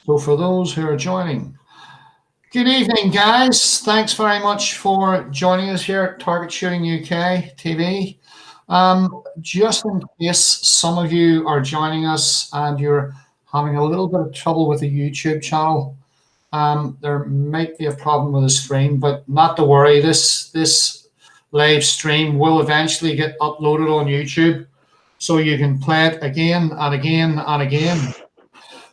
So for those who are joining, good evening, guys. Thanks very much for joining us here at Target Shooting UK TV. Just in case some of you are joining us and you're having a little bit of trouble with the YouTube channel, there might be a problem with the stream, but not to worry. This live stream will eventually get uploaded on YouTube, so you can play it again and again and again.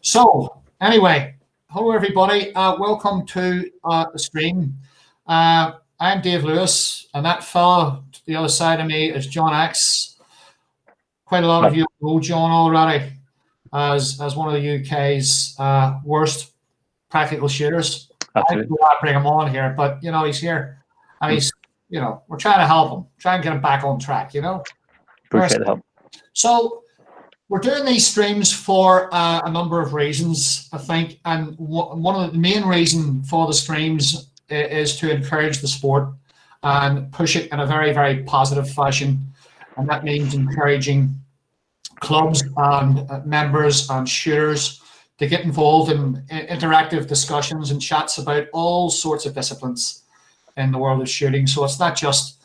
So anyway, hello everybody. Welcome to the stream. I'm Dave Lewis, and that fella to the other side of me is John X. Quite a lot of you know John already as one of the UK's worst practical shooters. Absolutely. I bring him on here, but he's here, and he's we're trying to help him, try and get him back on track. Appreciate the help. So we're doing these streams for a number of reasons, I think, and one of the main reason for the streams is to encourage the sport and push it in a very, very positive fashion, and that means encouraging clubs and members and shooters to get involved in interactive discussions and chats about all sorts of disciplines in the world of shooting. So it's not just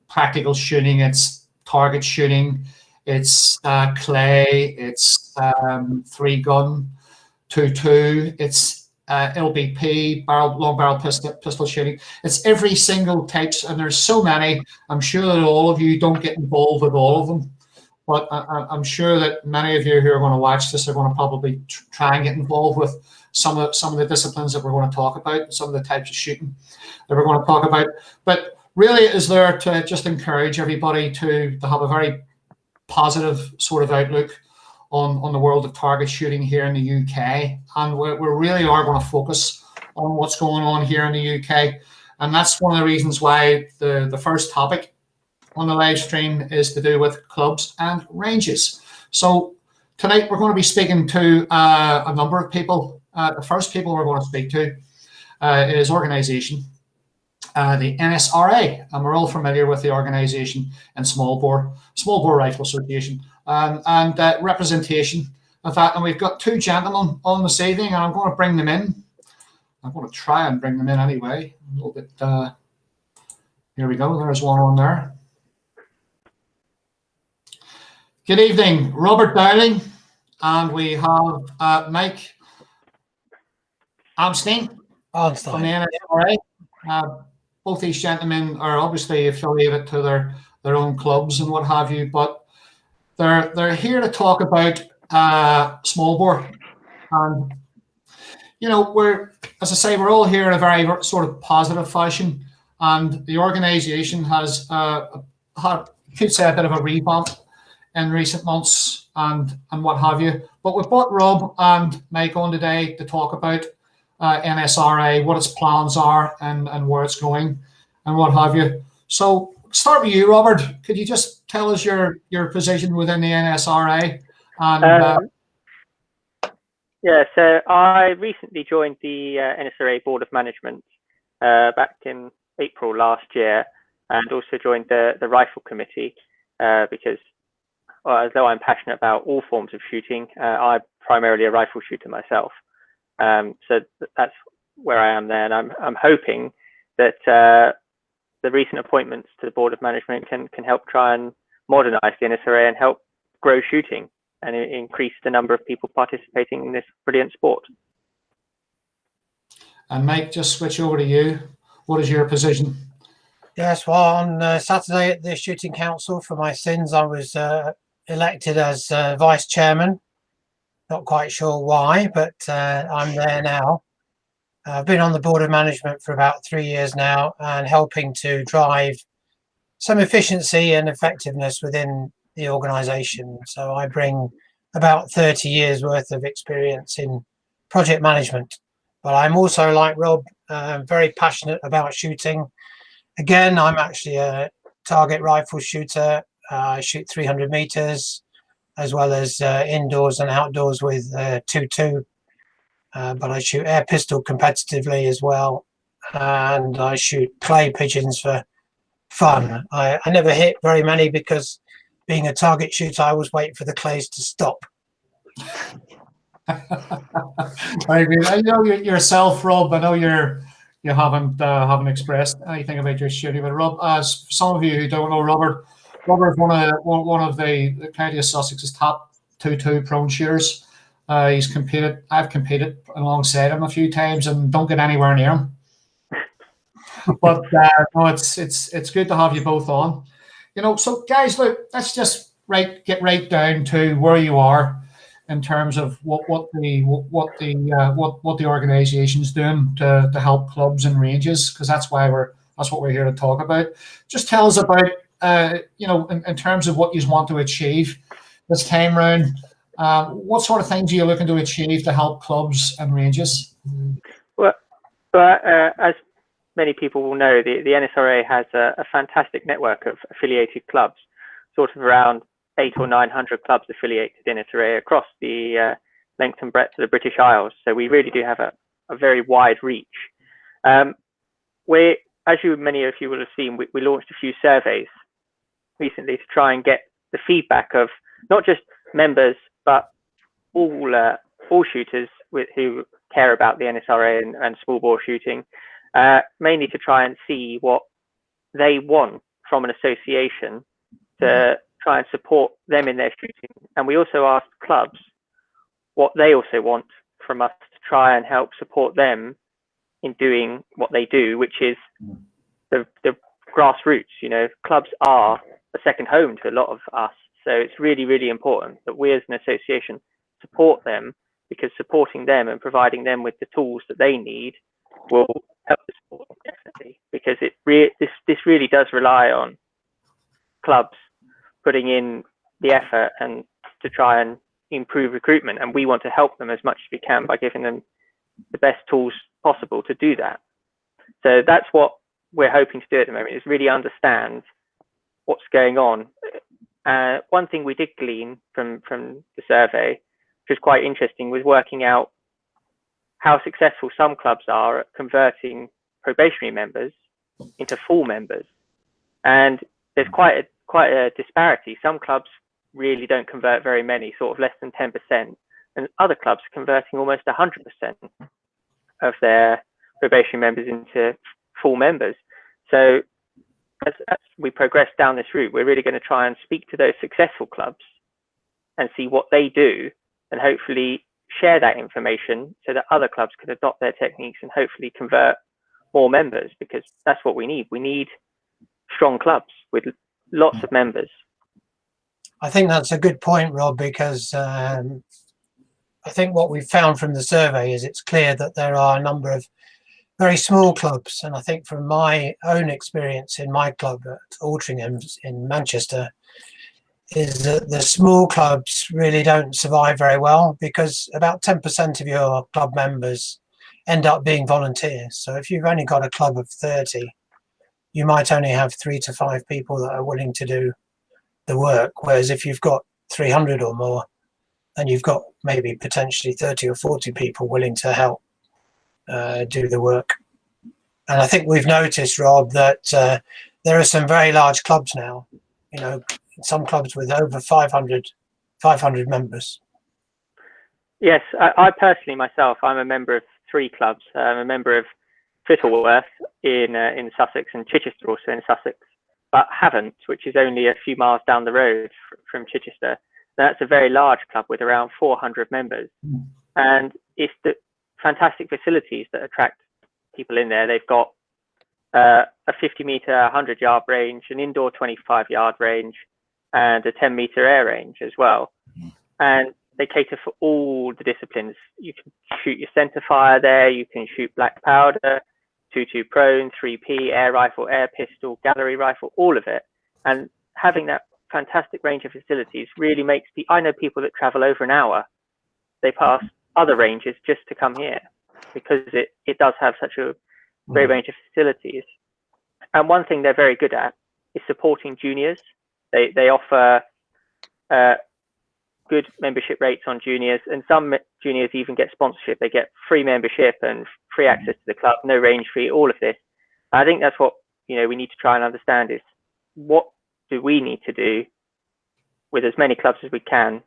practical shooting, it's target shooting, it's clay, it's 3-gun, 2-2, it's LBP, long barrel pistol shooting. It's every single types, and there's so many. I'm sure that all of you don't get involved with all of them, but I'm sure that many of you who are going to watch this are going to probably try and get involved with some of the disciplines that we're going to talk about, some of the types of shooting that we're going to talk about. But really it is there to just encourage everybody to have a very positive sort of outlook on the world of target shooting here in the UK. And we really are going to focus on what's going on here in the UK. And that's one of the reasons why the first topic on the live stream is to do with clubs and ranges. So tonight we're going to be speaking to a number of people. The first people we're going to speak to is organisation, the NSRA, and we're all familiar with the organisation and Small Bore Rifle Association, and representation of that. And we've got two gentlemen on this evening, and I'm going to bring them in. I'm going to try and bring them in anyway. A little bit. Here we go. There's one on there. Good evening, Robert Dowling, and we have Mike Amstein from the NSRA. Both these gentlemen are obviously affiliated to their own clubs and what have you, but they're here to talk about small bore. And we're all here in a very sort of positive fashion, and the organisation has had, could say, a bit of a revamp in recent months and what have you. But we've brought Rob and Mike on today to talk about NSRA, what its plans are and where it's going and what have you. So start with you, Robert. Could you just tell us your position within the NSRA? And yeah, so I recently joined the NSRA Board of Management back in April last year, and also joined the Rifle Committee because although I'm passionate about all forms of shooting, I'm primarily a rifle shooter myself. So that's where I am there, and I'm hoping that the recent appointments to the Board of Management can help try and modernise the NSRA and help grow shooting and increase the number of people participating in this brilliant sport. And Mike, just switch over to you. What is your position? Yes, well, on Saturday at the Shooting Council, for my sins, I was elected as vice chairman. Not quite sure why, but I'm there now. I've been on the Board of Management for about 3 years now, and helping to drive some efficiency and effectiveness within the organisation. So I bring about 30 years worth of experience in project management. But I'm also, like Rob, very passionate about shooting. Again, I'm actually a target rifle shooter. I shoot 300 meters, as well as indoors and outdoors with 2.2. But I shoot air pistol competitively as well. And I shoot clay pigeons for fun. I never hit very many because being a target shooter, I always wait for the clays to stop. I mean, I know yourself, Rob. I know you haven't expressed anything about your shooting, but Rob, as some of you who don't know, Robert is one of the County of Sussex's top 2-2 prone shooters. He's competed. I've competed alongside him a few times, and don't get anywhere near him. But no, it's good to have you both on. So guys, look, let's just get right down to where you are in terms of what the organisation's doing to help clubs and ranges, because that's what we're here to talk about. Just tell us about in terms of what you want to achieve this time round. What sort of things are you looking to achieve to help clubs and ranges? Well, as many people will know, the NSRA has a fantastic network of affiliated clubs, sort of around 800 or 900 clubs affiliated in NSRA across the length and breadth of the British Isles. So we really do have a very wide reach. As many of you will have seen, we launched a few surveys recently to try and get the feedback of not just members, but all shooters who care about the NSRA and small bore shooting, mainly to try and see what they want from an association to try and support them in their shooting. And we also asked clubs what they also want from us to try and help support them in doing what they do, which is the grassroots. Clubs are a second home to a lot of us. So it's really, really important that we as an association support them, because supporting them and providing them with the tools that they need will help the sport, definitely, because this really does rely on clubs putting in the effort and to try and improve recruitment, and we want to help them as much as we can by giving them the best tools possible to do that. So that's what we're hoping to do at the moment, is really understand what's going on. One thing we did glean from the survey, which was quite interesting, was working out how successful some clubs are at converting probationary members into full members. And there's quite a disparity. Some clubs really don't convert very many, sort of less than 10%, and other clubs are converting almost 100% of their probationary members into full members. So as we progress down this route, we're really going to try and speak to those successful clubs and see what they do, and hopefully share that information so that other clubs can adopt their techniques and hopefully convert more members, because that's what we need. We need strong clubs with lots of members. I think that's a good point, Rob, because I think what we've found from the survey is it's clear that there are a number of very small clubs. And I think from my own experience in my club at Altrincham in Manchester, is that the small clubs really don't survive very well, because about 10% of your club members end up being volunteers. So if you've only got a club of 30, you might only have 3 to 5 people that are willing to do the work. Whereas if you've got 300 or more, then you've got maybe potentially 30 or 40 people willing to help do the work. And I think we've noticed, Rob, that there are some very large clubs now, some clubs with over 500 members. Yes, I personally myself, I'm a member of 3 clubs. I'm a member of Fittleworth in Sussex, and Chichester also in Sussex, but Havant, which is only a few miles down the road from Chichester. That's a very large club with around 400 members. And it's the fantastic facilities that attract people in there. They've got a 50-meter, 100-yard range, an indoor 25-yard range, and a 10-meter air range as well. And they cater for all the disciplines. You can shoot your centre fire there, you can shoot black powder, 2-2 prone, 3P, air rifle, air pistol, gallery rifle, all of it. And having that fantastic range of facilities really makes I know people that travel over an hour. They pass other ranges just to come here, because it does have such a great range of facilities. And one thing they're very good at is supporting juniors. They offer good membership rates on juniors, and some juniors even get sponsorship. They get free membership and free access to the club, no range fee, all of this. I think that's what we need to try and understand, is what do we need to do with as many clubs as we can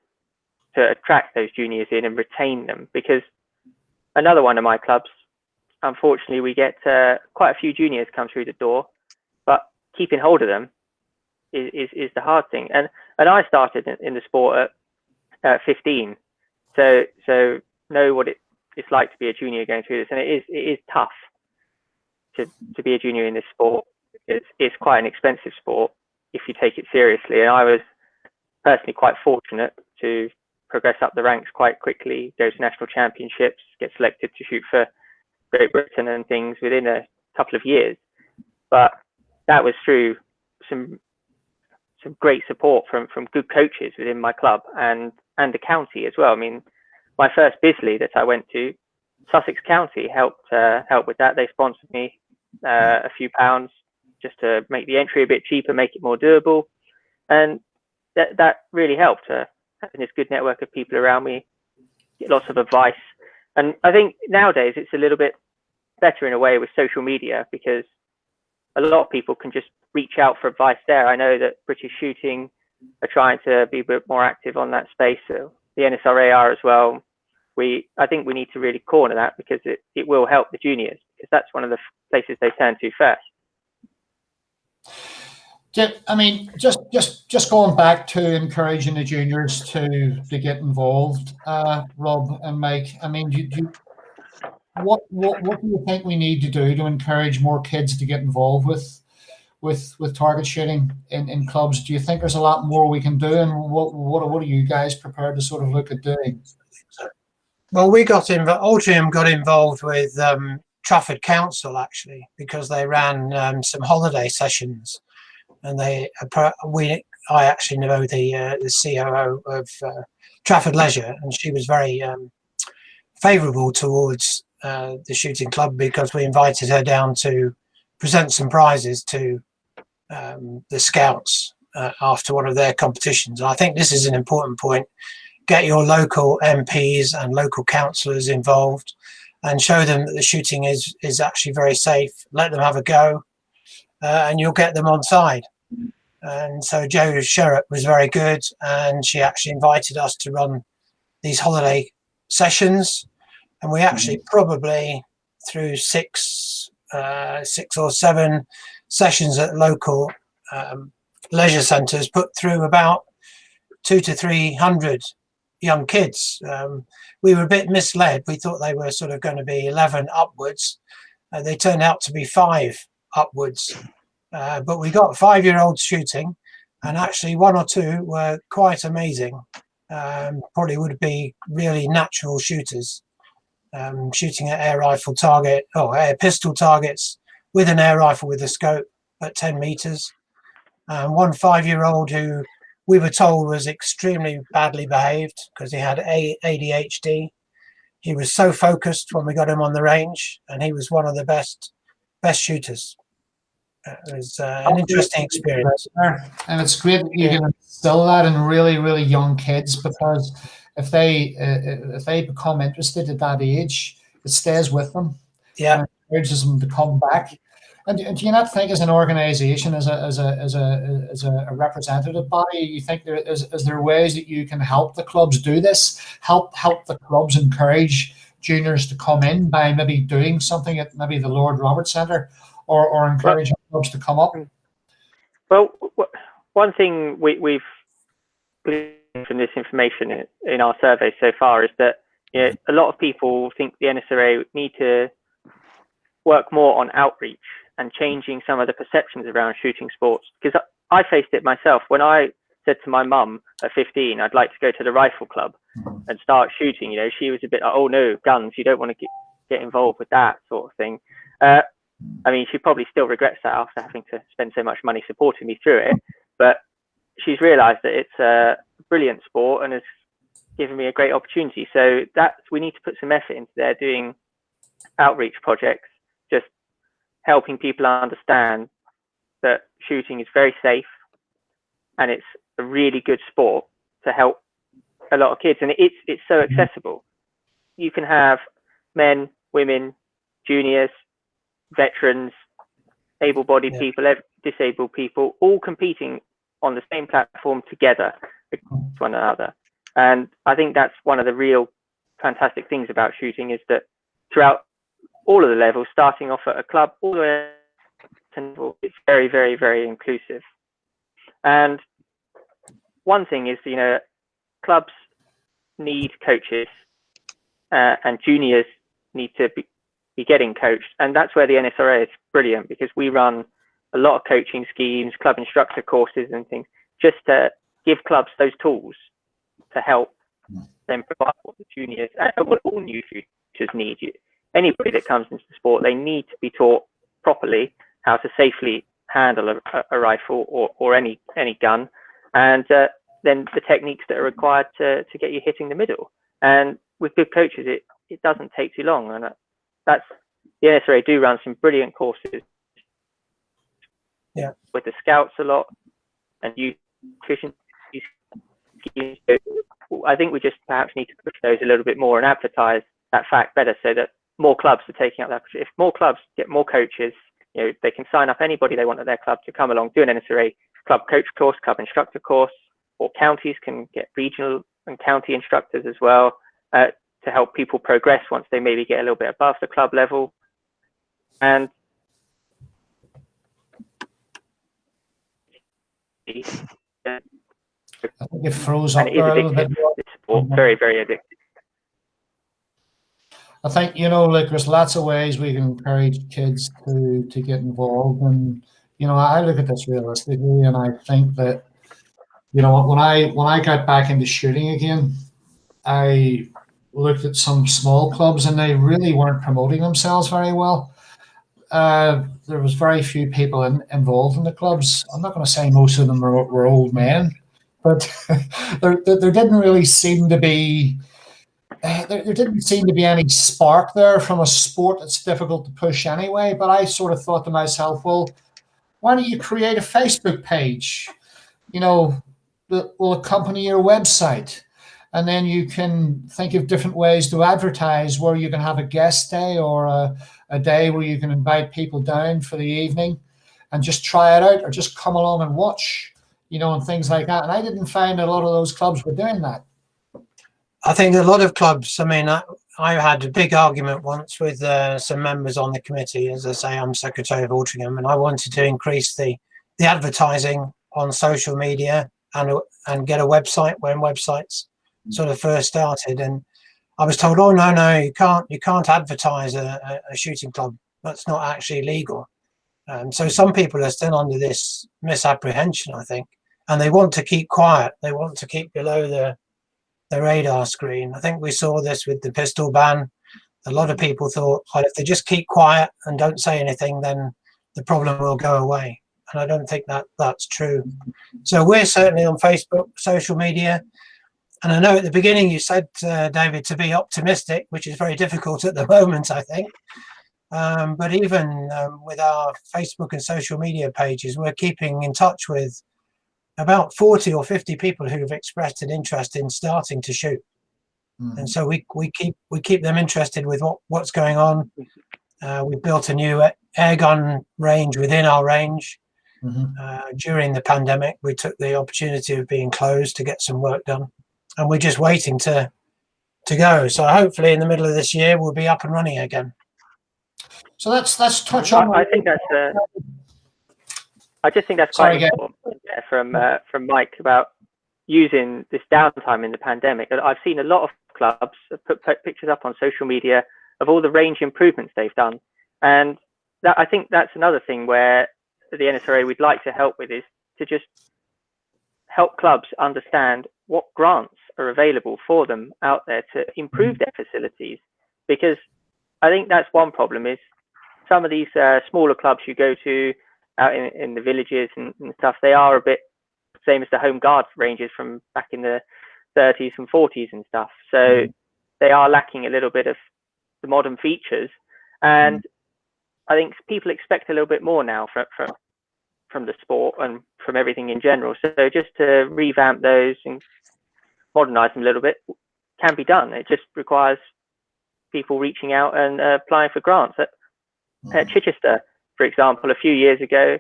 to attract those juniors in and retain them. Because another one of my clubs, unfortunately, we get quite a few juniors come through the door, but keeping hold of them is the hard thing. And I started in the sport at 15, so know what it's like to be a junior going through this, and it is tough to be a junior in this sport. It's quite an expensive sport if you take it seriously, and I was personally quite fortunate to progress up the ranks quite quickly, go to national championships, get selected to shoot for Great Britain and things within a couple of years. But that was through some great support from good coaches within my club and the county as well. I mean, my first Bisley that I went to, Sussex County helped with that. They sponsored me a few pounds just to make the entry a bit cheaper, make it more doable, and that really helped. Having this good network of people around me, get lots of advice, and I think nowadays it's a little bit better in a way with social media, because a lot of people can just reach out for advice there. I know that British Shooting are trying to be a bit more active on that space. So the NSRA are as well. I think we need to really corner that, because it will help the juniors, because that's one of the places they turn to first. I mean, just going back to encouraging the juniors to get involved, Rob and Mike. I mean, what do you think we need to do to encourage more kids to get involved with target shooting in clubs? Do you think there's a lot more we can do, and what are you guys prepared to sort of look at doing? Well, we got Altrincham got involved with Trafford Council, actually, because they ran some holiday sessions, and I actually know the COO of Trafford Leisure, and she was very favourable towards the shooting club, because we invited her down to present some prizes to the scouts after one of their competitions. And I think this is an important point. Get your local MPs and local councillors involved, and show them that the shooting is actually very safe. Let them have a go, and you'll get them on side. And so Jo Sherratt was very good, and she actually invited us to run these holiday sessions, and we actually probably through six or seven sessions at local leisure centres put through about 200 to 300 young kids. We were a bit misled. We thought they were sort of going to be 11 upwards. They turned out to be 5 upwards. But we got 5-year-olds shooting, and actually 1 or 2 were quite amazing. Probably would be really natural shooters, shooting at air rifle target or air pistol targets with an air rifle with a scope at 10 meters. One 5-year-old who we were told was extremely badly behaved because he had ADHD. He was so focused when we got him on the range, and he was one of the best shooters. It was an interesting experience. And it's great that you can instill that in really, really young kids, because if they become interested at that age, it stays with them. Yeah, and encourages them to come back. And do you not think, as an organisation, as a representative body, you think is there ways that you can help the clubs do this? Help the clubs encourage juniors to come in by maybe doing something at maybe the Lord Roberts Centre, or encouraging clubs to come up? Well, one thing we've gleaned from this information in our survey so far is that a lot of people think the NSRA need to work more on outreach and changing some of the perceptions around shooting sports. Because I faced it myself when I said to my mum at 15, I'd like to go to the rifle club and start shooting. She was a bit like, oh no, guns, you don't want to get involved with that sort of thing. I mean, she probably still regrets that after having to spend so much money supporting me through it, but she's realised that it's a brilliant sport and has given me a great opportunity. So we need to put some effort into there, doing outreach projects, just helping people understand that shooting is very safe and it's a really good sport to help a lot of kids. And it's so accessible. You can have men, women, juniors, veterans, able-bodied people, disabled people, all competing on the same platform together against one another. And I think that's one of the real fantastic things about shooting, is that throughout all of the levels, starting off at a club all the way to, it's very, very, very inclusive. And one thing is, clubs need coaches, and juniors need to be getting coached. And that's where the NSRA is brilliant, because we run a lot of coaching schemes, club instructor courses and things, just to give clubs those tools to help them provide what the juniors and what all new shooters need. Anybody that comes into the sport, they need to be taught properly how to safely handle a rifle or any gun, and then the techniques that are required to get you hitting the middle. And with good coaches, it doesn't take too long. And that's, the NSRA do run some brilliant courses with the scouts a lot, and youth nutrition schemes. I think we just perhaps need to push those a little bit more and advertise that fact better, so that more clubs are taking up that. If more clubs get more coaches, they can sign up anybody they want at their club to come along, do an NSRA club coach course, club instructor course, or counties can get regional and county instructors as well, to help people progress once they maybe get a little bit above the club level. And I think it froze up and it is there a little bit. addictive. It's very, very addictive. I think, like, there's lots of ways we can encourage kids to get involved. And, I look at this realistically, and I think that, when I got back into shooting again, I looked at some small clubs and they really weren't promoting themselves very well. There was very few people involved in the clubs. I'm not going to say most of them were old men, but there didn't really seem to be there didn't seem to be any spark there from a sport that's difficult to push anyway. But I sort of thought to myself, well, why don't you create a Facebook page, that will accompany your website? And then you can think of different ways to advertise, where you can have a guest day or a day where you can invite people down for the evening and just try it out, or just come along and watch, and things like that. And I didn't find a lot of those clubs were doing that. I think a lot of clubs, I had a big argument once with some members on the committee. As I say, I'm secretary of Altrincham, and I wanted to increase the advertising on social media and get a website when websites sort of first started. And I was told, oh, no, you can't advertise a shooting club. That's not actually legal. So some people are still under this misapprehension, I think, and they want to keep quiet. They want to keep below the radar screen. I think we saw this with the pistol ban. A lot of people thought, well, if they just keep quiet and don't say anything, then the problem will go away. And I don't think that's true. So we're certainly on Facebook, social media. And I know at the beginning you said, David, to be optimistic, which is very difficult at the moment, I think. But even with our Facebook and social media pages, we're keeping in touch with about 40 or 50 people who have expressed an interest in starting to shoot. And so we keep them interested with what's going on. We built a new air gun range within our range. During the pandemic, we took the opportunity of being closed to get some work done, and we're just waiting to go. So hopefully in the middle of this year we'll be up and running again. So let's touch on. I think that's. I just think that's quite important from Mike about using this downtime in the pandemic. I've seen a lot of clubs put pictures up on social media of all the range improvements they've done, and I think that's another thing where the NSRA we'd like to help with, is to just help clubs understand what grants are available for them out there to improve their facilities. Because I think that's one problem, is some of these smaller clubs you go to out in the villages and stuff, they are a bit same as the home guard ranges from back in the 30s and 40s and stuff. So they are lacking a little bit of the modern features. And I think people expect a little bit more now from the sport and from everything in general. So just to revamp those and modernize them a little bit can be done. It just requires people reaching out and applying for grants. At Chichester, for example, a few years ago,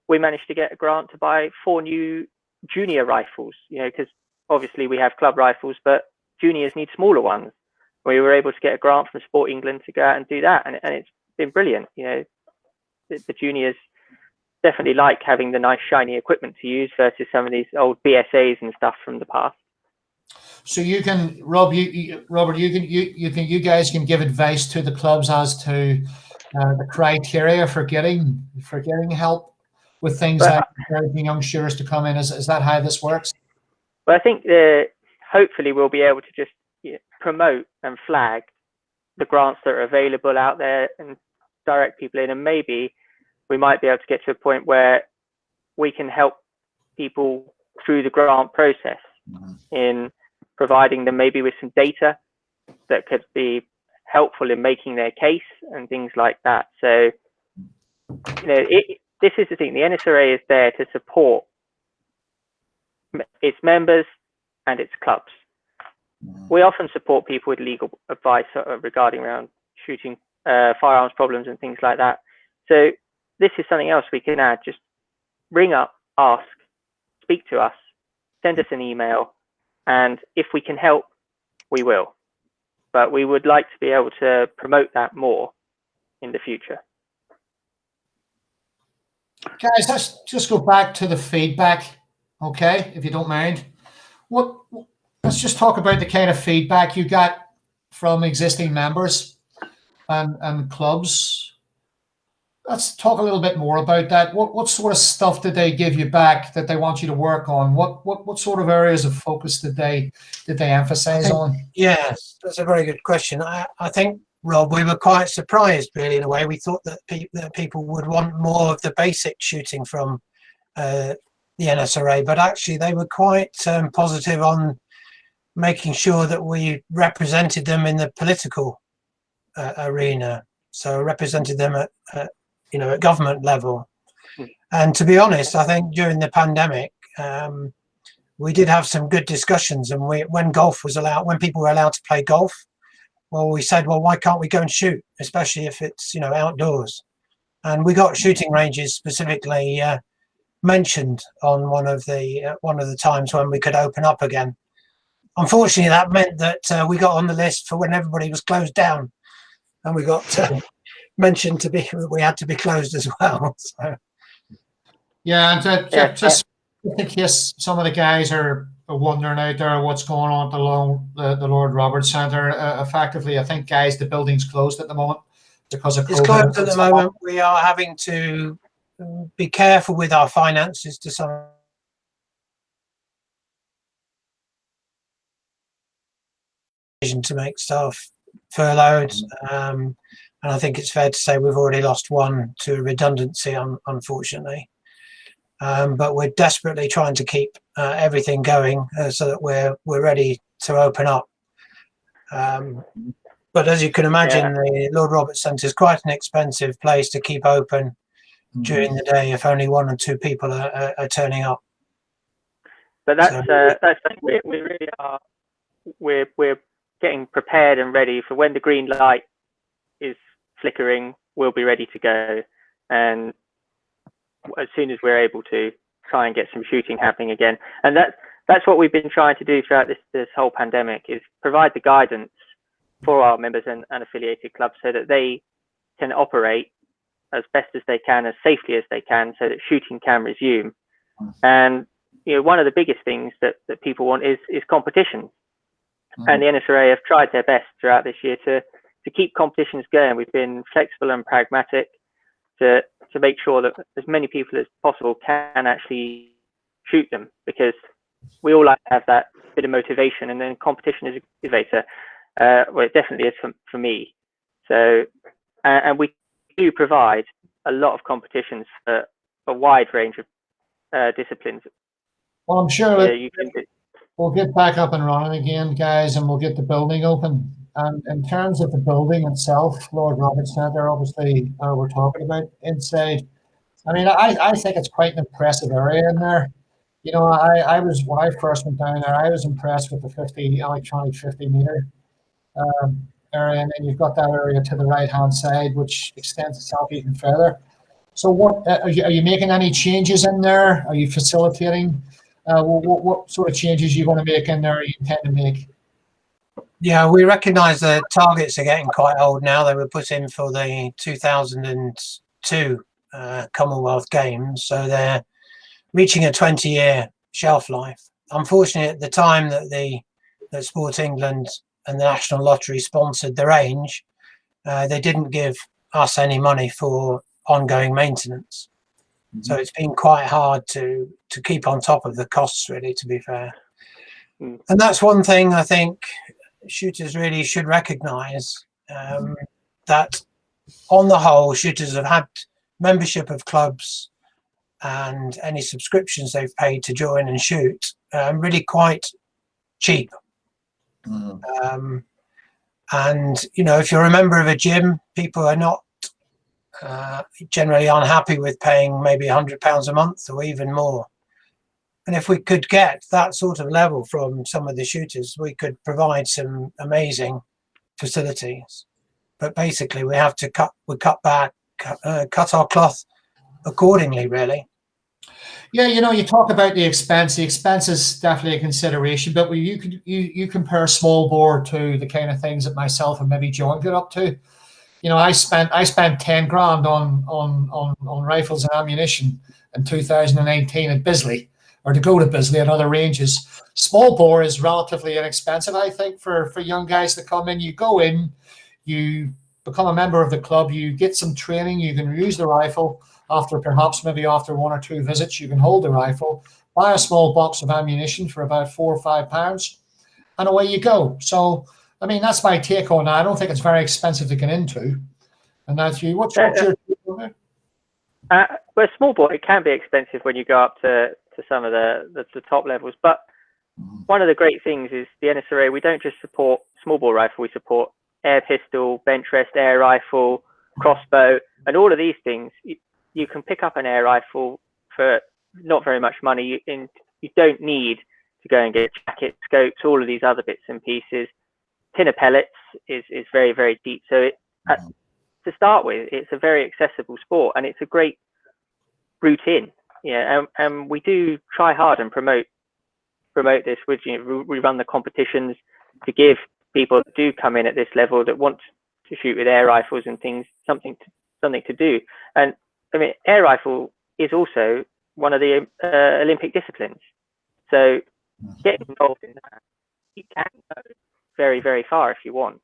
we managed to get a grant to buy 4 new junior rifles, because obviously we have club rifles, but juniors need smaller ones. We were able to get a grant from Sport England to go out and do that, and it's been brilliant. You know, the juniors definitely like having the nice shiny equipment to use versus some of these old BSAs and stuff from the past. So you can, Robert, you guys can give advice to the clubs as to the criteria for getting help with things like encouraging young shooters to come in. Is that how this works? Well, I think hopefully we'll be able to just promote and flag the grants that are available out there and direct people in, and maybe we might be able to get to a point where we can help people through the grant process in providing them maybe with some data that could be helpful in making their case and things like that. So, you know, this is the thing. The NSRA is there to support its members and its clubs. We often support people with legal advice regarding around shooting, firearms problems and things like that. So this is something else we can add. Just ring up, ask, speak to us, send us an email, and if we can help, we will. But we would like to be able to promote that more in the future. Guys, let's just go back to the feedback, okay, if you don't mind. Let's just talk about the kind of feedback you got from existing members and clubs. Let's talk a little bit more about that. What sort of stuff did they give you back that they want you to work on? What sort of areas of focus did they emphasize on? Yes, that's a very good question. I think, Rob, we were quite surprised, really, in a way. We thought that people would want more of the basic shooting from the NSRA, but actually they were quite positive on making sure that we represented them in the political arena. So represented them at government level. And to be honest, I think during the pandemic, we did have some good discussions. And when golf was allowed, when people were allowed to play golf, well, we said, well, why can't we go and shoot, especially if it's outdoors? And we got shooting ranges specifically mentioned on one of the times when we could open up again. Unfortunately, that meant that we got on the list for when everybody was closed down, and we got mentioned we had to be closed as well. So. Yeah, and just in case some of the guys are wondering out there what's going on at the Lord Roberts Centre, effectively, I think, guys, the building's closed at the moment because of COVID. It's closed at the moment. We are having to be careful with our finances to some to make staff furloughed, and I think it's fair to say we've already lost one to redundancy, unfortunately. But we're desperately trying to keep everything going so that we're ready to open up. But as you can imagine, the Lord Roberts Centre is quite an expensive place to keep open during the day if only one or two people are turning up. But that's we really are. We're getting prepared and ready for when the green light is flickering. We'll be ready to go, and as soon as we're able to try and get some shooting happening again. And that's what we've been trying to do throughout this whole pandemic, is provide the guidance for our members and affiliated clubs so that they can operate as best as they can, as safely as they can, so that shooting can resume. And one of the biggest things that people want is competition. And the NSRA have tried their best throughout this year to keep competitions going. We've been flexible and pragmatic to make sure that as many people as possible can actually shoot them, because we all like to have that bit of motivation, and then competition is a motivator. Well, it definitely is for me. So, and we do provide a lot of competitions for a wide range of disciplines. Well, I'm sure that we'll get back up and running again, guys, and we'll get the building open. And in terms of the building itself, Lord Roberts Centre, obviously, we're talking about inside. I mean, I think it's quite an impressive area in there. I was, when I first went down there, I was impressed with the electronic 50 meter area, and then you've got that area to the right hand side, which extends itself even further. So, what are you making any changes in there? Are you facilitating what sort of changes you want to make in there, or you intend to make? Yeah, we recognise the targets are getting quite old now. They were put in for the 2002 Commonwealth Games, so they're reaching a 20-year shelf life. Unfortunately, at the time that Sport England and the National Lottery sponsored the range, they didn't give us any money for ongoing maintenance. So it's been quite hard to keep on top of the costs, really, to be fair. And that's one thing I think shooters really should recognise, that on the whole, shooters have had membership of clubs and any subscriptions they've paid to join and shoot really quite cheap. And, you know, if you're a member of a gym, people are not generally unhappy with paying maybe £100 a month or even more. And if we could get that sort of level from some of the shooters, we could provide some amazing facilities. But basically, we have to cut our cloth accordingly, really. Yeah, you know, you talk about the expense. The expense is definitely a consideration, but you compare small bore to the kind of things that myself and maybe John get up to. You know, I spent 10 grand on rifles and ammunition in 2019 at Bisley, or to go to Bisley and other ranges. Small bore is relatively inexpensive, I think, for young guys to come in. You go in, you become a member of the club, you get some training, you can use the rifle. After maybe after 1 or 2 visits, you can hold the rifle, buy a small box of ammunition for about £4 or £5, and away you go. So, I mean, that's my take on that. I don't think it's very expensive to get into. And that's you. What's your take on it? Well, small bore, it can be expensive when you go up to some of the top levels. But one of the great things is the NSRA, we don't just support small bore rifle, we support air pistol, bench rest air rifle, crossbow, and all of these things. You can pick up an air rifle for not very much money, and you don't need to go and get jackets, scopes, all of these other bits and pieces. Tin of pellets is very, very cheap. So to start with, it's a very accessible sport, and it's a great route in. Yeah, and we do try hard and promote this. With, you know, we run the competitions to give people that do come in at this level that want to shoot with air rifles and things something to do. And I mean, air rifle is also one of the Olympic disciplines. So get involved in that. You can go very, very far if you want.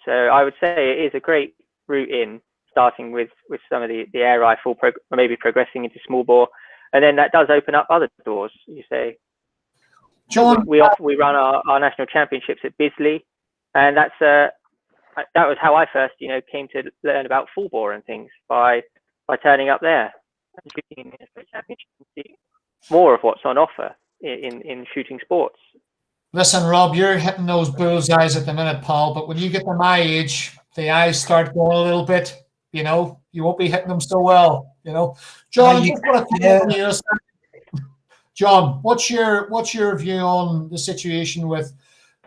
So I would say it is a great route in, starting with some of the air rifle, maybe progressing into small bore, and then that does open up other doors. You say, John, we run our national championships at Bisley, and that was how I first, you know, came to learn about full bore and things by turning up there and shooting in the championship and seeing more of what's on offer in shooting sports. Listen, Rob, you're hitting those bullseyes at the minute, pal, but when you get to my age, the eyes start going a little bit, you know, you won't be hitting them so well, you know. John, John, what's your view on the situation with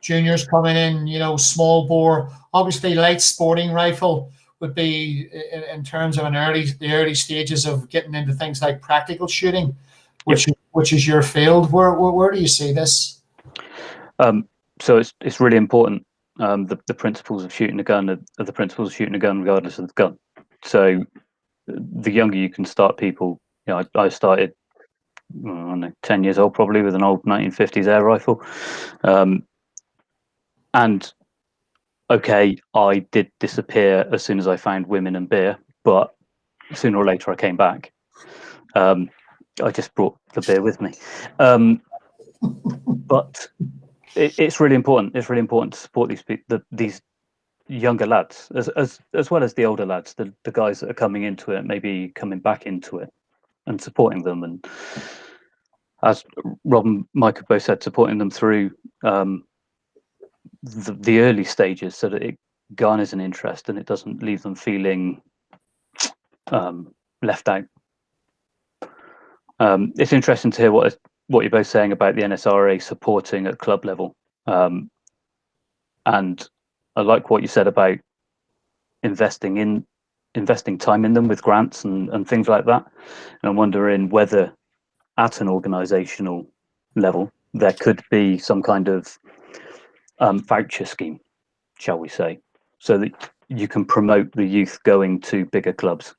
juniors coming in, you know, small bore? Obviously, light sporting rifle would be in terms of the early stages of getting into things like practical shooting, which is your field. Where do you see this? So it's really important. The principles of shooting a gun are the principles of shooting a gun regardless of the gun. So the younger you can start people, you know, I started, I don't know, 10 years old probably with an old 1950s air rifle, and okay, I did disappear as soon as I found women and beer, but sooner or later I came back. I just brought the beer with me, but it's really important. It's really important to support these younger lads, as well as the older lads, the guys that are coming into it, maybe coming back into it, and supporting them. And as Rob and Mike have both said, supporting them through the early stages, so that it garners an interest and it doesn't leave them feeling left out. It's interesting to hear what you're both saying about the NSRA supporting at club level, and I like what you said about investing time in them with grants and things like that. And I'm wondering whether at an organisational level, there could be some kind of voucher scheme, shall we say, so that you can promote the youth going to bigger clubs,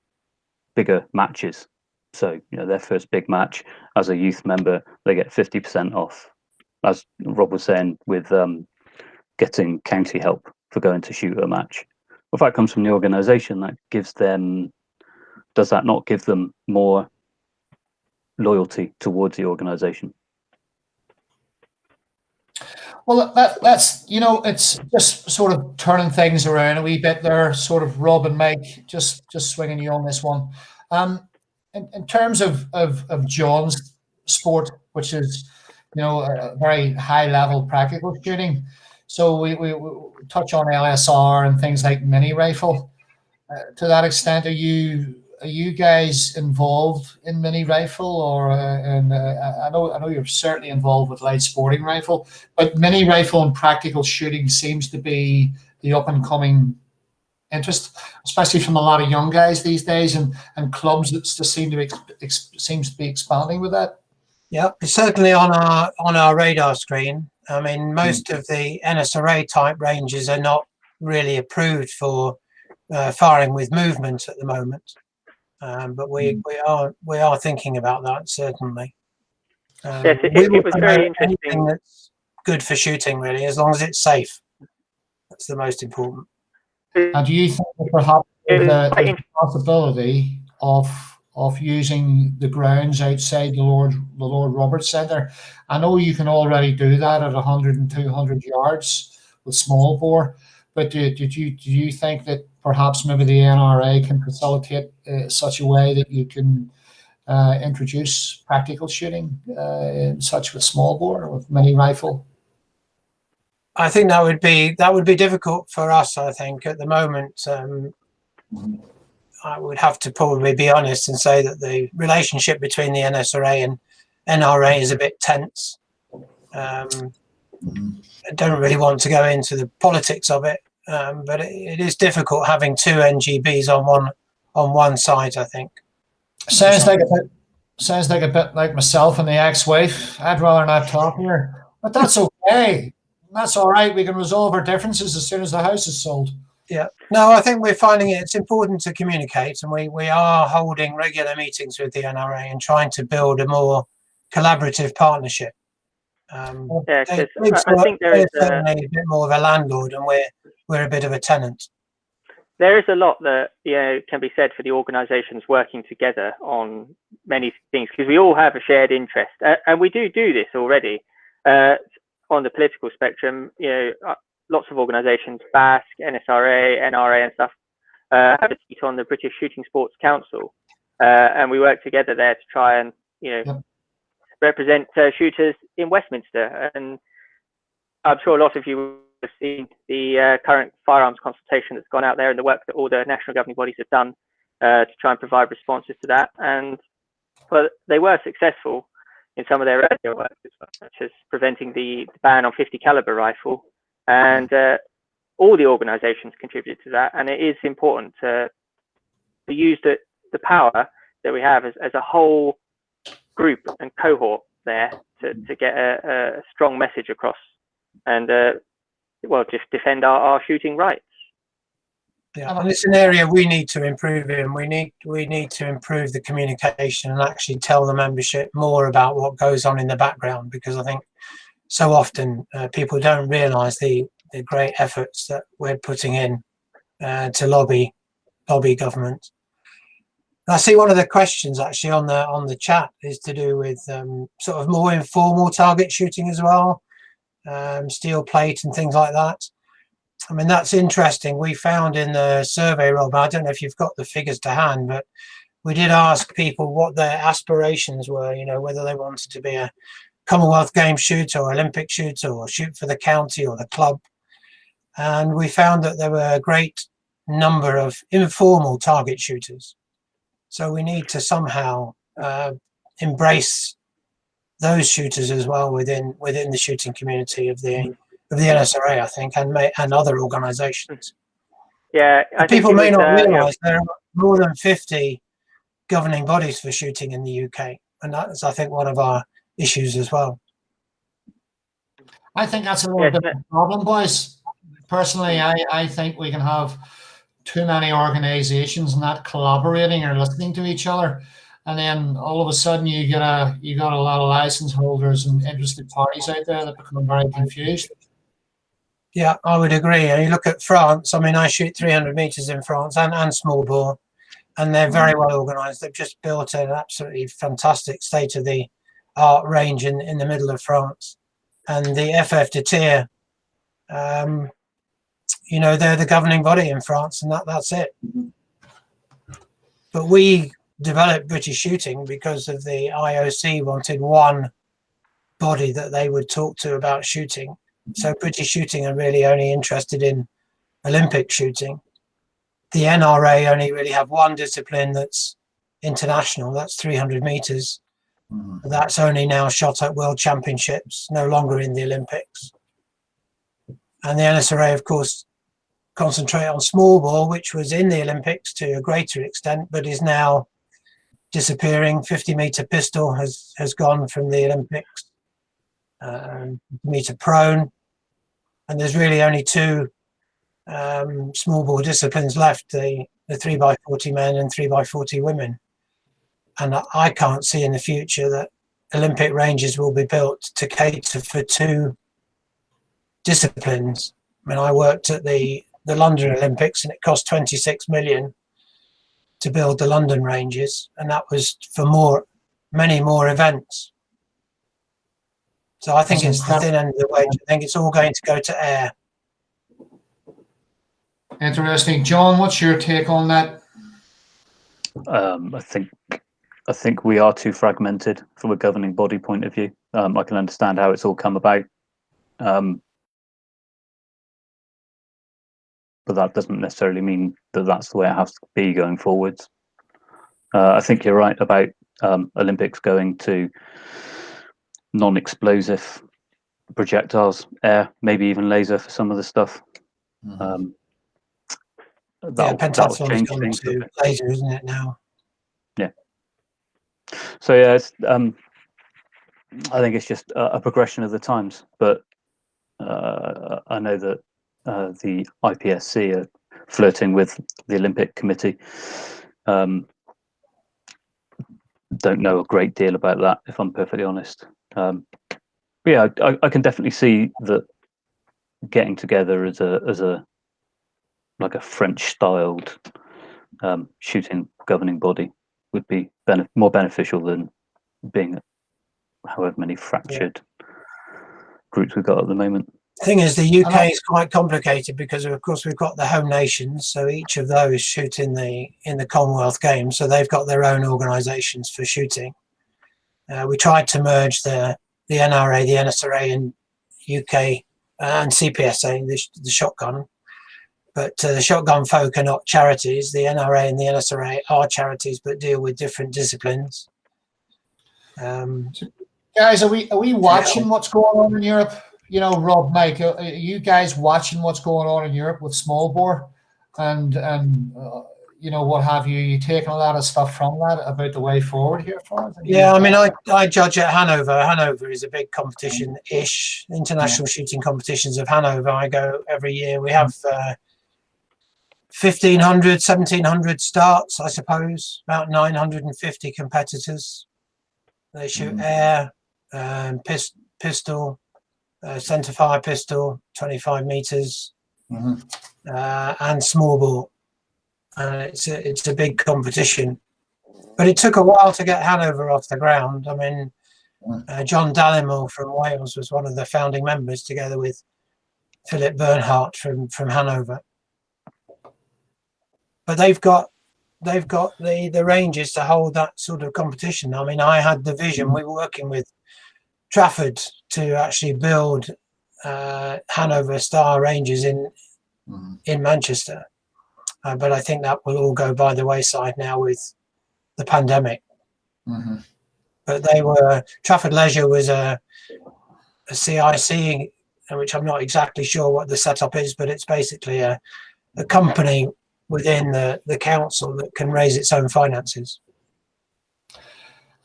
bigger matches. So, their first big match as a youth member, they get 50% off. As Rob was saying, with getting county help for going to shoot a match. If that comes from the organisation, that gives them, does that not give them more loyalty towards the organisation? Well, that's it's just sort of turning things around a wee bit there, sort of Rob and Mike, just swinging you on this one. In terms of John's sport, which is a very high level practical shooting, so we touch on LSR and things like mini rifle. To that extent, are you guys involved in mini rifle, or I know you're certainly involved with light sporting rifle, but mini rifle and practical shooting seems to be the up and coming interest, especially from a lot of young guys these days, and clubs that seem to be expanding with that. Yeah, it's certainly on our radar screen. I mean, most of the NSRA type ranges are not really approved for firing with movement at the moment. But we are thinking about that, certainly. Yes, it was very interesting. Anything that's good for shooting, really, as long as it's safe. That's the most important. And do you think that perhaps there's a possibility of using the grounds outside the Lord Roberts Centre? I know you can already do that at 100 and 200 yards with small bore, but do you think that perhaps maybe the NRA can facilitate such a way that you can introduce practical shooting in such with small bore or with mini rifle? I think that would be difficult for us. I think at the moment, I would have to probably be honest and say that the relationship between the NSRA and NRA is a bit tense. I don't really want to go into the politics of it, but it is difficult having two NGBs on one side, I think. Sounds like a bit like myself and the ex-wife. I'd rather not talk here, but that's okay. That's all right. We can resolve our differences as soon as the house is sold. Yeah. No, I think we're finding it's important to communicate, and we are holding regular meetings with the NRA and trying to build a more collaborative partnership. I think there is certainly a bit more of a landlord, and we're a bit of a tenant. There is a lot that can be said for the organisations working together on many things, because we all have a shared interest, and we do this already. On the political spectrum, lots of organisations, BASC, NSRA, NRA and stuff, have a seat on the British Shooting Sports Council, and we work together there to try and represent shooters in Westminster. And I'm sure a lot of you have seen the current firearms consultation that's gone out there and the work that all the national governing bodies have done to try and provide responses to that. And they were successful in some of their earlier work, such as preventing the ban on 50 caliber rifle, and all the organisations contributed to that. And it is important to use the power that we have as a whole group and cohort there to get a strong message across, and just defend our shooting rights. Yeah, and it's an area we need to improve in. We need to improve the communication and actually tell the membership more about what goes on in the background, because I think so often people don't realise the great efforts that we're putting in to lobby government. I see one of the questions actually on the chat is to do with sort of more informal target shooting as well, steel plate and things like that. I mean, that's interesting. We found in the survey, Rob, I don't know if you've got the figures to hand, but we did ask people what their aspirations were, whether they wanted to be a Commonwealth Games shooter or Olympic shooter or shoot for the county or the club. And we found that there were a great number of informal target shooters. So we need to somehow embrace those shooters as well within the shooting community of the NSRA, I think, and other organisations. Yeah, people may not realise there are more than 50 governing bodies for shooting in the UK, and that's, I think, one of our issues as well. I think that's a little bit of a problem, boys. Personally, I think we can have too many organizations not collaborating or listening to each other, and then all of a sudden you got a lot of license holders and interested parties out there that become very confused. Yeah, I would agree. And you look at France. I mean, I shoot 300 meters in France and small bore, and they're very well organized. They've just built an absolutely fantastic state-of-the-art range in the middle of France. And the FF de Tir, you know, they're the governing body in France, and that's it. But we developed British shooting because of the IOC wanted one body that they would talk to about shooting. So British shooting are really only interested in Olympic shooting. The NRA only really have one discipline that's international, that's 300 meters. That's only now shot at World Championships, no longer in the Olympics. And the NSRA, of course, concentrate on small bore, which was in the Olympics to a greater extent, but is now disappearing. 50-meter pistol has gone from the Olympics. Meter prone, and there's really only two small bore disciplines left: the 3x40 men and 3x40 women. And I can't see in the future that Olympic ranges will be built to cater for two disciplines. I mean, I worked at the London Olympics, and it cost 26 million to build the London ranges, and that was for many more events. So I think it's the thin end of the wedge. I think it's all going to go to air. Interesting. John, what's your take on that? I think we are too fragmented from a governing body point of view. I can understand how it's all come about. But that doesn't necessarily mean that that's the way it has to be going forwards. I think you're right about Olympics going to non-explosive projectiles, air, maybe even laser for some of the stuff. Pentathlon's gone to laser, isn't it now? Yeah. So yeah, it's, I think it's just a progression of the times. But I know that the IPSC are flirting with the Olympic Committee. Don't know a great deal about that, if I'm perfectly honest. Yeah, I can definitely see that getting together as a like a French-styled shooting governing body would be more beneficial than being however many fractured groups we've got at the moment. The thing is, the UK is quite complicated because, of course, we've got the home nations, so each of those shoot in the Commonwealth Games, so they've got their own organisations for shooting. We tried to merge the NRA, the NSRA, and UK and CPSA, the shotgun, but the shotgun folk are not charities. The NRA and the NSRA are charities, but deal with different disciplines. Guys, are we watching what's going on in Europe? You know, Rob, Mike, are you guys watching what's going on in Europe with small bore, and you know, what have you? You taking a lot of stuff from that about the way forward here for us? Yeah, I mean, I judge at Hanover. Hanover is a big competition-ish. International shooting competitions of Hanover. I go every year. We have 1,500, 1,700 starts, I suppose. About 950 competitors. They shoot air, pistol, centerfire pistol, 25 meters, and small bore. It's a big competition, but it took a while to get Hanover off the ground. I mean, John Dallimore from Wales was one of the founding members, together with Philip Bernhardt from Hanover. But they've got the ranges to hold that sort of competition. I mean, I had the vision. We were working with Trafford to actually build Hanover Star ranges in Manchester. But I think that will all go by the wayside now with the pandemic. But Trafford Leisure was a CIC, which I'm not exactly sure what the setup is, but it's basically a company within the council that can raise its own finances.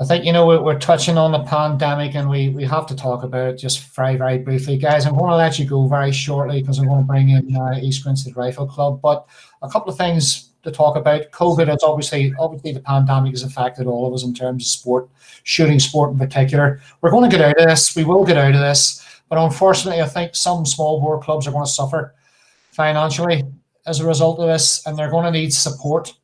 I think, you know, we're touching on the pandemic, and we have to talk about it just very, very briefly. Guys, I'm going to let you go very shortly because I'm going to bring in East Grinstead Rifle Club. But a couple of things to talk about. COVID is obviously the pandemic has affected all of us in terms of sport, shooting sport in particular. We're going to get out of this. We will get out of this. But unfortunately, I think some small bore clubs are going to suffer financially as a result of this, and they're going to need support.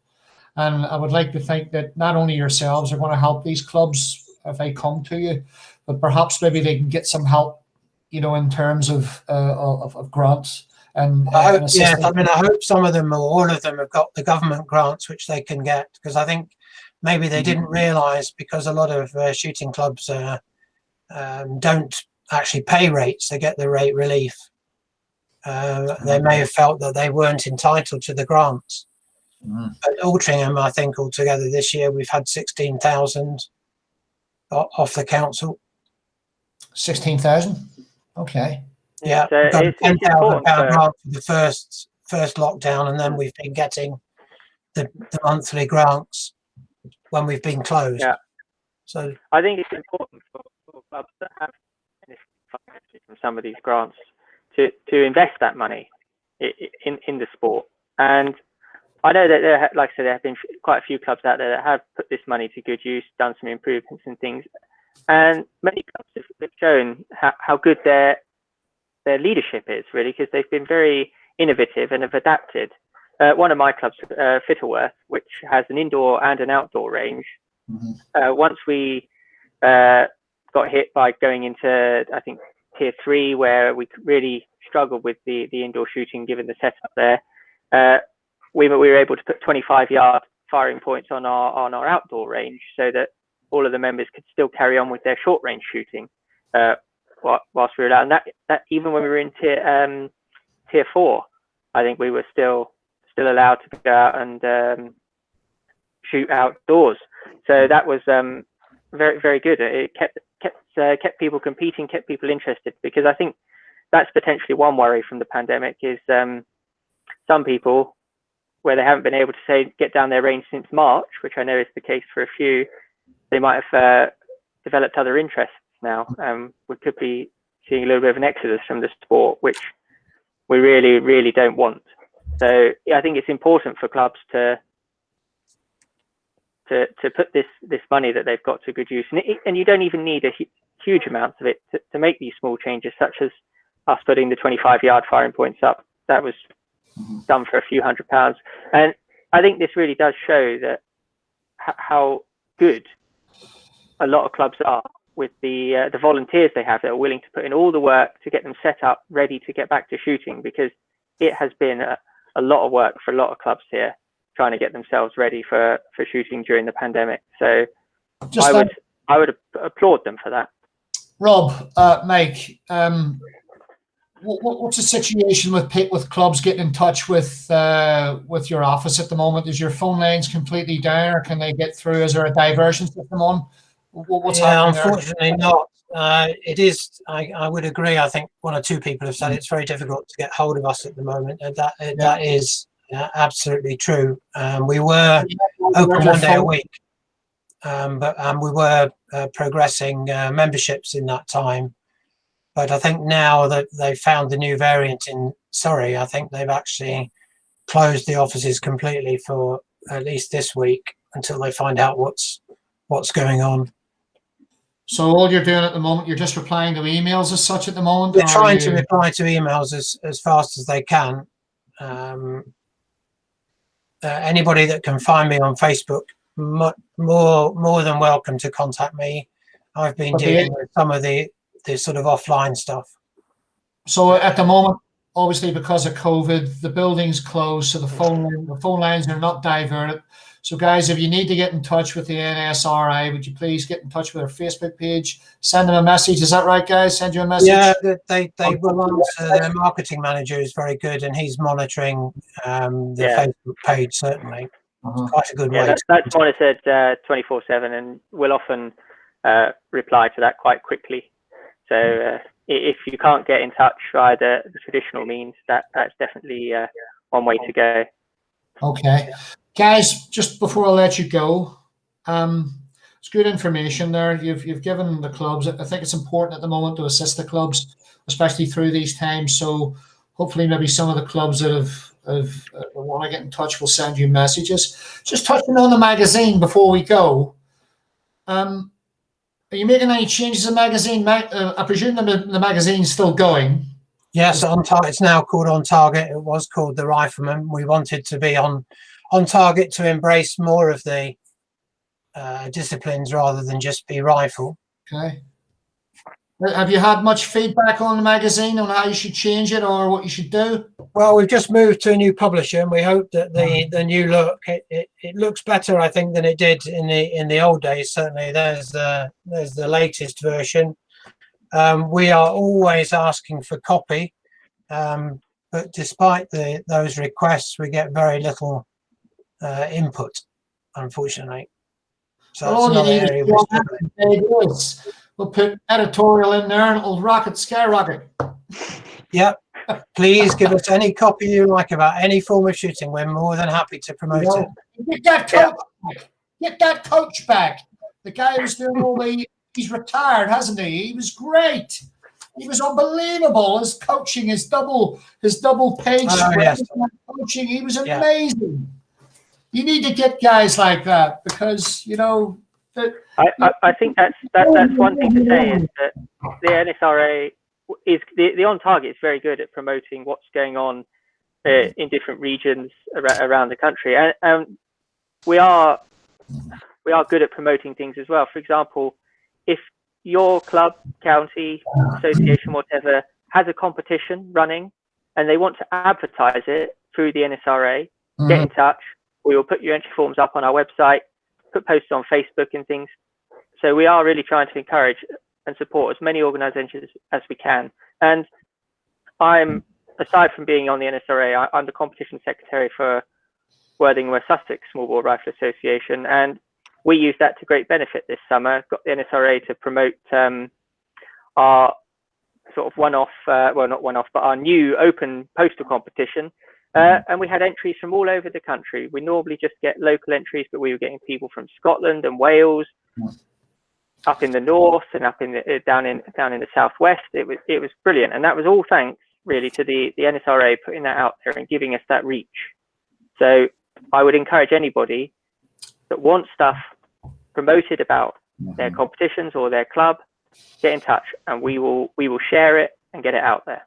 And I would like to think that not only yourselves are going to help these clubs if they come to you, but perhaps maybe they can get some help, you know, in terms of grants and I assistance. I hope some of them or all of them have got the government grants which they can get, because I think maybe they didn't realise, because a lot of shooting clubs don't actually pay rates; they get the rate relief. They may have felt that they weren't entitled to the grants. At Altrincham, I think altogether this year we've had 16,000 off the council. 16,000. Okay. Yeah, So we've got a it's £10,000 important grant for the first lockdown, and then we've been getting the monthly grants when we've been closed. Yeah. So I think it's important for clubs that have financing from some of these grants to invest that money in the sport. And I know that like I said, there have been quite a few clubs out there that have put this money to good use, done some improvements and things. And many clubs have shown how good their leadership is, really, because they've been very innovative and have adapted. One of my clubs, Fittleworth, which has an indoor and an outdoor range, once we got hit by going into, I think, tier 3, where we really struggled with the indoor shooting given the setup there, we were able to put 25-yard firing points on our outdoor range, so that all of the members could still carry on with their short range shooting whilst we were allowed. And that even when we were in tier 4, I think we were still allowed to go out and shoot outdoors. So that was very, very good. It kept people competing, kept people interested, because I think that's potentially one worry from the pandemic is some people, where they haven't been able to get down their range since March, which I know is the case for a few, they might have developed other interests now. We could be seeing a little bit of an exodus from the sport, which we really, really don't want. So I think it's important for clubs to put this money that they've got to good use, and you don't even need a huge amount of it to make these small changes, such as us putting the 25-yard firing points up. That was done for a few £100s, and I think this really does show that how good a lot of clubs are with the volunteers they have that are willing to put in all the work to get them set up ready to get back to shooting, because it has been a lot of work for a lot of clubs here trying to get themselves ready for shooting during the pandemic. So I would applaud them for that. Rob, Mike, what's the situation with clubs getting in touch with your office at the moment? Is your phone lines completely down, or can they get through? Is there a diversion system on? What's happening there? Unfortunately not. It is. I would agree. I think one or two people have said it's very difficult to get hold of us at the moment, and that is absolutely true. We were open one day a week, but we were progressing memberships in that time. But I think now that they've found the new variant in Surrey, I think they've actually closed the offices completely for at least this week until they find out what's going on. So all you're doing at the moment, you're just replying to emails as such at the moment? They're trying to reply to emails as fast as they can. Anybody that can find me on Facebook, more than welcome to contact me. I've been dealing with some of the sort of offline stuff. So at the moment, obviously because of COVID, the building's closed, so the phone lines are not diverted. So guys, if you need to get in touch with the NSRA, would you please get in touch with our Facebook page, send them a message. Is that right, guys? Send you a message? Yeah, they will answer. Their marketing manager is very good, and he's monitoring the Facebook page, certainly. It's quite a good way. That's monitored 24/7, and we'll often reply to that quite quickly. So if you can't get in touch via the traditional means, that's definitely one way to go. Okay. Guys, just before I let you go, it's good information there. You've given the clubs. I think it's important at the moment to assist the clubs, especially through these times. So hopefully, maybe some of the clubs that have want to get in touch will send you messages. Just touching on the magazine before we go. Are you making any changes in the magazine? I presume the magazine's still going. Yes, it's now called On Target. It was called The Rifleman. We wanted to be on target to embrace more of the disciplines rather than just be rifle. Okay. Have you had much feedback on the magazine on how you should change it or what you should do? Well, we've just moved to a new publisher, and we hope that the new look it looks better, I think, than it did in the old days. Certainly, there's the latest version. We are always asking for copy, but despite those requests, we get very little input, unfortunately. So that's another area we're struggling. We'll put editorial in there and it'll skyrocket. Yep. Please give us any copy you like about any form of shooting. We're more than happy to promote it. Get that coach back. Get that coach back. The guy who's doing all he's retired, hasn't he? He was great. He was unbelievable. His coaching, his double page coaching, he was amazing. You need to get guys like that because, I think that's one thing to say is that the NSRA is the On Target is very good at promoting what's going on in different regions around the country, and we are good at promoting things as well. For example, if your club, county, association, whatever, has a competition running and they want to advertise it through the NSRA, get in touch. We will put your entry forms up on our website, put posts on Facebook and things. So we are really trying to encourage and support as many organisations as we can. And I'm, aside from being on the NSRA, I'm the competition secretary for Worthing West Sussex Small Bore Rifle Association, and we use that to great benefit this summer. Got the NSRA to promote our sort of one-off, well, not one-off, but our new open postal competition. And we had entries from all over the country. We normally just get local entries, but we were getting people from Scotland and Wales, up in the north and up in down in the southwest. It was brilliant, and that was all thanks really to the NSRA putting that out there and giving us that reach. So I would encourage anybody that wants stuff promoted about their competitions or their club, get in touch, and we will share it and get it out there.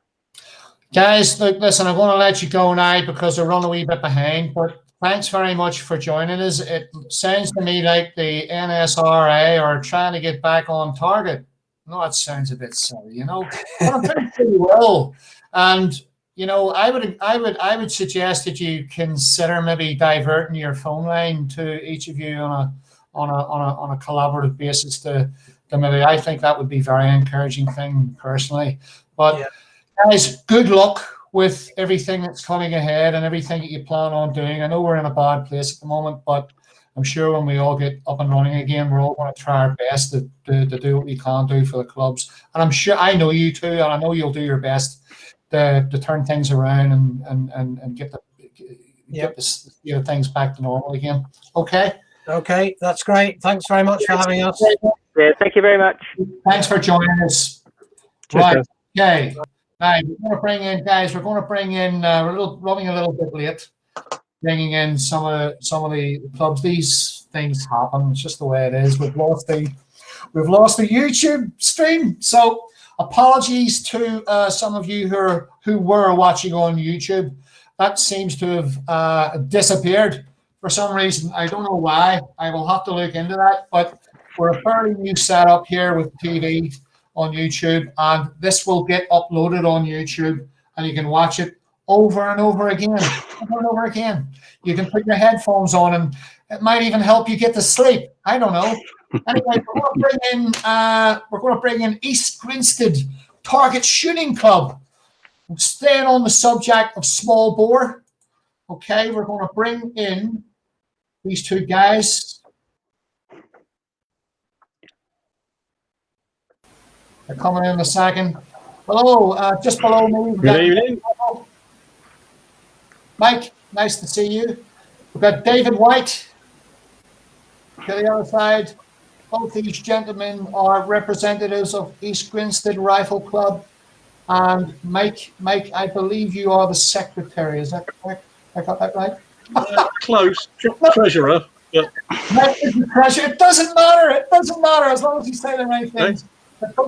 Guys, look, listen, I'm going to let you go now because we're running a wee bit behind, but thanks very much for joining us. It sounds to me like the NSRA are trying to get back on target. No, that sounds a bit silly, but I'm pretty well. And I would suggest that you consider maybe diverting your phone line to each of you on a collaborative basis to maybe. I think that would be a very encouraging thing personally. But guys, good luck with everything that's coming ahead and everything that you plan on doing. I know we're in a bad place at the moment, but I'm sure when we all get up and running again, we're all going to try our best to do what we can do for the clubs. And I'm sure, I know you too, and I know you'll do your best to turn things around and get the things back to normal again. Okay, that's great. Thanks very much for having us. Yeah, thank you very much. Thanks for joining us. Cheers, Right, guys. okay. Now we're going to bring in, guys. We're going to bring in. We're running a little bit late, bringing in some of the clubs. These things happen. It's just the way it is. We've lost the YouTube stream. So apologies to some of you who were watching on YouTube. That seems to have disappeared for some reason. I don't know why. I will have to look into that. But we're a fairly new setup here with TV on YouTube, and this will get uploaded on YouTube, and you can watch it over and over again. You can put your headphones on, and it might even help you get to sleep. I don't know. Anyway, we're going to bring in East Grinstead Target Shooting Club. I'm staying on the subject of small bore. Okay, we're going to bring in these two guys. They're coming in a second. Hello, just below me. Good evening. Mike, nice to see you. We've got David White to the other side. both these gentlemen are representatives of East Grinstead Rifle Club. And Mike, I believe you are the secretary. Is that correct? I got that right? Close. Treasurer. But Mike is the treasurer. It doesn't matter. It doesn't matter as long as you say the right things.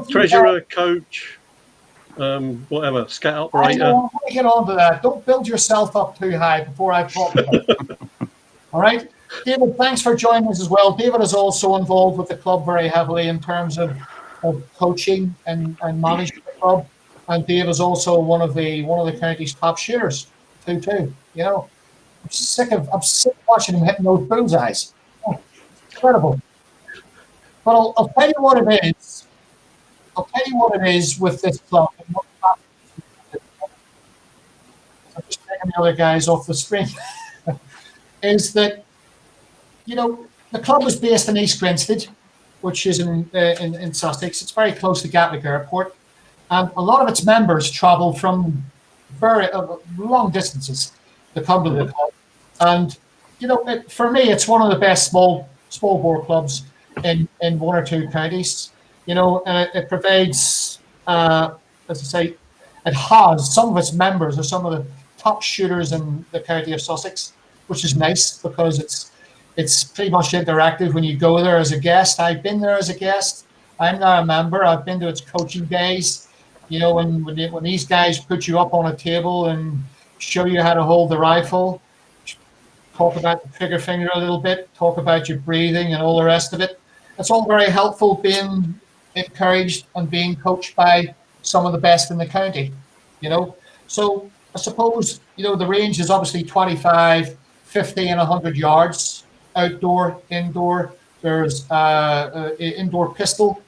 treasurer, coach, whatever, scat operator. I want to get on to that. Don't build yourself up too high before I talk about it. All right. David, thanks for joining us as well. David is also involved with the club very heavily in terms of coaching and managing the club. And Dave is also one of the county's top shooters too. You know, I'm sick watching him hitting those bullseyes. Oh, incredible. But I'll tell you what it is. I'll tell you what it is with this club. I'm just taking the other guys off the screen. Is that, you know, the club was based in East Grinstead, which is in Sussex. It's very close to Gatwick Airport. And a lot of its members travel from very long distances to come to the club. And, you know, for me, it's one of the best small bore clubs in one or two counties. You know, and it provides, as I say, it has some of its members are some of the top shooters in the county of Sussex, which is nice because it's pretty much interactive when you go there as a guest. I've been there as a guest. I'm now a member. I've been to its coaching days. You know, when these guys put you up on a table and show you how to hold the rifle, talk about the trigger finger a little bit, talk about your breathing and all the rest of it. It's all very helpful being encouraged and being coached by some of the best in the county, you know. So I suppose, you know, the range is obviously 25, 50 and 100 yards, outdoor, indoor. There's indoor pistol.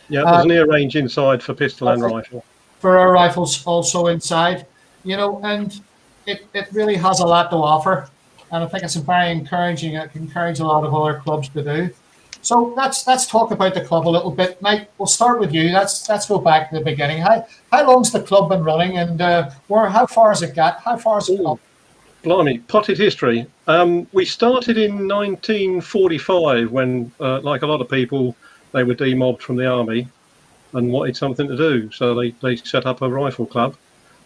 Yeah, there's an ear range inside for pistol and rifle. For our rifles also inside, you know, and it really has a lot to offer. And I think it's very encouraging. It can encourage a lot of other clubs to do. So let's talk about the club a little bit. Mike, we'll start with you. Let's go back to the beginning. How long's the club been running, and how far has it got? How far has it gone? Blimey, potted history. We started in 1945 when, like a lot of people, they were demobbed from the army and wanted something to do. So they set up a rifle club,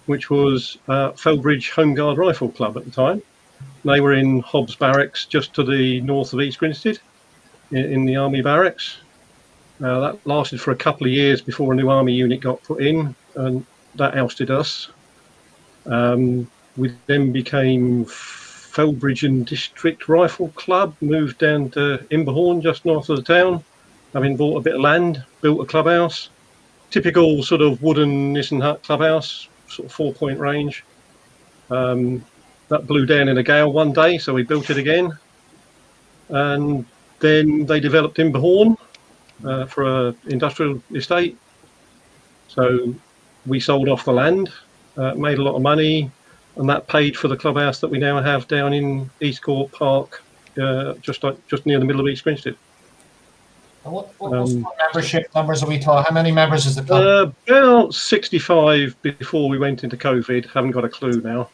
which was Felbridge Home Guard Rifle Club at the time. They were in Hobbs Barracks, just to the north of East Grinstead, in the army barracks. That lasted for a couple of years before a new army unit got put in, and that ousted us. We then became Felbridge and District Rifle Club, moved down to Imberhorn, just north of the town, having bought a bit of land, built a clubhouse. Typical sort of wooden Nissen hut clubhouse, sort of 4-point range. That blew down in a gale one day, so we built it again. And then they developed Imberhorn for an industrial estate. So we sold off the land, made a lot of money, and that paid for the clubhouse that we now have down in East Court Park, just near the middle of East Grinstead. What membership numbers are we talking? How many members is the club? About 65 before we went into COVID. Haven't got a clue now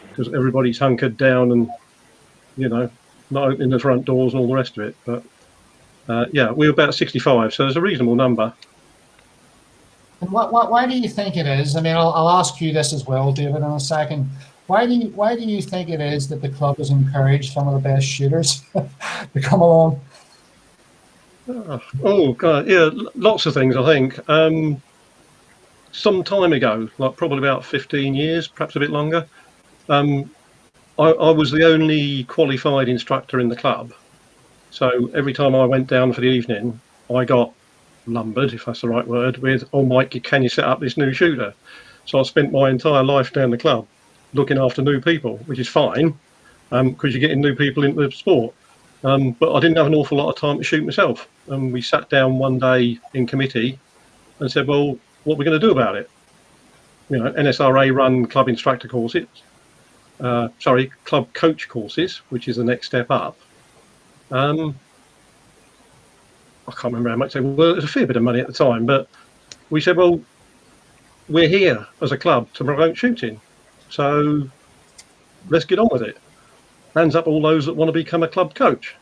because everybody's hunkered down and, you know, not opening the front doors and all the rest of it. But yeah, we were about 65, so there's a reasonable number. And why do you think it is? I mean, I'll ask you this as well, David, in a second. Why do you think it is that the club has encouraged some of the best shooters to come along? Oh God, yeah, lots of things. I think some time ago, like probably about 15 years, perhaps a bit longer. I was the only qualified instructor in the club, so every time I went down for the evening, I got lumbered, if that's the right word, with, "Oh, Mike, can you set up this new shooter?" So I spent my entire life down the club looking after new people, which is fine because you're getting new people into the sport. But I didn't have an awful lot of time to shoot myself. And we sat down one day in committee and said, well, what are we going to do about it? You know, NSRA run club instructor courses, club coach courses, which is the next step up. I can't remember how much they were. It was a fair bit of money at the time, but we said, well, we're here as a club to promote shooting. So let's get on with it. Hands up all those that want to become a club coach.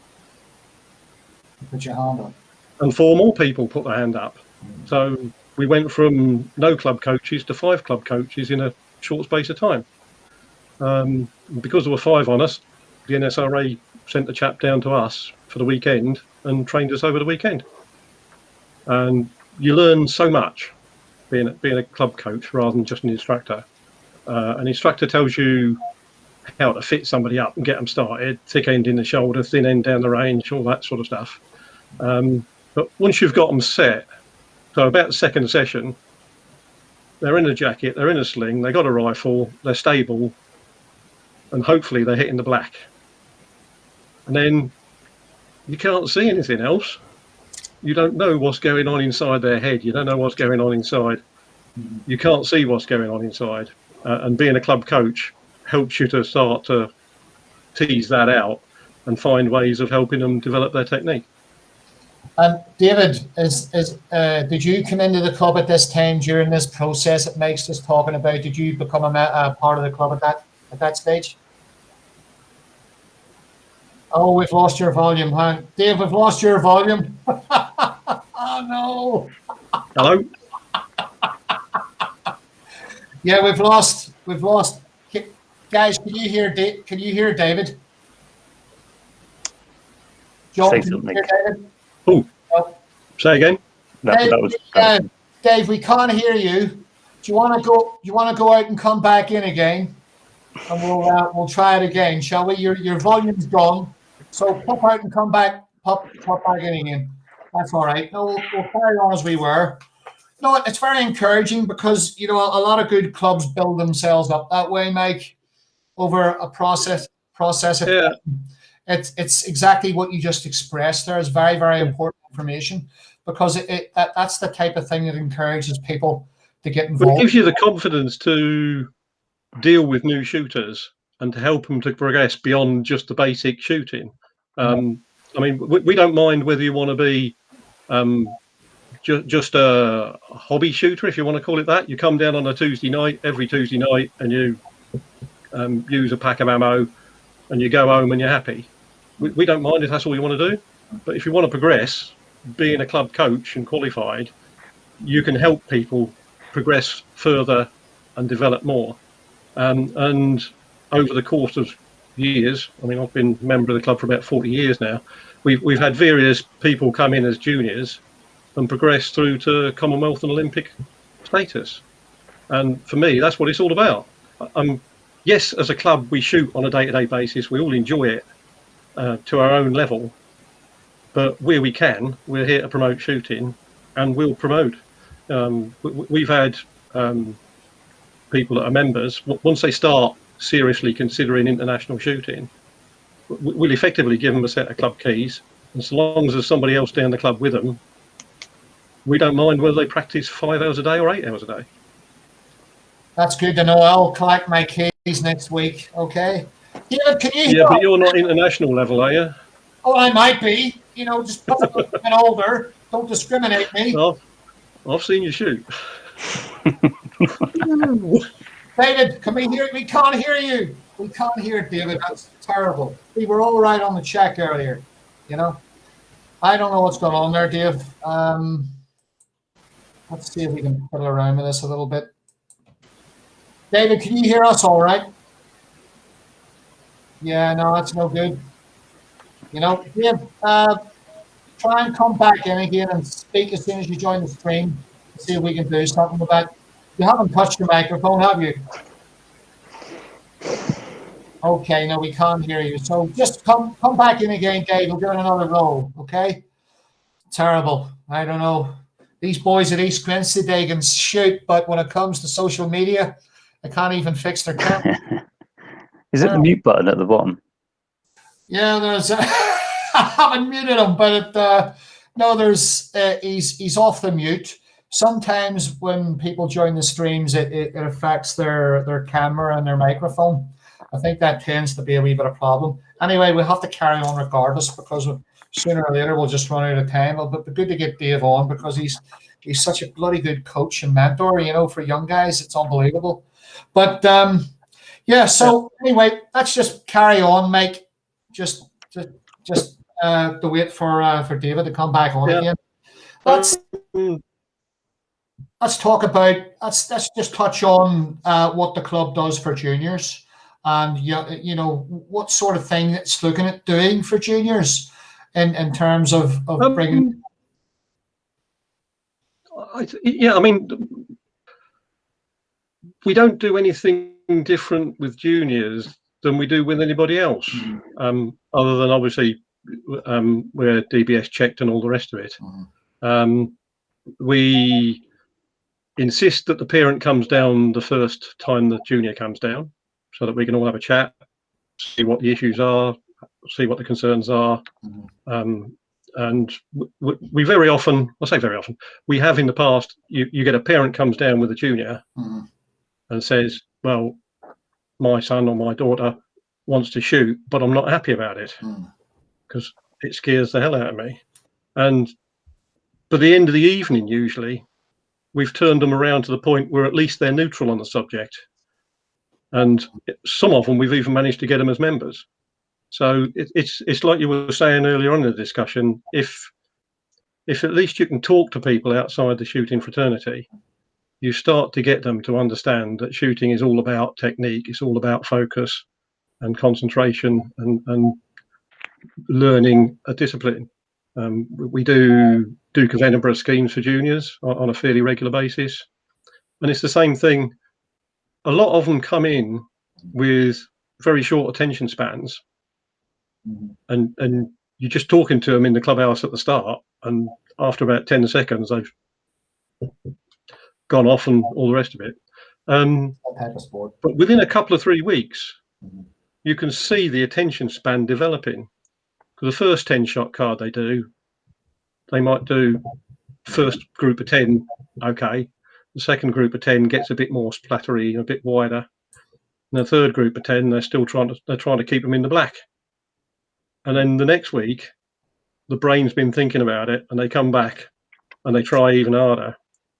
Put your hand up. And 4 more people put their hand up. So we went from no club coaches to 5 club coaches in a short space of time. Because there were 5 on us, the NSRA sent a chap down to us for the weekend and trained us over the weekend. And you learn so much being a club coach rather than just an instructor. An instructor tells you how to fit somebody up and get them started, thick end in the shoulder, thin end down the range, all that sort of stuff. But once you've got them set, so about the second session, they're in a jacket, they're in a sling, they got a rifle, they're stable, and hopefully they're hitting the black. And then you can't see anything else. You don't know what's going on inside their head. You don't know what's going on inside. You can't see what's going on inside. And being a club coach helps you to start to tease that out and find ways of helping them develop their technique. David, did you come into the club at this time during this process that Mike's just talking about? Did you become a part of the club at that stage? Oh, we've lost your volume, huh? Dave, we've lost your volume. Oh, no. Hello? Yeah, we've lost. Guys, can you hear David? John, Say can you something. hear David? Oh, No. say again. Dave, we can't hear you. Do you want to go out and come back in again? And we'll try it again, shall we? Your volume's gone, so pop out and come back. Pop back in again. That's all right. No, we'll carry on as we were. No, it's very encouraging because a lot of good clubs build themselves up that way, Mike, over a process. Yeah. It's exactly what you just expressed there. Is very, very important information because that's the type of thing that encourages people to get involved. But it gives you the confidence to deal with new shooters and to help them to progress beyond just the basic shooting. I mean, we don't mind whether you want to be just a hobby shooter, if you want to call it that. You come down on a Tuesday night, every Tuesday night, and you use a pack of ammo and you go home and you're happy. We don't mind if that's all you want to do. But if you want to progress, being a club coach and qualified, you can help people progress further and develop more. And over the course of years, I mean, I've been a member of the club for about 40 years now. We've had various people come in as juniors and progress through to Commonwealth and Olympic status. And for me, that's what it's all about. Yes, as a club, we shoot on a day-to-day basis. We all enjoy it to our own level. But where we can, we're here to promote shooting, and we'll promote. We've had people that are members, once they start seriously considering international shooting, we'll effectively give them a set of club keys. And so long as there's somebody else down the club with them, we don't mind whether they practice 5 hours a day or 8 hours a day. That's good to know. I'll collect my keys next week, okay? Yeah, can you Yeah, but you're not international level, are you? Oh, I might be. Just put a bit older. Don't discriminate me. Well, I've seen you shoot. David, can we hear? We can't hear you. We can't hear David. That's terrible. We were all right on the check earlier. I don't know what's going on there, Dave. Let's see if we can fiddle around with this a little bit. David, can you hear us all right? Yeah, no, that's no good. Dave, try and come back in again and speak as soon as you join the stream. See if we can do something with that. You haven't touched your microphone, have you? Okay, no, we can't hear you. So just come back in again, Dave. We'll give it another roll, okay? Terrible. I don't know. These boys at East Grinstead, they can shoot, but when it comes to social media, they can't even fix their camera. Is it the mute button at the bottom? Yeah, there's. I haven't muted him, but no, there's. He's off the mute. Sometimes when people join the streams, it affects their camera and their microphone. I think that tends to be a wee bit of problem. Anyway, we'll have to carry on regardless because sooner or later we'll just run out of time. But it'd be good to get Dave on because he's such a bloody good coach and mentor. For young guys, it's unbelievable. But yeah. So anyway, let's just carry on, Mike. Just to wait for David to come back on Yeah. again. Let's talk about. Let's just touch on what the club does for juniors, and you know what sort of thing it's looking at doing for juniors, in terms of bringing. I mean, we don't do anything different with juniors than we do with anybody else, other than obviously we're DBS checked and all the rest of it. We insist that the parent comes down the first time the junior comes down, so that we can all have a chat, see what the issues are, see what the concerns are. And we very often, I say very often, we have in the past, you get a parent comes down with a junior and says, well, my son or my daughter wants to shoot, but I'm not happy about it because it scares the hell out of me. And by the end of the evening, usually, we've turned them around to the point where at least they're neutral on the subject. And some of them, we've even managed to get them as members. So it's like you were saying earlier on in the discussion, if at least you can talk to people outside the shooting fraternity, you start to get them to understand that shooting is all about technique, it's all about focus and concentration and learning a discipline. We do Duke of Edinburgh schemes for juniors on a fairly regular basis. And it's the same thing. A lot of them come in with very short attention spans. And you're just talking to them in the clubhouse at the start, and after about 10 seconds, they've gone off and all the rest of it. But within a couple of 3 weeks, you can see the attention span developing. Because the first 10-shot card they might do first group of 10, okay. The second group of 10 gets a bit more splattery, a bit wider. And the third group of 10, they're trying to keep them in the black. And then the next week, the brain's been thinking about it, and they come back and they try even harder.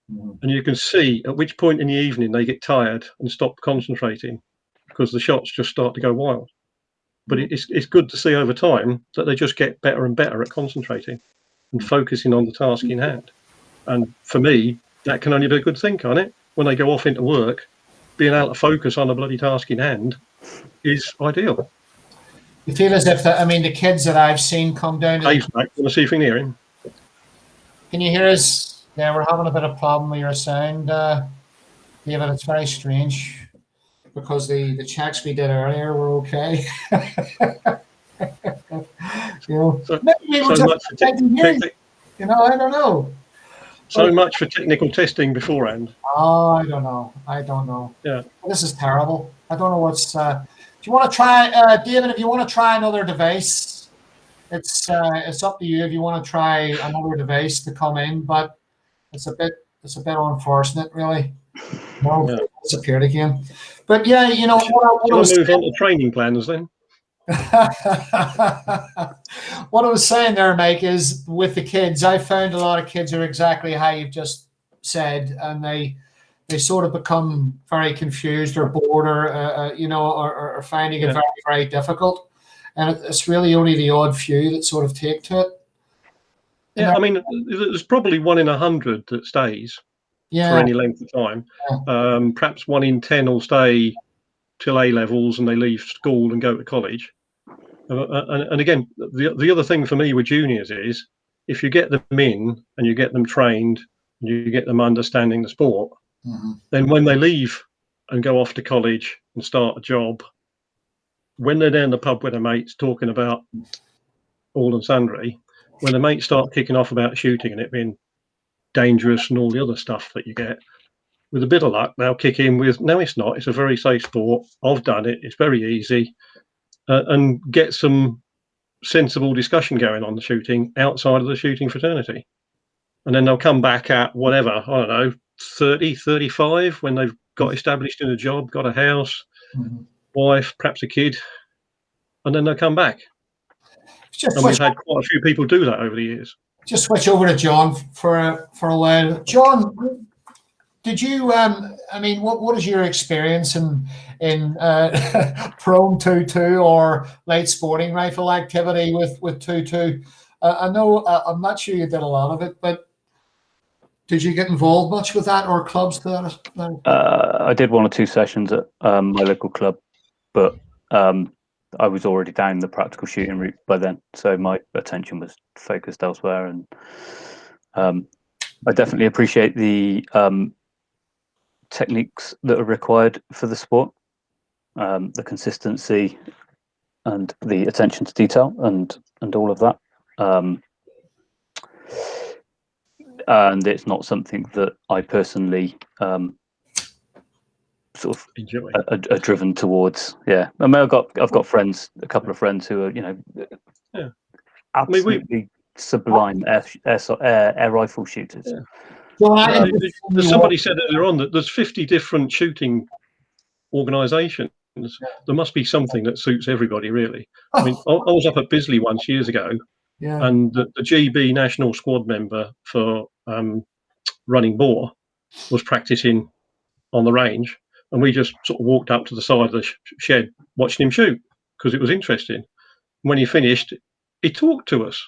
And you can see at which point in the evening they get tired and stop concentrating because the shots just start to go wild. But it's good to see over time that they just get better and better at concentrating and focusing on the task in hand. And for me, that can only be a good thing, can't it? When they go off into work, being able to focus on a bloody task in hand is ideal. You feel as if the kids that I've seen come down to Dave's back. Want to see if we can hear him? Can you hear us? Yeah, we're having a bit of problem with your sound, David. It's very strange because the checks we did earlier were okay. Maybe we're just taking hearing. I don't know. So much for technical testing beforehand. Oh, I don't know. Yeah. This is terrible. I don't know what's. Do you want to try, David? If you want to try another device, it's up to you. If you want to try another device to come in, but it's a bit unfortunate, really. No, yeah. It's disappeared again. But yeah, what I was move on to training plans then. What I was saying there, Mike, is with the kids, I found a lot of kids are exactly how you've just said, and they sort of become very confused or bored or finding it very, very difficult. And it's really only the odd few that sort of take to it. Yeah, there's probably 1 in 100 that stays for any length of time. Yeah. Perhaps 1 in 10 will stay till A levels and they leave school and go to college. And again, the other thing for me with juniors is if you get them in and you get them trained and you get them understanding the sport, then when they leave and go off to college and start a job, when they're down the pub with their mates talking about all and sundry, when the mates start kicking off about shooting and it being dangerous and all the other stuff that you get, with a bit of luck, they'll kick in with, no, it's not. It's a very safe sport. I've done it. It's very easy. And get some sensible discussion going on the shooting outside of the shooting fraternity. And then they'll come back at whatever, I don't know, 30, 35, when they've got established in a job, got a house, wife, perhaps a kid, and then they'll come back. And we've had quite a few people do that over the years. Just switch over to John for a while. John, Did you? I mean, what is your experience in prone 2-2 or late sporting rifle activity with 2-2? I know I'm not sure you did a lot of it, but did you get involved much with that or clubs to that? I did 1 or 2 sessions at my local club, but I was already down the practical shooting route by then, so my attention was focused elsewhere. And I definitely appreciate the techniques that are required for the sport, the consistency and the attention to detail and all of that. And it's not something that I personally sort of Enjoy. are driven towards. Yeah, I mean, I've got friends, a couple of friends who are, you know, absolutely sublime air rifle shooters. Yeah. Well, Somebody said earlier on that there's 50 different shooting organisations. There must be something that suits everybody, really. I mean, I was up at Bisley once years ago, yeah. and the GB national squad member for running boar was practicing on the range, and we just sort of walked up to the side of the shed watching him shoot because it was interesting. When he finished, he talked to us.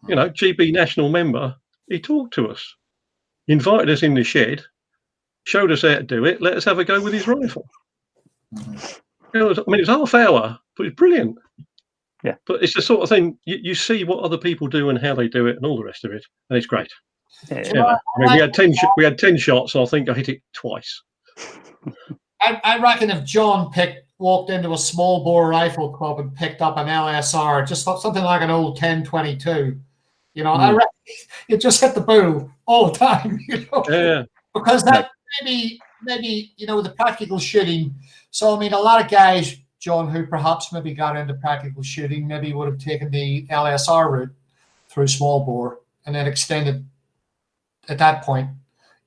You know, GB national member, he talked to us. He invited us in the shed, showed us how to do it, let us have a go with his rifle. It was half hour, but it's brilliant. Yeah. But it's the sort of thing you see what other people do and how they do it and all the rest of it, and it's great. Yeah. You know, I mean, we had 10 shots, and I think I hit it twice. I reckon if John walked into a small bore rifle club and picked up an LSR, just something like an old 10-22, you know, I reckon it just hit the bull all the time, you know. Yeah. Because that maybe you know, the practical shooting. So I mean, a lot of guys, John, who perhaps maybe got into practical shooting, maybe would have taken the LSR route through small bore and then extended at that point.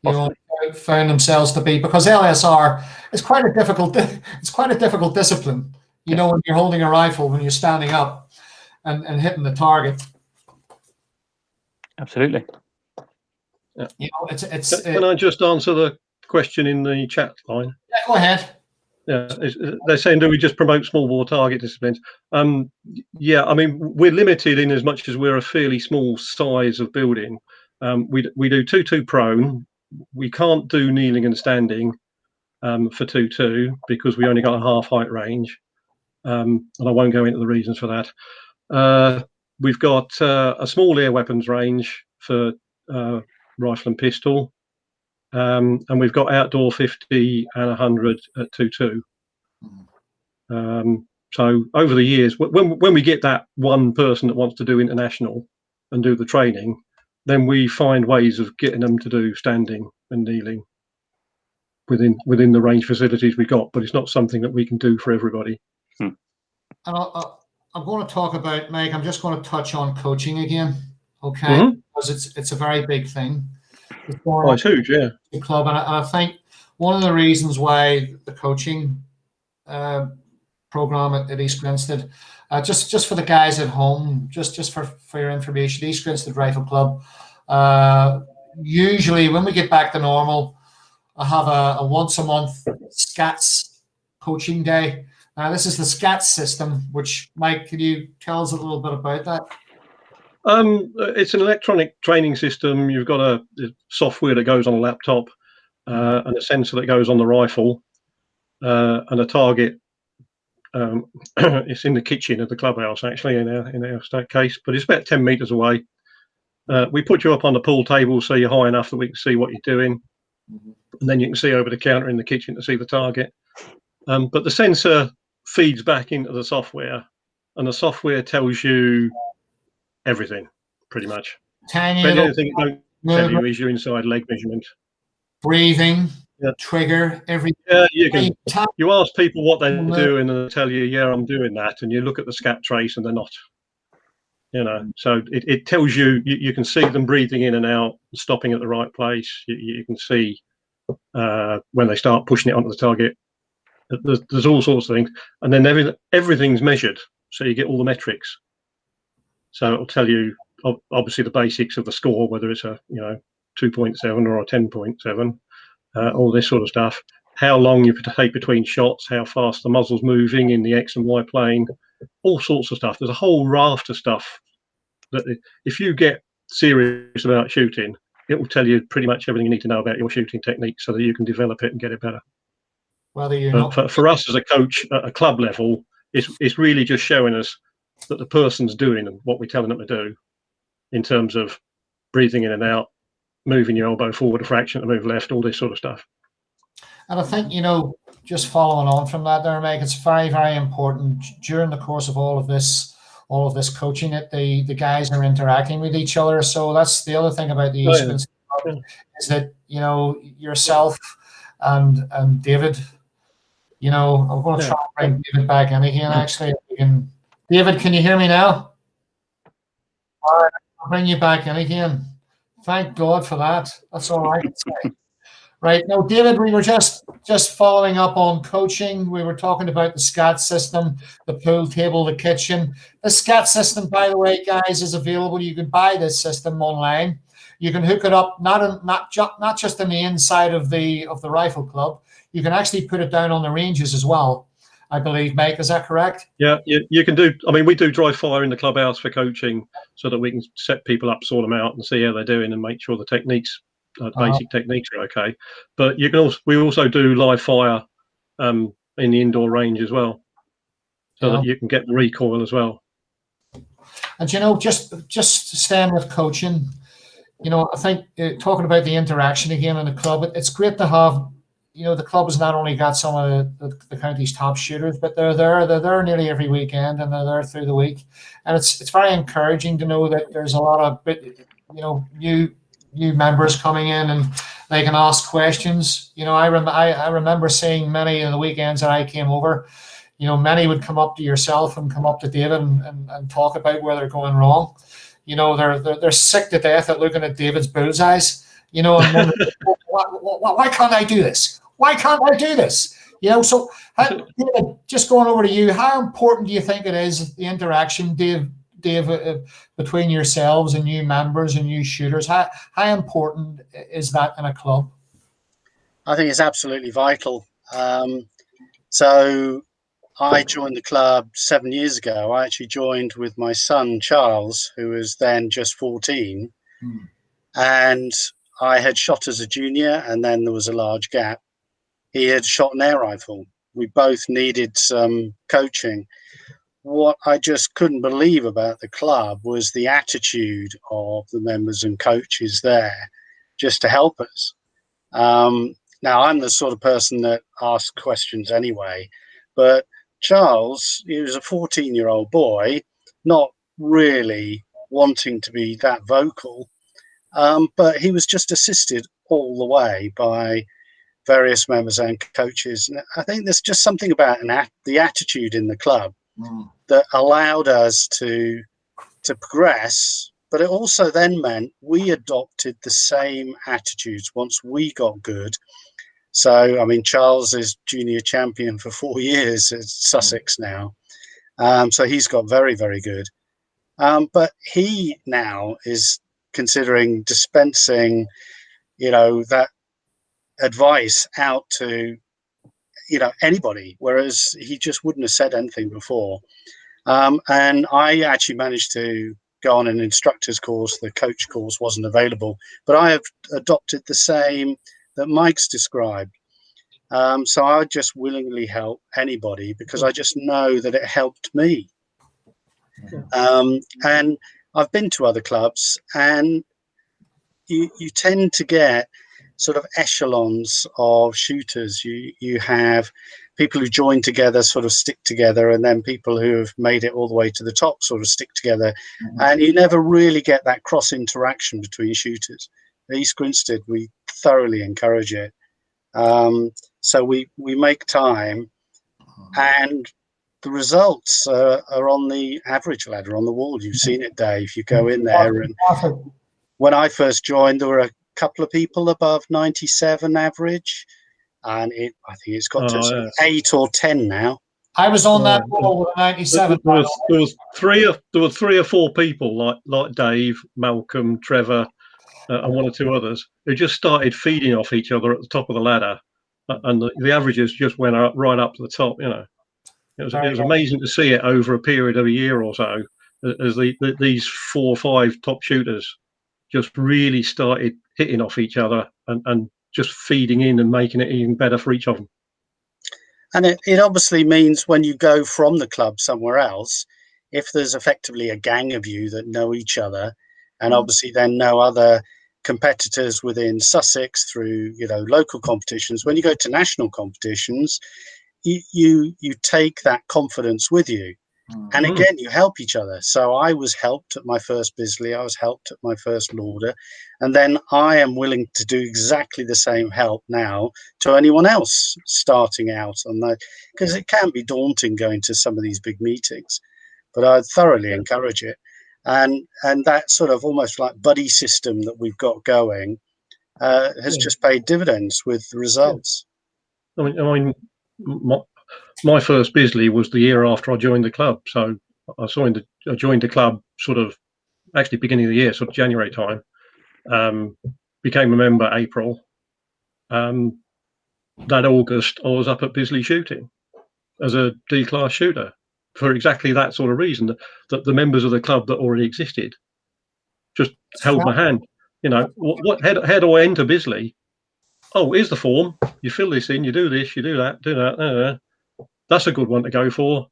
You know, found themselves to be, because LSR is quite a difficult. It's quite a difficult discipline. You know, when you're holding a rifle, when you're standing up and hitting the target. Absolutely. Yeah. You know, Can I just answer the question in the chat line? Yeah, go ahead. Yeah, they're saying, do we just promote small bore target disciplines? Yeah, I mean, we're limited in as much as we're a fairly small size of building. We do 2-2 prone. We can't do kneeling and standing for 2-2 because we only got a half height range, and I won't go into the reasons for that. We've got a small air weapons range for rifle and pistol. And we've got outdoor 50 and 100 at 2-2. So over the years, when we get that one person that wants to do international and do the training, then we find ways of getting them to do standing and kneeling within the range facilities we got. But it's not something that we can do for everybody. And I'm going to talk about, Mike, I'm just going to touch on coaching again, okay? Because it's a very big thing. It's huge, yeah. The club, and I think one of the reasons why the coaching program at East Grinstead, just for the guys at home, just for your information, East Grinstead Rifle Club, usually when we get back to normal, I have a once a month SCATS coaching day. This is the SCATS system, which, Mike, can you tell us a little bit about that? It's an electronic training system. You've got a software that goes on a laptop, and a sensor that goes on the rifle, and a target. It's in the kitchen of the clubhouse, actually, in our case, but it's about 10 meters away. We put you up on the pool table so you're high enough that we can see what you're doing, and then you can see over the counter in the kitchen to see the target. But the sensor feeds back into the software, and the software tells you everything, pretty much. Tiny but the only thing it don't tell you is your inside leg measurement, breathing, trigger, everything. Yeah, you ask people what they're doing, and they'll tell you, "Yeah, I'm doing that," and you look at the scat trace, and they're not. You know, so it tells you, you can see them breathing in and out, stopping at the right place. You can see when they start pushing it onto the target. There's all sorts of things, and then everything's measured, so you get all the metrics. So it'll tell you obviously the basics of the score, whether it's a 2.7 or a 10.7, all this sort of stuff. How long you take between shots, how fast the muzzle's moving in the X and Y plane, all sorts of stuff. There's a whole raft of stuff that if you get serious about shooting, it will tell you pretty much everything you need to know about your shooting technique so that you can develop it and get it better. Whether you're not For us as a coach at a club level, it's really just showing us that the person's doing what we're telling them to do in terms of breathing in and out, moving your elbow forward a fraction to move left, all this sort of stuff. And I think, just following on from that there, Meg, it's very, very important during the course of all of this coaching that the guys are interacting with each other. So that's the other thing about the Eastman is that, yourself and David, I'm going to try and bring David back in again, actually. David, can you hear me now? All right, I'll bring you back in again. Thank God for that. That's all I can say. Right. Now, David, we were just following up on coaching. We were talking about the SCAT system, the pool table, the kitchen. The SCAT system, by the way, guys, is available. You can buy this system online. You can hook it up not just in the inside of the rifle club. You can actually put it down on the ranges as well, I believe, Mike. Is that correct? Yeah, you can do. I mean, we do dry fire in the clubhouse for coaching so that we can set people up, sort them out, and see how they're doing, and make sure the techniques. Basic techniques are okay, but we also do live fire in the indoor range as well, so that you can get the recoil as well. And just staying with coaching, I think talking about the interaction again in the club, it's great to have. The club has not only got some of the county's top shooters, but they're there nearly every weekend, and they're there through the week, and it's very encouraging to know that there's a lot of new members coming in and they can ask questions. I remember seeing many of the weekends that I came over, many would come up to yourself and come up to David and talk about where they're going wrong. They're sick to death at looking at David's bullseyes, and wondering, why can't I do this? Why can't I do this? So David, just going over to you, how important do you think it is, the interaction, Dave, between yourselves and new members and new shooters? How important is that in a club? I think it's absolutely vital. So I joined the club 7 years ago. I actually joined with my son, Charles, who was then just 14. And I had shot as a junior, and then there was a large gap. He had shot an air rifle. We both needed some coaching. What I just couldn't believe about the club was the attitude of the members and coaches there just to help us. Now, I'm the sort of person that asks questions anyway, but Charles, he was a 14-year-old boy, not really wanting to be that vocal, but he was just assisted all the way by various members and coaches. And I think there's just something about the attitude in the club that allowed us to progress, but it also then meant we adopted the same attitudes once we got good. So, I mean, Charles is junior champion for 4 years at Sussex now. So he's got very, very good. But he now is considering dispensing, that advice out to, anybody, whereas he just wouldn't have said anything before. And I actually managed to go on an instructor's course. The coach course wasn't available, but I have adopted the same that Mike's described. So I would just willingly help anybody because I just know that it helped me. And I've been to other clubs, and you tend to get sort of echelons of shooters. You have people who join together, sort of stick together, and then people who have made it all the way to the top sort of stick together. And you never really get that cross interaction between shooters. At East Grinstead, we thoroughly encourage it. So we make time, and the results are on the average ladder on the wall. You've seen it, Dave. You go in there, and when I first joined, there were a couple of people above 97 average, and I think it's got to 8 or 10 now. I was on that wall with 97. There was three or four people like Dave, Malcolm, Trevor, and one or two others who just started feeding off each other at the top of the ladder, and the averages just went up right up to the top. You know, it was amazing to see it over a period of a year or so, as these 4 or 5 top shooters just really started hitting off each other and just feeding in and making it even better for each of them. And it obviously means when you go from the club somewhere else, if there's effectively a gang of you that know each other, and obviously then know other competitors within Sussex through, you know, local competitions, when you go to national competitions, you take that confidence with you. And again, you help each other. So I was helped at my first Bisley, I was helped at my first Lauder, and then I am willing to do exactly the same help now to anyone else starting out on that, because it can be daunting going to some of these big meetings, but I thoroughly encourage it. And that sort of almost like buddy system that we've got going has just paid dividends with the results. I mean, my first Bisley was the year after I joined the club. So I joined the club sort of actually beginning of the year, sort of January time. Became a member April. That August, I was up at Bisley shooting as a D-class shooter for exactly that sort of reason, that the members of the club that already existed just held my hand. You know, how do I enter Bisley? Oh, here's the form. You fill this in, you do this, you do that. That's a good one to go for.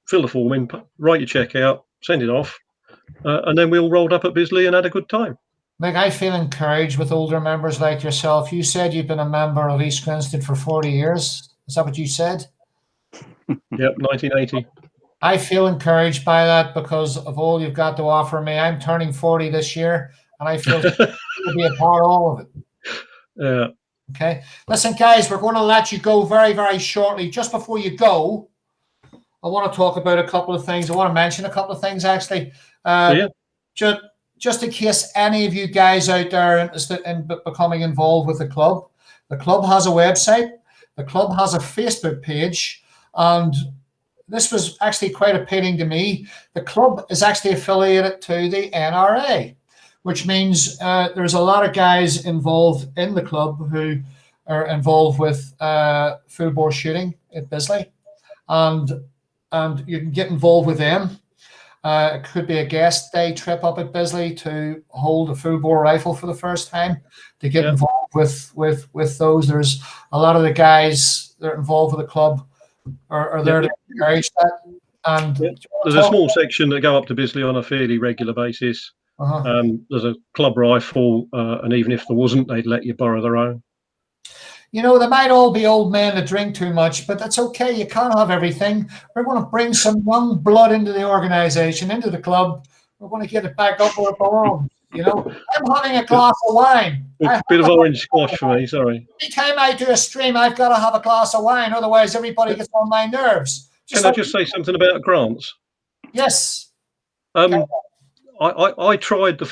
Fill the form in, write your check out, send it off, and then we all rolled up at Bisley and had a good time. Mick, I feel encouraged with older members like yourself. You said you've been a member of East Grinstead for 40 years. Is that what you said? Yep, 1980. I feel encouraged by that because of all you've got to offer me. I'm turning 40 this year, and I feel to be a part of all of it. Yeah. Okay. Listen, guys, we're going to let you go very, very shortly. Just before you go, I want to talk about a couple of things. I want to mention a couple of things, actually. Just in case any of you guys out there are interested in becoming involved with the club has a website. The club has a Facebook page. And this was actually quite appealing to me. The club is actually affiliated to the NRA, which means there's a lot of guys involved in the club who are involved with full bore shooting at Bisley, and you can get involved with them. It could be a guest day trip up at Bisley to hold a full bore rifle for the first time, to get involved with those. There's a lot of the guys that are involved with the club are there to encourage that. And there's a small section that go up to Bisley on a fairly regular basis. There's a club rifle, and even if there wasn't, they'd let you borrow their own. You know, they might all be old men that drink too much, but that's okay. You can't have everything. We're going to bring some young blood into the organization, into the club. We're going to get it back up where it belongs. You know, I'm having a glass of wine. A bit of orange squash for me, sorry. Every time I do a stream, I've got to have a glass of wine. Otherwise, everybody gets on my nerves. Can I just say something about grants? Yes. I tried the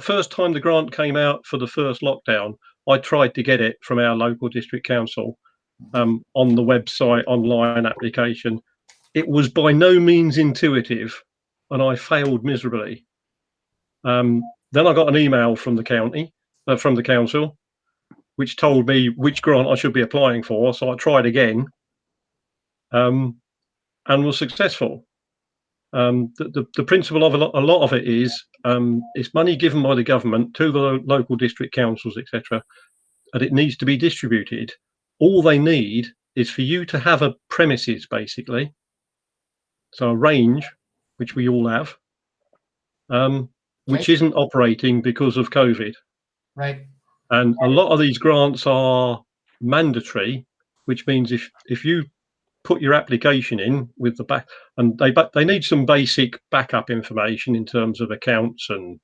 first time the grant came out for the first lockdown. I tried to get it from our local district council on the website, online application. It was by no means intuitive, and I failed miserably. Then I got an email from the county, from the council, which told me which grant I should be applying for. So I tried again, and was successful. The principle of a lot of it is it's money given by the government to the local district councils, etc., and it needs to be distributed. All they need is for you to have a premises, basically, so a range, which we all have, which isn't operating because of COVID. Right. And a lot of these grants are mandatory, which means if you put your application in with the back, and they need some basic backup information in terms of accounts and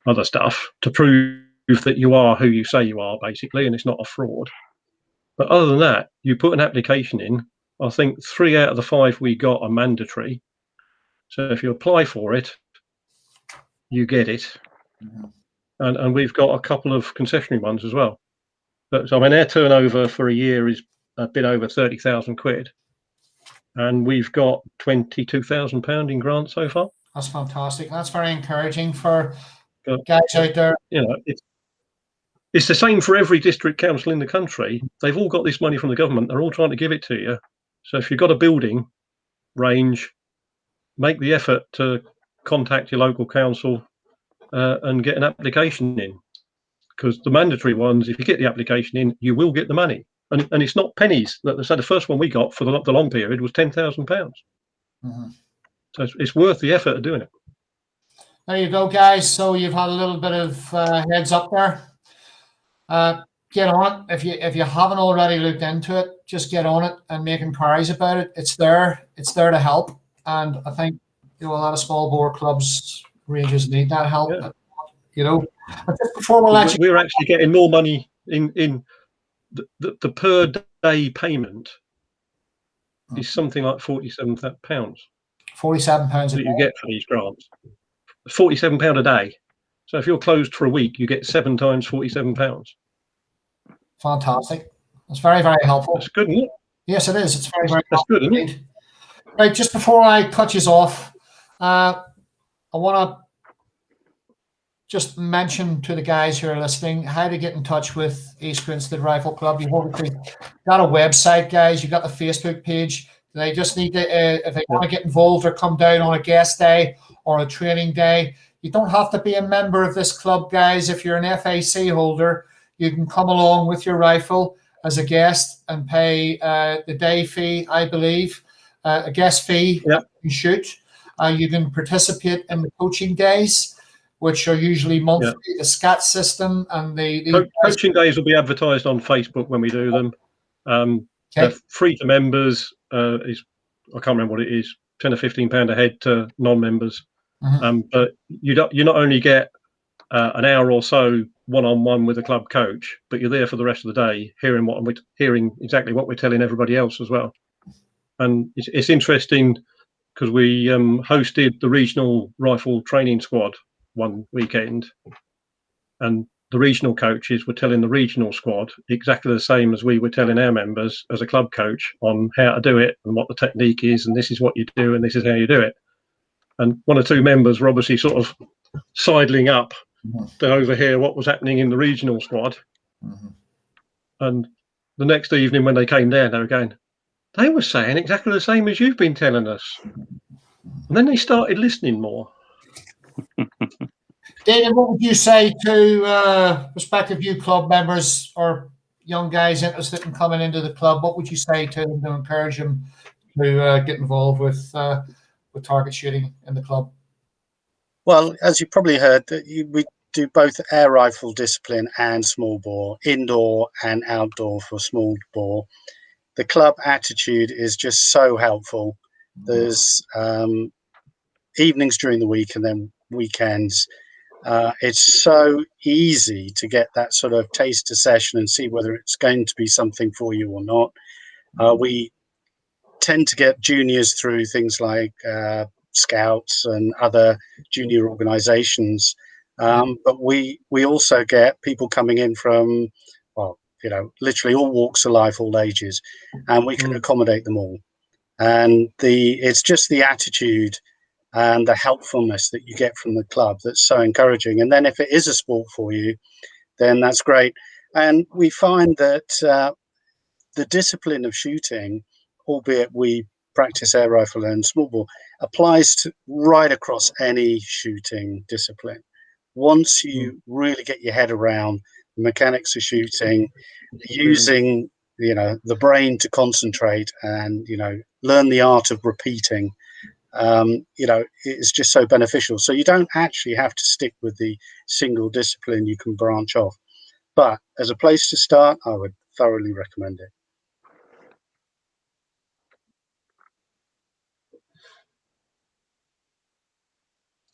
other stuff to prove that you are who you say you are, basically, and it's not a fraud. But other than that, you put an application in. I think 3 out of the 5 we got are mandatory. So if you apply for it, you get it. And we've got a couple of concessionary ones as well. But so I mean, our turnover for a year is a bit over 30,000 quid. And we've got £22,000 in grants so far. That's fantastic. That's very encouraging for guys out there. You know, it's the same for every district council in the country. They've all got this money from the government. They're all trying to give it to you. So if you've got a building range, make the effort to contact your local council and get an application in. Because the mandatory ones, if you get the application in, you will get the money. And it's not pennies. So the first one we got for the long period was £10,000. Mm-hmm. So it's worth the effort of doing it. There you go, guys. So you've had a little bit of heads up there. Get on it. If you haven't already looked into it, just get on it and make inquiries about it. It's there. It's there to help. And I think a lot of small bore clubs, ranges need that help. Yeah. But just before we're actually getting more money in the per day payment is something like £47. £47 that you get for these grants. £47 a day. So if you're closed for a week, you get 7 times £47. Fantastic. That's very, very helpful. That's good, isn't it? Yes, it is. It's very, very That's helpful. good, isn't it? Right, just before I cut you off, I want to just mention to the guys who are listening how to get in touch with East Grinstead Rifle Club. You've obviously got a website, guys. You've got the Facebook page. They just need to, if they want to get involved or come down on a guest day or a training day, you don't have to be a member of this club, guys. If you're an FAC holder, you can come along with your rifle as a guest and pay the day fee, I believe, a guest fee. Yep. You shoot. You can participate in the coaching days, which are usually monthly. The SCAT system and the coaching days will be advertised on Facebook when we do them. They're free to members. I can't remember what it is, £10 or £15 a head to non-members. Mm-hmm. But you not only get an hour or so one-on-one with a club coach, but you're there for the rest of the day, hearing exactly what we're telling everybody else as well. And it's interesting because we hosted the regional rifle training squad one weekend, and the regional coaches were telling the regional squad exactly the same as we were telling our members as a club coach on how to do it and what the technique is, and this is what you do and this is how you do it. And one or two members were obviously sort of sidling up to overhear what was happening in the regional squad. Mm-hmm. And the next evening when they came down, they were going, they were saying exactly the same as you've been telling us. And then they started listening more. David, what would you say to prospective youth club members or young guys interested in coming into the club? What would you say to them to encourage them to get involved with target shooting in the club? Well, as you probably heard, we do both air rifle discipline and small bore, indoor and outdoor for small bore. The club attitude is just so helpful. There's evenings during the week and then weekends. It's so easy to get that sort of taster session and see whether it's going to be something for you or not. We tend to get juniors through things like Scouts and other junior organizations. But we also get people coming in from, literally all walks of life, all ages, and we can accommodate them all. And it's just the attitude and the helpfulness that you get from the club that's so encouraging. And then if it is a sport for you, then that's great. And we find that the discipline of shooting, albeit we practice air rifle and small bore, applies to right across any shooting discipline. Once you really get your head around the mechanics of shooting, using the brain to concentrate and learn the art of repeating, it's just so beneficial. So you don't actually have to stick with the single discipline. You can branch off. But as a place to start, I would thoroughly recommend it.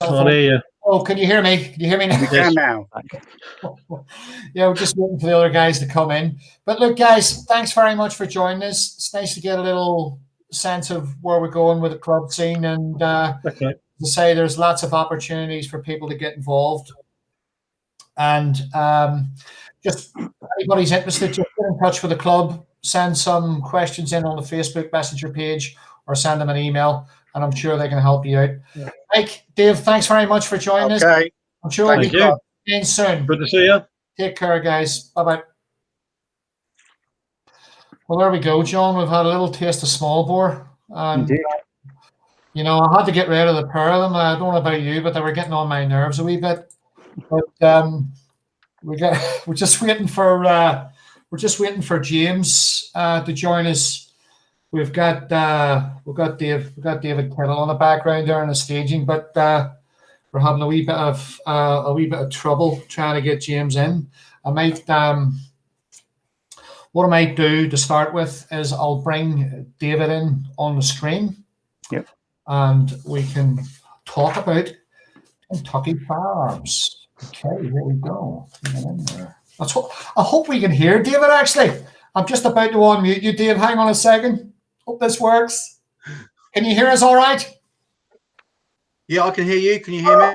Can't hear you. Oh, can you hear me? Can you hear me now? You can now. Yeah, we're just waiting for the other guys to come in. But look, guys, thanks very much for joining us. It's nice to get a little sense of where we're going with the club scene. And to say there's lots of opportunities for people to get involved. And just anybody's interested, just get in touch with the club, send some questions in on the Facebook Messenger page or send them an email, and I'm sure they can help you out. Yeah. Mike, Dave, thanks very much for joining us. I'm sure we'll Thank be you. seeing soon. Good to see you. Take care, guys. Bye-bye. Well, there we go, John. We've had a little taste of small bore. And, Indeed. you know, I had to get rid of the pair of them. I don't know about you, but they were getting on my nerves a wee bit. But we're just waiting for James to join us. We've got David Kittle on the background there in the staging, but we're having a wee bit of trouble trying to get James in. What I might do to start with is I'll bring David in on the stream. Yep. And we can talk about Kentucky Firearms. Okay, here we go. Get in there. That's what I hope we can hear, David. Actually, I'm just about to unmute you, Dave. Hang on a second. Hope this works. Can you hear us all right? Yeah, I can hear you. Can you hear me?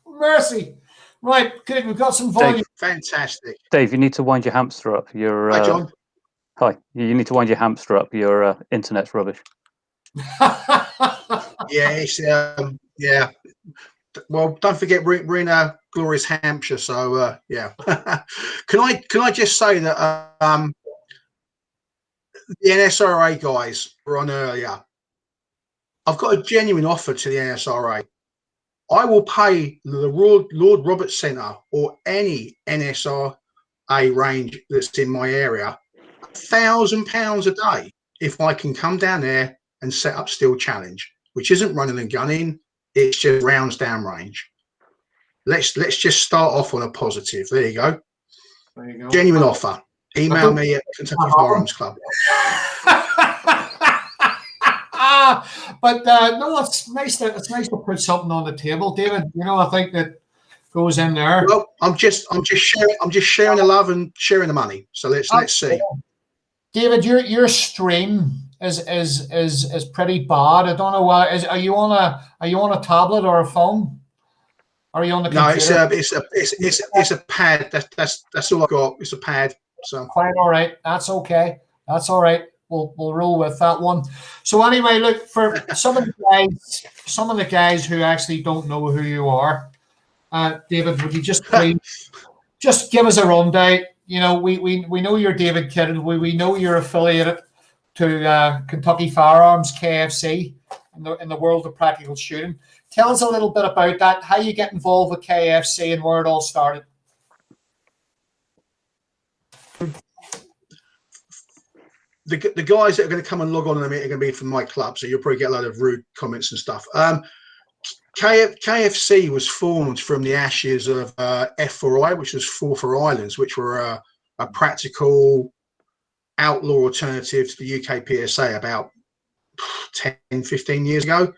Mercy. Right, good. We've got some volume. Fantastic. Dave, you need to wind your hamster up. Your Hi, John. Hi. You need to wind your hamster up. Your internet's rubbish. Yeah, it's yeah. Well, don't forget we're in glorious Hampshire, so yeah. Can I just say that the NSRA guys were on earlier. I've got a genuine offer to the NSRA. I will pay the Lord Roberts Centre or any NSRA range that's in my area £1,000 a day if I can come down there and set up Steel Challenge, which isn't running and gunning, it's just rounds down range. Let's just start off on a positive. There you go. There you go. Genuine offer. Email me at Kentucky Firearms Club. But no, it's nice to put something on the table, David. You know, I think that goes in there. Well, I'm just sharing the love and sharing the money. So let's see. David, your stream is pretty bad. I don't know why. Are you on a tablet or a phone? Are you on the computer? No, it's a pad. That's all I got. It's a pad. So quite all right. That's okay. That's all right. We'll roll with that one. So anyway, look, for some of the guys who actually don't know who you are, David, would you just please just give us a rundown? You know, we know you're David Kittle. We know you're affiliated to Kentucky Firearms, KFC, in the world of practical shooting. Tell us a little bit about that, how you get involved with KFC and where it all started. The guys that are going to come and log on in a minute are going to be from my club, so you'll probably get a load of rude comments and stuff. KFC was formed from the ashes of F4I, which was For Islands, which were a practical outlaw alternative to the UK PSA about 10, 15 years ago.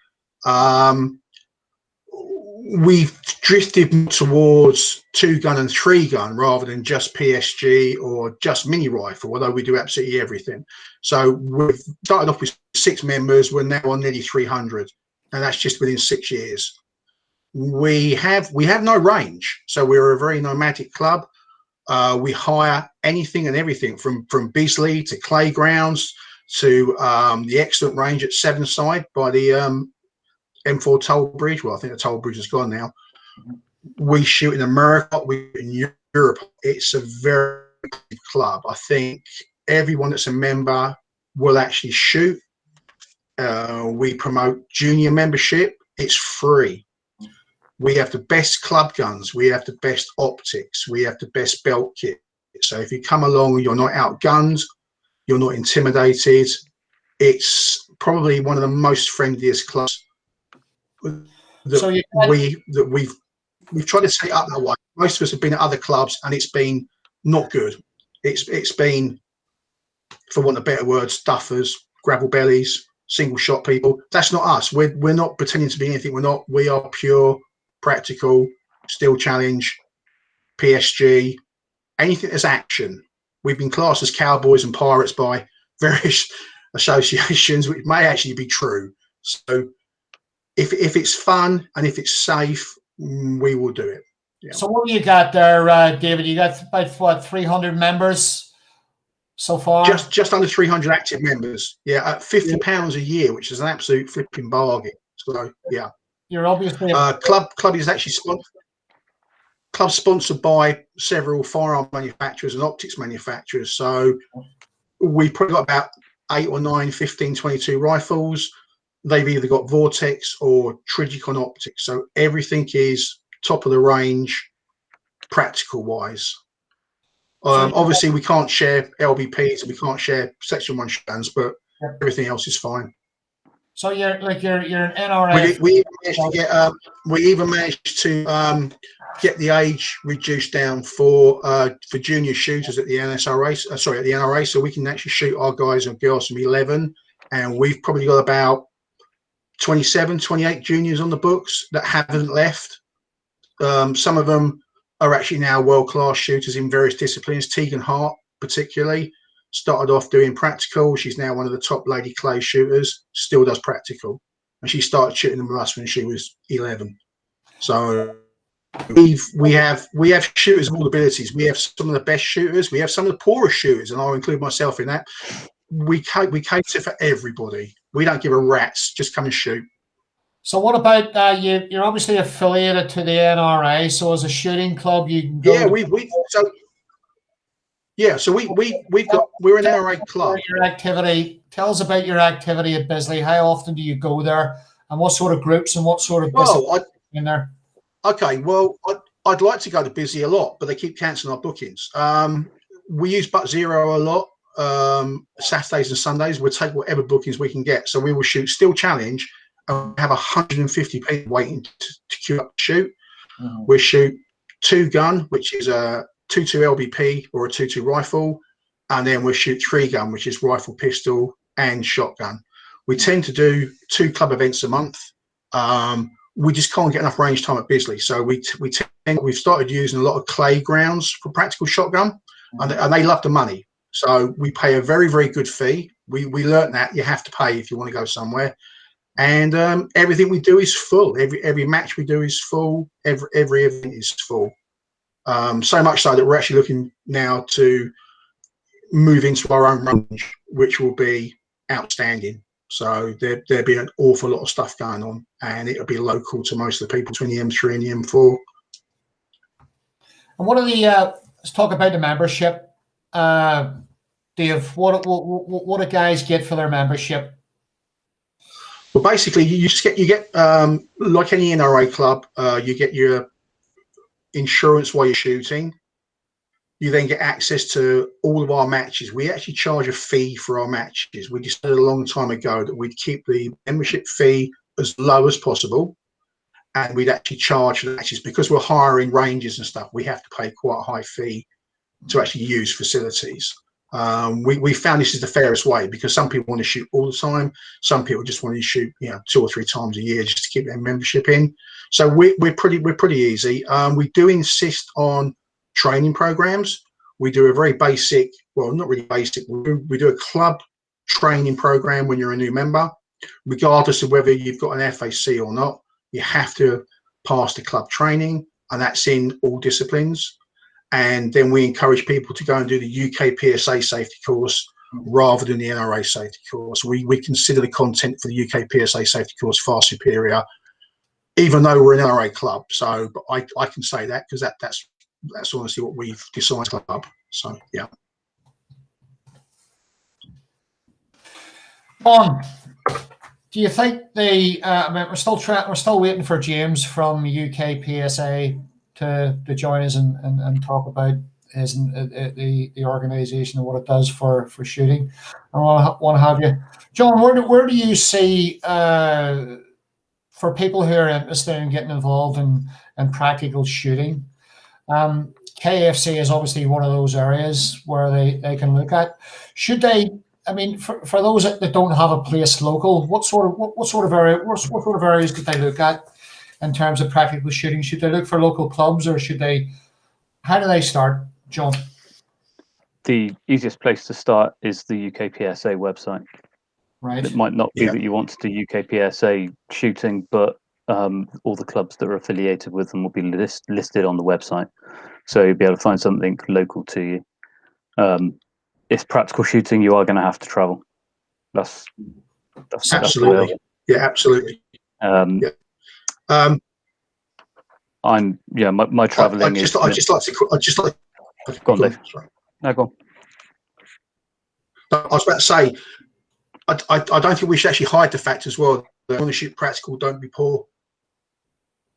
We've drifted towards 2-gun and 3-gun rather than just PSG or just mini rifle, although we do absolutely everything. So we've started off with 6 members. We're now on nearly 300, and that's just within 6 years. We have no range, so we're a very nomadic club. We hire anything and everything from Bisley to Claygrounds to the excellent range at Sevenside by the M4 toll bridge. Well, I think the toll bridge is gone now. We shoot in America, we shoot in Europe. It's a very big club. I think everyone that's a member will actually shoot. We promote junior membership. It's free. We have the best club guns. We have the best optics. We have the best belt kit. So if you come along and you're not outgunned, you're not intimidated, it's probably one of the most friendliest clubs that we've tried to set up that way. Most of us have been at other clubs and it's been not good. It's been, for want of better words, stuffers, gravel bellies, single shot people. That's not us. We're not pretending to be anything. We're not. We are pure, practical, Steel Challenge, PSG, anything that's action. We've been classed as cowboys and pirates by various associations, which may actually be true. So if it's fun and if it's safe, we will do it. Yeah. So what do you got there, David? You got about what, 300 members so far? Just under 300 active members. Yeah, at £50 a year, which is an absolute flipping bargain. So yeah, you're obviously club is actually sponsored. club's sponsored by several firearm manufacturers and optics manufacturers. So we've probably got about 8 or 9 15-22 rifles. They've either got Vortex or Trigicon optics. So everything is top of the range, practical wise. Obviously, we can't share LBPs, we can't share Section 1 shotguns, but everything else is fine. So you're an NRA. We even managed to get the age reduced down for junior shooters at the NSRA. At the NRA, so we can actually shoot our guys and girls from 11, and we've probably got about 27, 28 juniors on the books that haven't left. Some of them are actually now world-class shooters in various disciplines. Tegan Hart, particularly, started off doing practical. She's now one of the top lady clay shooters, still does practical. And she started shooting them with us when she was 11. So we have shooters of all abilities. We have some of the best shooters. We have some of the poorest shooters, and I'll include myself in that. We cater for everybody. We don't give a rat's. Just come and shoot. So what about you're obviously affiliated to the NRA. So as a shooting club, you can go. We're an NRA club. Your activity. Tell us about your activity at Bisley. How often do you go there, and what sort of groups and what sort of in there? Okay, well, I'd like to go to Bisley a lot, but they keep cancelling our bookings. We use But Zero a lot. Saturdays and Sundays, we'll take whatever bookings we can get. So we will shoot Steel Challenge and have 150 people waiting to queue up to shoot. Mm-hmm. We'll shoot 2-gun, which is a 2.2 LBP or a 2.2 rifle, and then we'll shoot 3-gun, which is rifle, pistol, and shotgun. We tend to do 2 club events a month. We just can't get enough range time at Bisley, so we've started using a lot of clay grounds for practical shotgun, and they love the money. So we pay a very, very good fee. We learnt that you have to pay if you want to go somewhere, and everything we do is full. Every match we do is full. Every event is full. So much so that we're actually looking now to move into our own range, which will be outstanding. So there'll be an awful lot of stuff going on, and it'll be local to most of the people between the M3 and the M4. And what are the let's talk about the membership. Dave, what do guys get for their membership? Well, basically, you get like any NRA club, you get your insurance while you're shooting. You then get access to all of our matches. We actually charge a fee for our matches. We decided a long time ago that we'd keep the membership fee as low as possible, and we'd actually charge for the matches because we're hiring ranges and stuff. We have to pay quite a high fee to actually use facilities. We found this is the fairest way because some people want to shoot all the time. Some people just want to shoot 2 or 3 times a year just to keep their membership in. So we're pretty easy. We do insist on training programs. We do a very basic, well, not really basic. We do a club training program when you're a new member, regardless of whether you've got an FAC or not. You have to pass the club training, and that's in all disciplines. And then we encourage people to go and do the UK PSA safety course rather than the NRA safety course. We consider the content for the UK PSA safety course far superior, even though we're an NRA club. So, but I can say that because that's honestly what we've decided club. So, yeah. Do you think we're still waiting for James from UK PSA to join us and talk about the organisation and what it does for shooting. I want to have you, John. Where do you see for people who are interested in getting involved in practical shooting? KFC is obviously one of those areas where they can look at. Should they? I mean, for those that don't have a place local, what sort of areas could they look at in terms of practical shooting? Should they look for local clubs, or should they? How do they start, John? The easiest place to start is the UK PSA website. Right. It might not be that you want to do UK PSA shooting, but all the clubs that are affiliated with them will be listed on the website, so you'll be able to find something local to you. It's practical shooting. You are going to have to travel. That's absolutely. Absolutely. my travelling is. I just like to. Go on, Dave. Sorry. No, go on. I was about to say, I don't think we should actually hide the fact as well that want to shoot practical, don't be poor.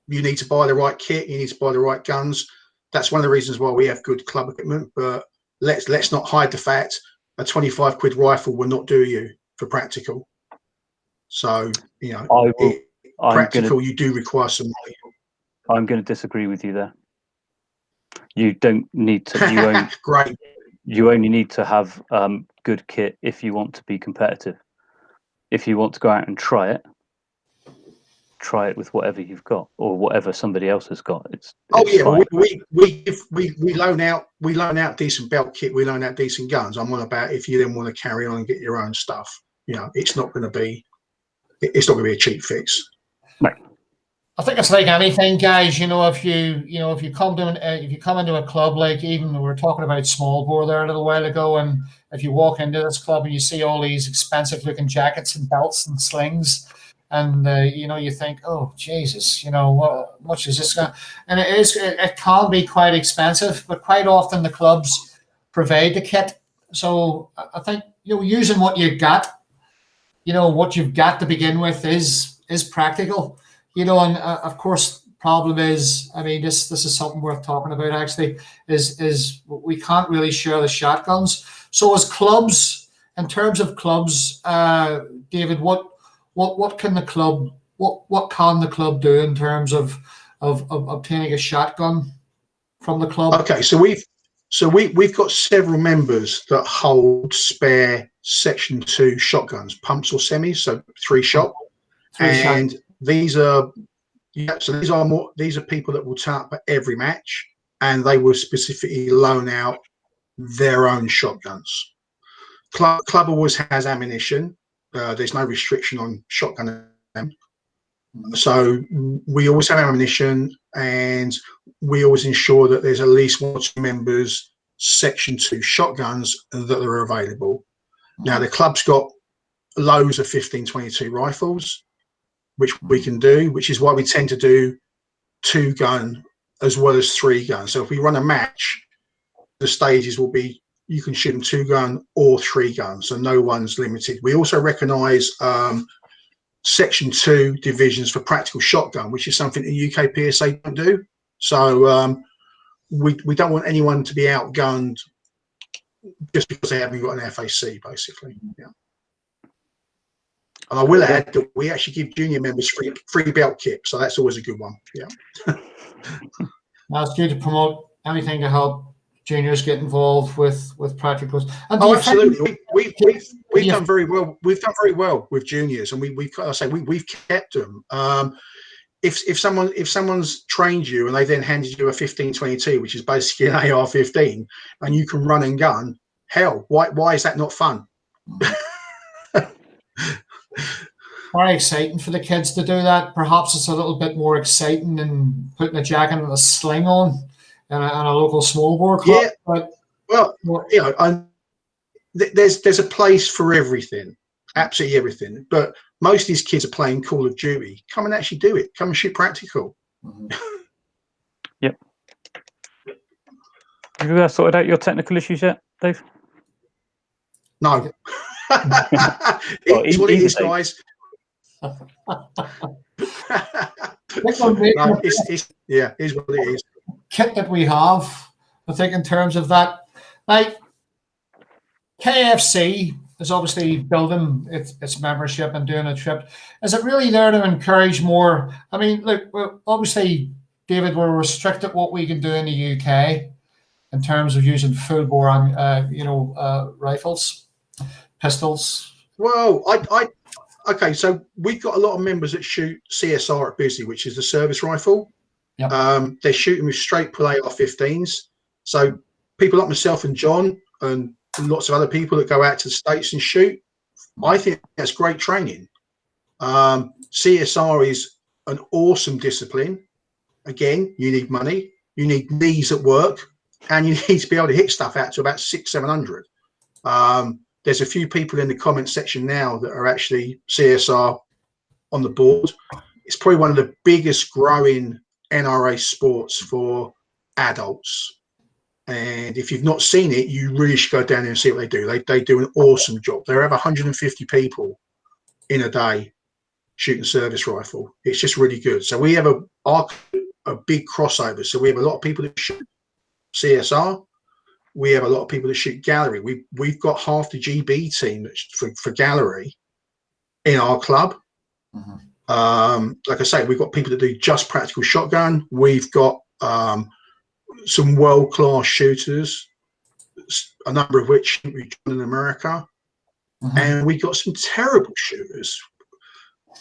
You need to buy the right kit. You need to buy the right guns. That's one of the reasons why we have good club equipment. But let's not hide the fact a 25 quid rifle will not do you for practical. So practical, you do require some money. I'm going to disagree with you there. You don't need to. Great. You only need to have good kit if you want to be competitive. If you want to go out and try it with whatever you've got or whatever somebody else has got. It's fine. We loan out decent belt kit. We loan out decent guns. I'm on about if you then want to carry on and get your own stuff. It's not going to be a cheap fix. Right. I think it's like anything, guys. If you come into a club, like even we were talking about small bore there a little while ago, and if you walk into this club and you see all these expensive looking jackets and belts and slings, and you think, oh Jesus, what much is this going? And it can be quite expensive, but quite often the clubs provide the kit. So I think using what you've got, what you've got to begin with is practical. And of course, problem is, this is something worth talking about. Actually, is we can't really share the shotguns. So as clubs, in terms of clubs, David, what can the club do in terms of obtaining a shotgun from the club? Okay, so we've got several members that hold spare Section 2 shotguns, pumps or semis, so 3-shot. And these are people that will turn up at every match, and they will specifically loan out their own shotguns. Club always has ammunition. There's no restriction on shotgun. So we always have ammunition, and we always ensure that there's at least 1 or 2 members Section 2 shotguns that are available. Now the club's got loads of 15-22 rifles, which we can do, which is why we tend to do 2-gun as well as 3-gun. So if we run a match, the stages will be you can shoot them 2-gun or 3-gun, so no one's limited. We also recognise Section 2 divisions for practical shotgun, which is something the UK PSA don't do. So we don't want anyone to be outgunned just because they haven't got an FAC, basically. Yeah. And I will add that we actually give junior members free belt kit, so that's always a good one. Yeah. Now it's good to promote anything to help juniors get involved with practicals. And absolutely. We've done very well. We've done very well with juniors, and we've kept them. If someone's trained you and they then handed you a 15-22, which is basically an AR-15, and you can run and gun, hell, why is that not fun? Very exciting for the kids to do that. Perhaps it's a little bit more exciting than putting a jacket and a sling on in a local small bore club. Yeah, but there's a place for everything, absolutely everything. But most of these kids are playing Call of Duty. Come and actually do it. Come and shoot practical. Yep. Have you sorted out your technical issues yet, Dave? No. It's what it is, guys. It's what it is. Kit that we have, I think, in terms of that, like KFC is obviously building its membership and doing a trip. Is it really there to encourage more? Look, obviously, David, we're restricted what we can do in the UK in terms of using full bore rifles, pistols. Well, okay, so we've got a lot of members that shoot CSR at Busy, which is the service rifle. Yep. They're shooting with straight pull AR-15s. So people like myself and John and lots of other people that go out to the States and shoot, I think that's great training. CSR is an awesome discipline. Again, you need money, you need knees at work, and you need to be able to hit stuff out to about 600-700. There's a few people in the comment section now that are actually CSR on the board. It's probably one of the biggest growing NRA Sports for adults. And if you've not seen it, you really should go down there and see what they do. They do an awesome job. They have 150 people in a day shooting service rifle. It's just really good. So we have a big crossover. So we have a lot of people that shoot CSR. We have a lot of people that shoot gallery. We've got half the GB team for gallery in our club. Like I say, we've got people that do just practical shotgun. We've got some world-class shooters, a number of which we joined in America, and we got some terrible shooters.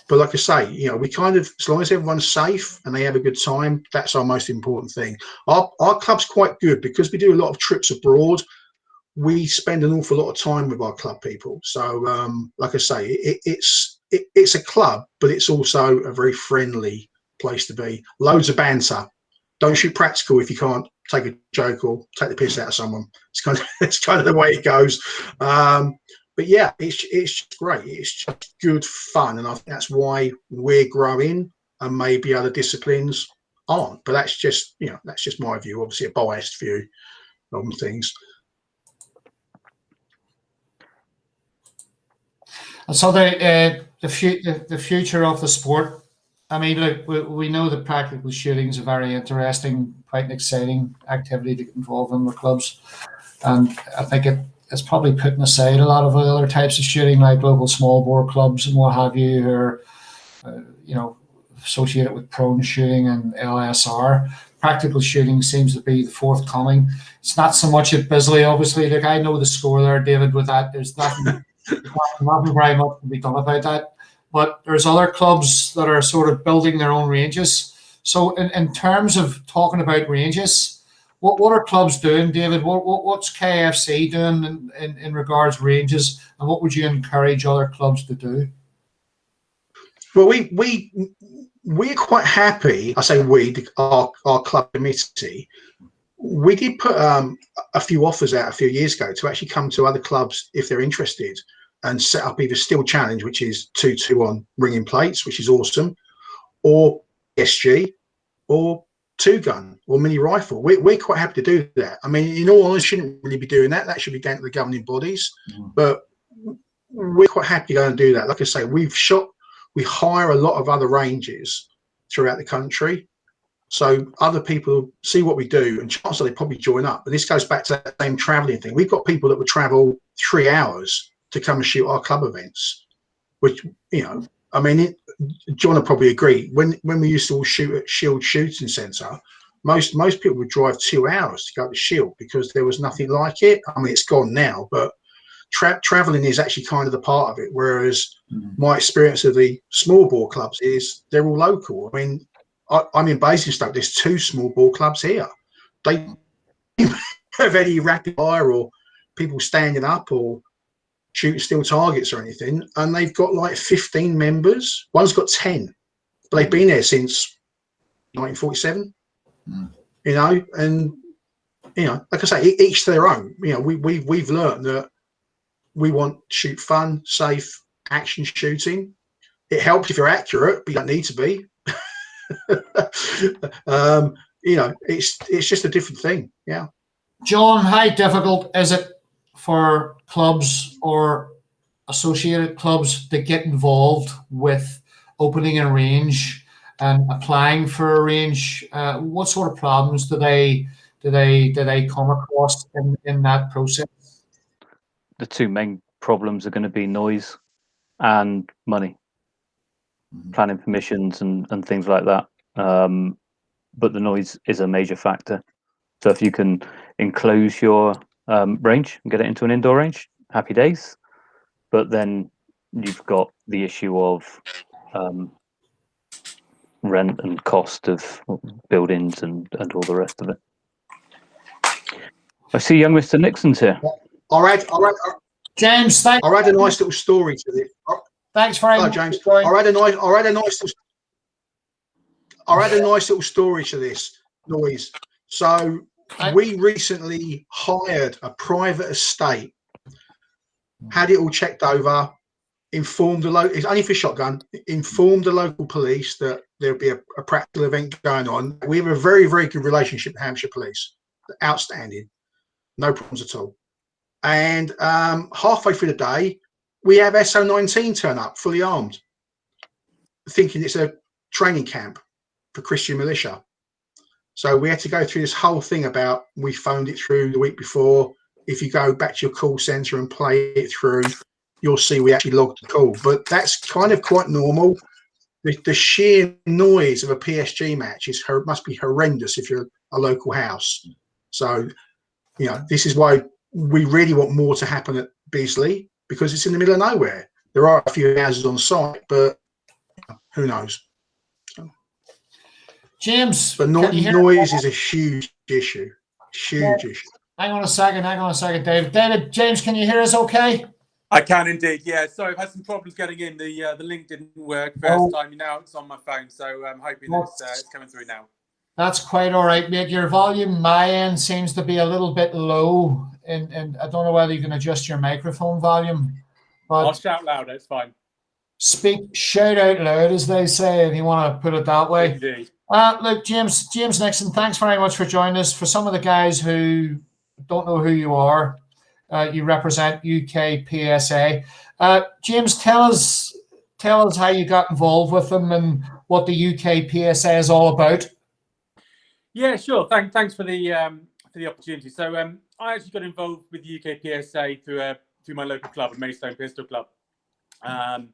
But like I say, you know, we kind of, as long as everyone's safe and they have a good time, that's our most important thing. Our club's quite good because we do a lot of trips abroad. We spend an awful lot of time with our club people. So, like I say, it's a club, but it's also a very friendly place to be. Loads of banter. Don't shoot practical if you can't take a joke or take the piss out of someone. It's kind of the way it goes. But yeah, it's just great. It's just good fun, and I think that's why we're growing, and maybe other disciplines aren't. But that's just, you know, that's just my view. Obviously, a biased view on things. And so the future of the sport. I mean, look, we know that practical shooting is a very interesting, quite an exciting activity to get involved in with clubs, and I think it's probably putting aside a lot of other types of shooting, like local small bore clubs and what have you, who are, you know, associated with prone shooting and LSR. Practical shooting seems to be the forthcoming. It's not so much at Bisley, obviously. Like, I know the score there, David, with that. There's nothing very much to be done about that. But there's other clubs that are sort of building their own ranges. So in terms of talking about ranges, what are clubs doing, David? What's KFC doing in regards ranges, and what would you encourage other clubs to do? Well, we're quite happy. I say we, our club committee. We did put a few offers out a few years ago to actually come to other clubs if they're interested, and set up either Steel Challenge, which is 2-2 on ringing plates, which is awesome, or SG, or 2-gun, or mini rifle. We're quite happy to do that. I mean, in all honesty, shouldn't really be doing that. That should be down to the governing bodies. But we're quite happy to go and do that. Like I say, we hire a lot of other ranges throughout the country. So other people see what we do, and chances are they probably join up. But this goes back to that same traveling thing. We've got people that would travel 3 hours to come and shoot our club events, which, you know, I mean, John will probably agree. When we used to all shoot at Shield Shooting Centre, most people would drive 2 hours to go to Shield because there was nothing like it. I mean, it's gone now, but traveling is actually kind of the part of it. Whereas my experience of the small bore clubs is they're all local. I mean, I'm in Basingstoke. There's 2 small bore clubs here. They don't have any rapid fire or people standing up or shooting steel targets or anything, and they've got like 15 members. One's got 10, but they've been there since 1947. You know, and you know, like I say, each to their own. You know, we've learned that we want to shoot fun, safe, action shooting. It helps if you're accurate, but you don't need to be. You know, it's just a different thing. Yeah. John, how difficult is it for clubs or associated clubs to get involved with opening a range and applying for a range? What sort of problems do they come across in that process? The 2 main problems are going to be noise and money, planning permissions and things like that. But the noise is a major factor. So if you can enclose your range and get it into an indoor range, happy days. But then you've got the issue of rent and cost of buildings and all the rest of it. I see young Mr. Nixon's here. All right. James, thanks. I'll add a nice little story to this. Thanks very much, James. I'll add a nice little story to this noise. So we recently hired a private estate, had it all checked over. inform the local. It's only for shotgun. Inform the local police that there'll be a practical event going on. We have a very, very good relationship with Hampshire Police. Outstanding, no problems at all. And halfway through the day, we have SO19 turn up, fully armed, thinking it's a training camp for Christian militia. So we had to go through this whole thing about, we phoned it through the week before. If you go back to your call centre and play it through, you'll see we actually logged the call. But that's kind of quite normal. The sheer noise of a PSG match must be horrendous if you're a local house. So, you know, this is why we really want more to happen at Bisley, because it's in the middle of nowhere. There are a few houses on site, but who knows? James, but noise is a huge issue. Huge issue. Hang on a second, David. David, James, can you hear us okay? I can indeed, yeah. So I've had some problems getting in. The link didn't work first time. Now it's on my phone, so I'm hoping that it's coming through now. That's quite all right, mate. Your volume, my end, seems to be a little bit low, and I don't know whether you can adjust your microphone volume. But I'll shout louder, it's fine. Shout out loud, as they say, if you want to put it that way. Indeed. Look, James Nixon, thanks very much for joining us. For some of the guys who don't know who you are, you represent UK PSA. James, tell us how you got involved with them and what the UK PSA is all about. Yeah, sure. Thanks for the opportunity. So I actually got involved with the UK PSA through my local club, the Maidstone Pistol Club, 5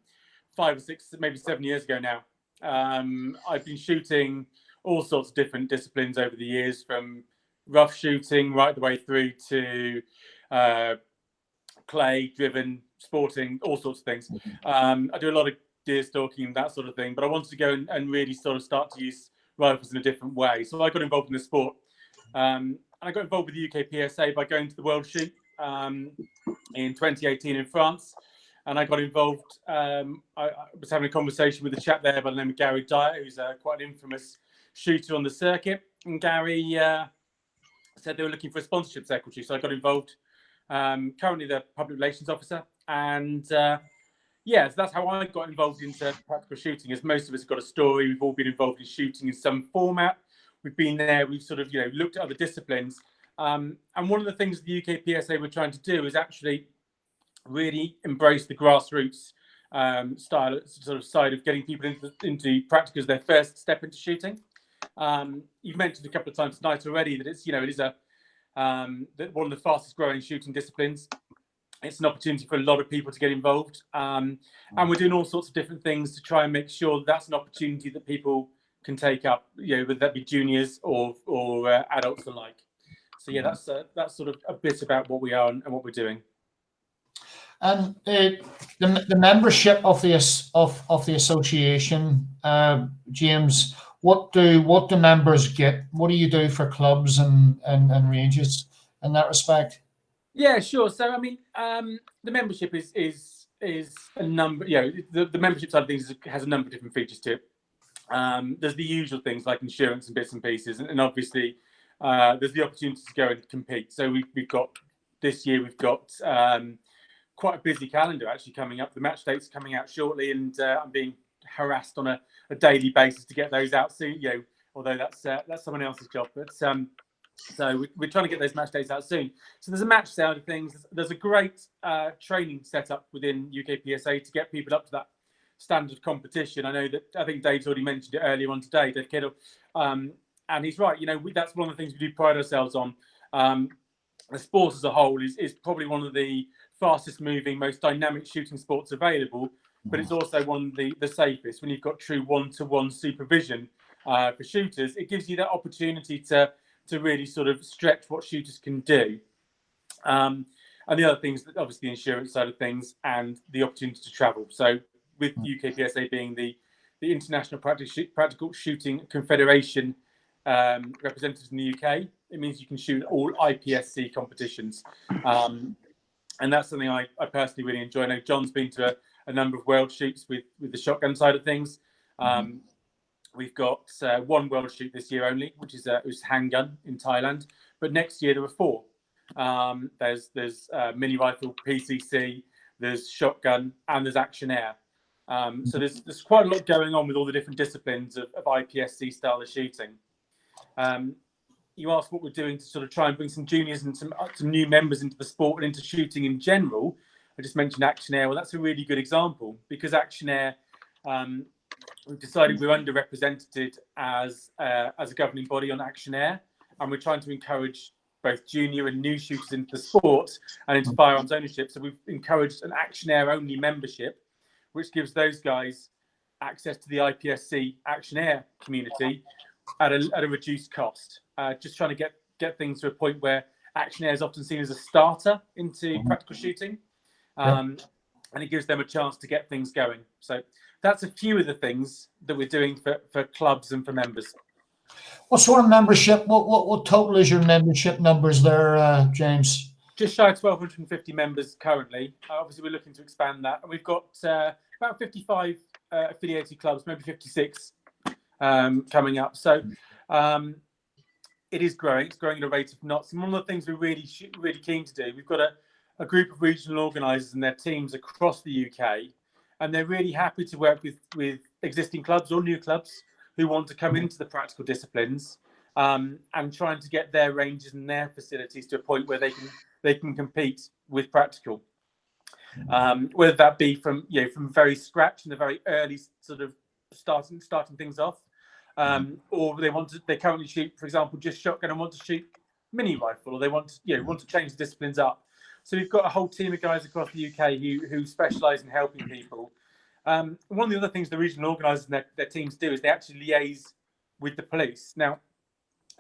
or 6, maybe 7 years ago now. I've been shooting all sorts of different disciplines over the years, from rough shooting right the way through to clay driven sporting, all sorts of things. I do a lot of deer stalking and that sort of thing, but I wanted to go and really sort of start to use rifles in a different way. So I got involved in the sport. And I got involved with the UK PSA by going to the World Shoot in 2018 in France. And I got involved. I was having a conversation with a chap there by the name of Gary Dyer, who's quite an infamous shooter on the circuit. And Gary said they were looking for a sponsorship secretary. So I got involved. Currently the public relations officer. And yeah, so that's how I got involved into practical shooting. As most of us have got a story, we've all been involved in shooting in some format. We've been there. We've sort of, looked at other disciplines. And one of the things the UK PSA were trying to do is actually really embrace the grassroots style, sort of side of getting people into practical as their first step into shooting. You've mentioned a couple of times tonight already that it's, it is one of the fastest growing shooting disciplines. It's an opportunity for a lot of people to get involved. And we're doing all sorts of different things to try and make sure that that's an opportunity that people can take up, whether that be juniors or adults alike. So yeah, that's sort of a bit about what we are and what we're doing. And the membership of the association, James, what do members get? What do you do for clubs and ranges in that respect? Yeah, sure. So I mean, the membership is a number. The membership side of things has a number of different features to it. There's the usual things like insurance and bits and pieces, and obviously there's the opportunity to go and compete. So we've got this year we've got quite a busy calendar actually coming up. The match dates are coming out shortly, and I'm being harassed on a daily basis to get those out soon. Although that's someone else's job, but so we're trying to get those match dates out soon. So there's a match side of things. There's a great training set up within UK PSA to get people up to that standard competition. I think Dave's already mentioned it earlier on today, Dave Kittle, and he's right. That's one of the things we do pride ourselves on. The sport as a whole is probably one of the fastest moving, most dynamic shooting sports available, but it's also one of the safest. When you've got true one-to-one supervision for shooters, it gives you that opportunity to really sort of stretch what shooters can do. And the other things, obviously the insurance side of things and the opportunity to travel. So with UK PSA being the International Practical Shooting Confederation representatives in the UK, it means you can shoot all IPSC competitions. And that's something I personally really enjoy. I know John's been to a number of world shoots with the shotgun side of things. We've got one world shoot this year only, which is handgun in Thailand. But next year there were 4. There's mini rifle PCC. there's shotgun, and there's action air. So there's quite a lot going on with all the different disciplines of IPSC style of shooting. You asked what we're doing to sort of try and bring some juniors and some new members into the sport and into shooting in general. I just mentioned action air. Well, that's a really good example, because action air, we've decided we're underrepresented as a governing body on action air, and we're trying to encourage both junior and new shooters into the sport and into firearms ownership. So we've encouraged an action air only membership, which gives those guys access to the IPSC action air community at a reduced cost. Just trying to get things to a point where action air is often seen as a starter into practical shooting, and it gives them a chance to get things going. So that's a few of the things that we're doing for clubs and for members. What sort of membership? What total is your membership numbers there, James? Just shy of 1,250 members currently. Obviously, we're looking to expand that, and we've got about 55 affiliated clubs, maybe 56 coming up. So it is growing. It's growing at a rate of knots. And one of the things we're really keen to do, we've got a group of regional organisers and their teams across the UK, and they're really happy to work with existing clubs or new clubs who want to come into the practical disciplines, and trying to get their ranges and their facilities to a point where they can compete with practical, whether that be from very scratch in the very early sort of starting things off, or they currently shoot, for example, just shotgun and want to shoot mini rifle, or they want to change the disciplines up. So we've got a whole team of guys across the UK who specialise in helping people. One of the other things the regional organisers and their teams do is they actually liaise with the police. Now,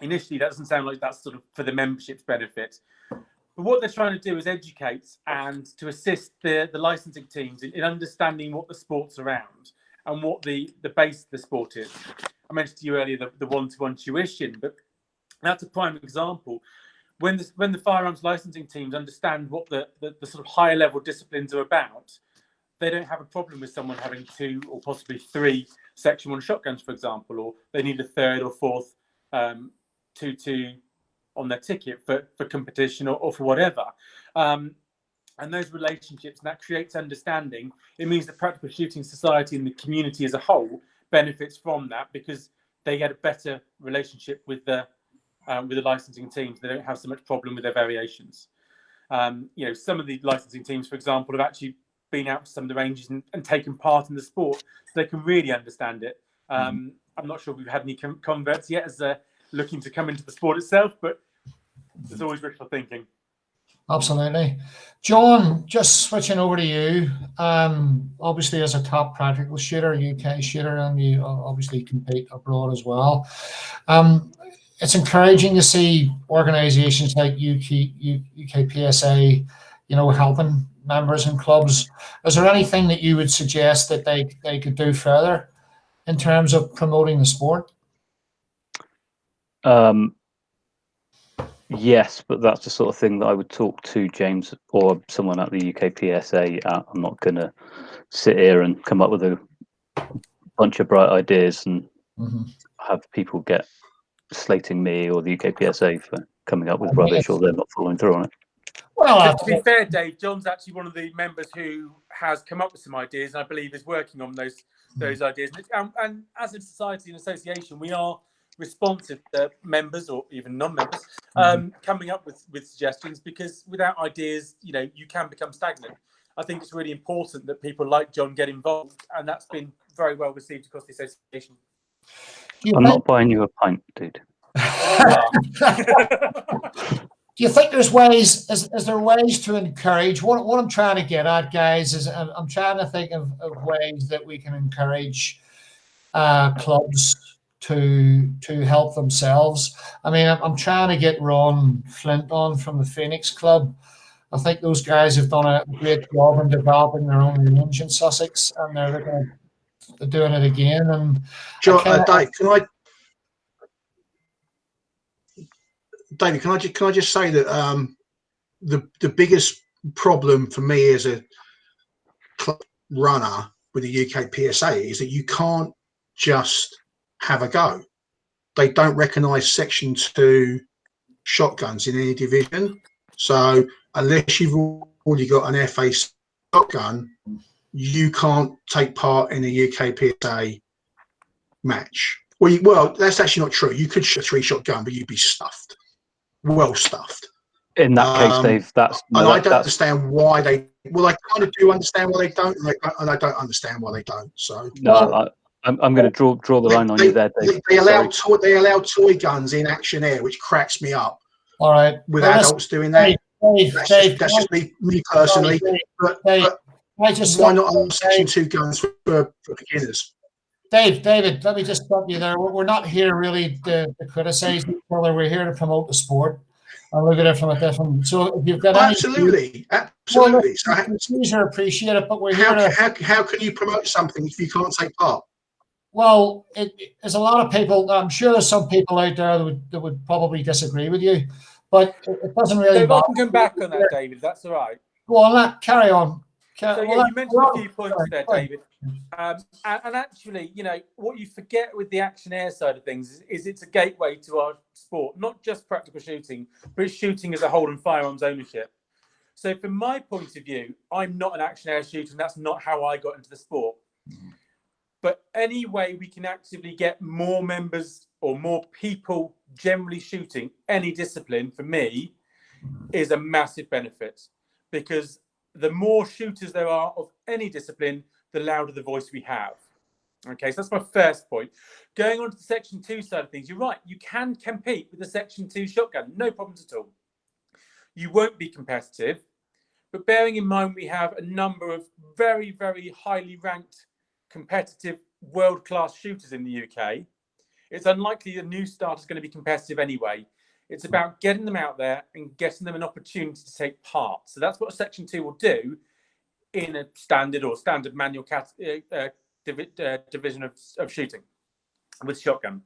initially, that doesn't sound like that's sort of for the membership's benefit, but what they're trying to do is educate and to assist the licensing teams in understanding what the sport's around and what the base of the sport is. I mentioned to you earlier the one-to-one tuition, but that's a prime example. When the firearms licensing teams understand what the sort of higher level disciplines are about, they don't have a problem with someone having 2 or possibly 3 Section 1 shotguns, for example, or they need a 3rd or 4th 2.2 on their ticket for competition or for whatever. And those relationships, and that creates understanding. It means the practical shooting society and the community as a whole benefits from that, because they get a better relationship with the licensing teams. They don't have so much problem with their variations. Some of the licensing teams, for example, have actually been out to some of the ranges and taken part in the sport, so they can really understand it. I'm not sure if we've had any converts yet as looking to come into the sport itself, but there's always wishful thinking. Absolutely. John, just switching over to you. Obviously, as a top practical shooter, UK shooter, and you obviously compete abroad as well. It's encouraging to see organisations like UKPSA, helping members and clubs. Is there anything that you would suggest that they could do further in terms of promoting the sport? Yes, but that's the sort of thing that I would talk to James or someone at the UKPSA. I'm not going to sit here and come up with a bunch of bright ideas and have people get slating me or the UKPSA for coming up with rubbish, or they're not following through on it. Well, to be fair, Dave, John's actually one of the members who has come up with some ideas, and I believe is working on those ideas. And as a society and association, we are responsive to members or even non-members coming up with suggestions, because without ideas, you can become stagnant. I think it's really important that people like John get involved, and that's been very well received across the association. I'm not buying you a pint, dude. Do you think there's ways? Is there ways to encourage? What I'm trying to get at, guys, is I'm trying to think of ways that we can encourage clubs to help themselves. I mean, I'm trying to get Ron Flint on from the Phoenix Club. I think those guys have done a great job in developing their own range in Sussex, and they're looking at doing it again. And David, can I just say that the biggest problem for me as a club runner with the UK PSA is that you can't just have a go. They don't recognise Section 2 shotguns in any division. So unless you've already got an FA shotgun, you can't take part in a UK PSA match. Well, that's actually not true. You could shoot a 3-shot gun, but you'd be stuffed, well stuffed. In that case, Dave, I don't understand why they. Well, I kind of do understand why they don't, and I don't understand why they don't. So no, I'm going to draw the line on you there, Dave. They allow toy guns in Action Air, which cracks me up. All right, with adults doing that. Dave, that's just me personally. But why not allow Section 2 guns for beginners? David, let me just stop you there. We're not here really to criticize each other. We're here to promote the sport and look at it from a different. So if you've got absolutely. So these are appreciated, but we're here. How can you promote something if you can't take part? Well, there's a lot of people. I'm sure there's some people out there that would probably disagree with you, but it doesn't really. Dave, I can come back on that, David. That's all right. Go on, carry on. So yeah, you mentioned a few points there, David. And actually, what you forget with the Action Air side of things is it's a gateway to our sport, not just practical shooting, but shooting as a whole and firearms ownership. So from my point of view, I'm not an Action Air shooter, and that's not how I got into the sport. But any way we can actively get more members or more people generally shooting any discipline, for me, is a massive benefit, because the more shooters there are of any discipline, the louder the voice we have. Okay, so that's my first point. Going on to the Section 2 side of things, you're right, you can compete with the Section 2 shotgun, no problems at all. You won't be competitive, but bearing in mind we have a number of very, very highly ranked, competitive, world-class shooters in the UK, it's unlikely a new starter is going to be competitive anyway. It's about getting them out there and getting them an opportunity to take part. So that's what Section 2 will do in a standard manual division of shooting with shotgun.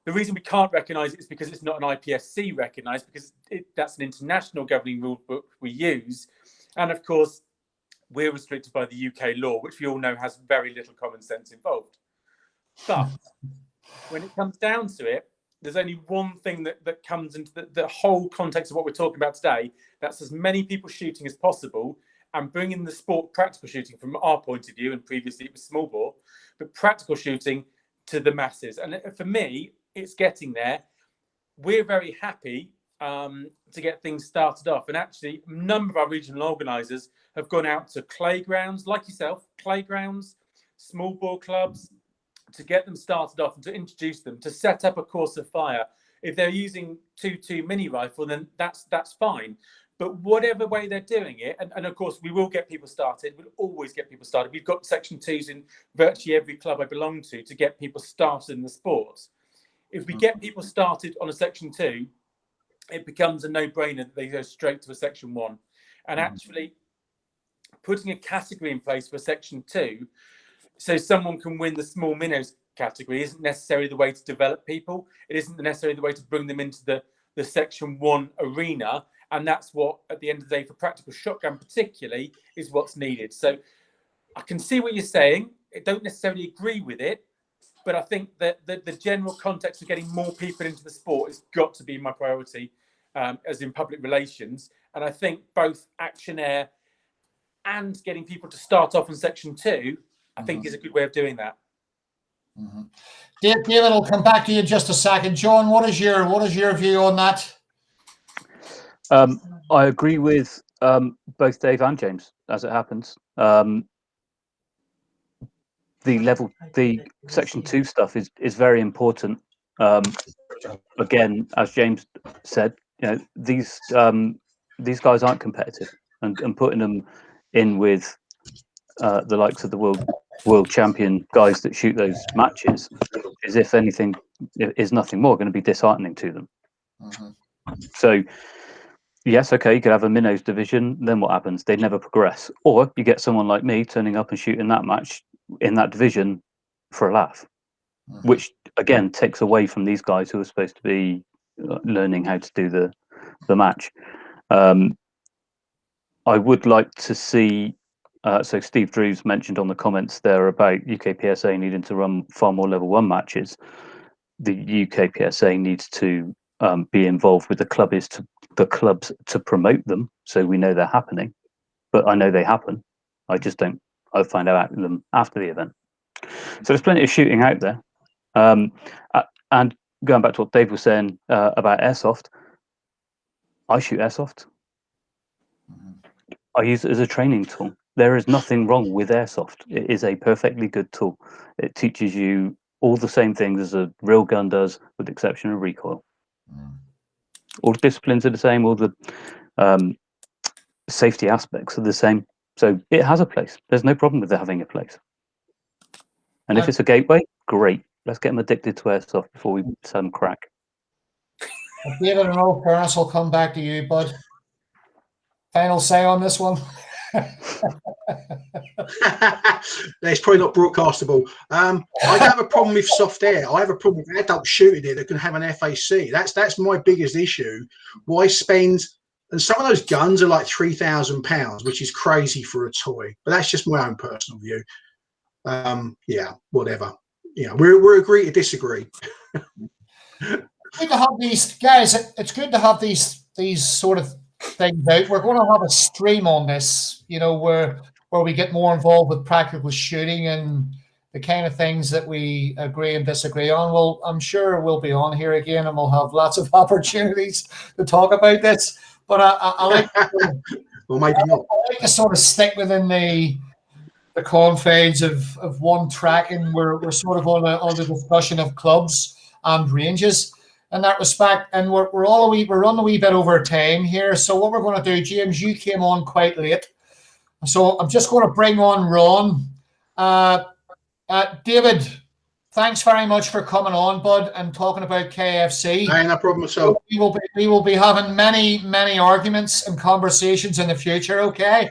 The reason we can't recognise it is because it's not an IPSC recognised, because that's an international governing rule book we use. And of course, we're restricted by the UK law, which we all know has very little common sense involved. But when it comes down to it, there's only one thing that comes into the whole context of what we're talking about today. That's as many people shooting as possible and bringing the sport practical shooting from our point of view, and previously it was small bore, but practical shooting to the masses. And for me, it's getting there. We're very happy to get things started off. And actually, a number of our regional organisers have gone out to playgrounds, like yourself, playgrounds, small bore clubs, to get them started off and to introduce them, to set up a course of fire. If they're using 2.2 mini rifle, then that's fine. But whatever way they're doing it, and of course we will get people started, we'll always get people started. We've got Section 2s in virtually every club I belong to get people started in the sports. If we get people started on a Section 2, it becomes a no-brainer that they go straight to a Section 1. And actually putting a category in place for Section 2, so someone can win the small minnows category, isn't necessarily the way to develop people. It isn't necessarily the way to bring them into the Section 1 arena. And that's what, at the end of the day, for practical shotgun particularly, is what's needed. So I can see what you're saying. I don't necessarily agree with it, but I think that the general context of getting more people into the sport has got to be my priority, as in public relations. And I think both Action Air and getting people to start off in Section 2, I think is a good way of doing that. David, I'll come back to you in just a second. John, what is your view on that? I agree with both Dave and James, as it happens. The Section 2 stuff is very important. Again, as James said, these guys aren't competitive, and putting them in with the likes of the world champion guys that shoot those matches is, if anything, is nothing more going to be disheartening to them. So yes, okay, you could have a minnows division, then what happens? They never progress. Or you get someone like me turning up and shooting that match in that division for a laugh, which again takes away from these guys who are supposed to be learning how to do the match. I would like to see, so Steve Drews mentioned on the comments there about UK PSA needing to run far more level 1 matches. The UK PSA needs to be involved with the clubs to promote them, so we know they're happening. But I know they happen. I find out them after the event. So there's plenty of shooting out there. And going back to what Dave was saying about airsoft, I shoot airsoft. I use it as a training tool. There is nothing wrong with airsoft. It is a perfectly good tool. It teaches you all the same things as a real gun does, with the exception of recoil. All the disciplines are the same. All the safety aspects are the same. So it has a place. There's no problem with it having a place. And if it's a gateway, great. Let's get them addicted to airsoft before we sell them crack. David, in all fairness, I'll come back to you, bud. Final say on this one. It's probably not broadcastable. I don't have a problem with soft air. I have a problem with adults shooting it that can have an FAC. That's my biggest issue. Why spend? And some of those guns are like £3,000, which is crazy for a toy. But that's just my own personal view. Yeah, whatever. You know, we're agree to disagree. Good to have these guys. It's good to have these sort of things out. We're going to have a stream on this, you know, where we get more involved with practical shooting and the kind of things that we agree and disagree on. Well, I'm sure we'll be on here again, and we'll have lots of opportunities to talk about this. But I like, well, maybe not. I like to sort of stick within the confines of one track, and we're sort of on the discussion of clubs and ranges in that respect. And we're running a wee bit over time here. So what we're going to do, James, you came on quite late, so I'm just going to bring on Ron. David, thanks very much for coming on, bud, and talking about KFC. No problem at all. We will be having many arguments and conversations in the future. Okay.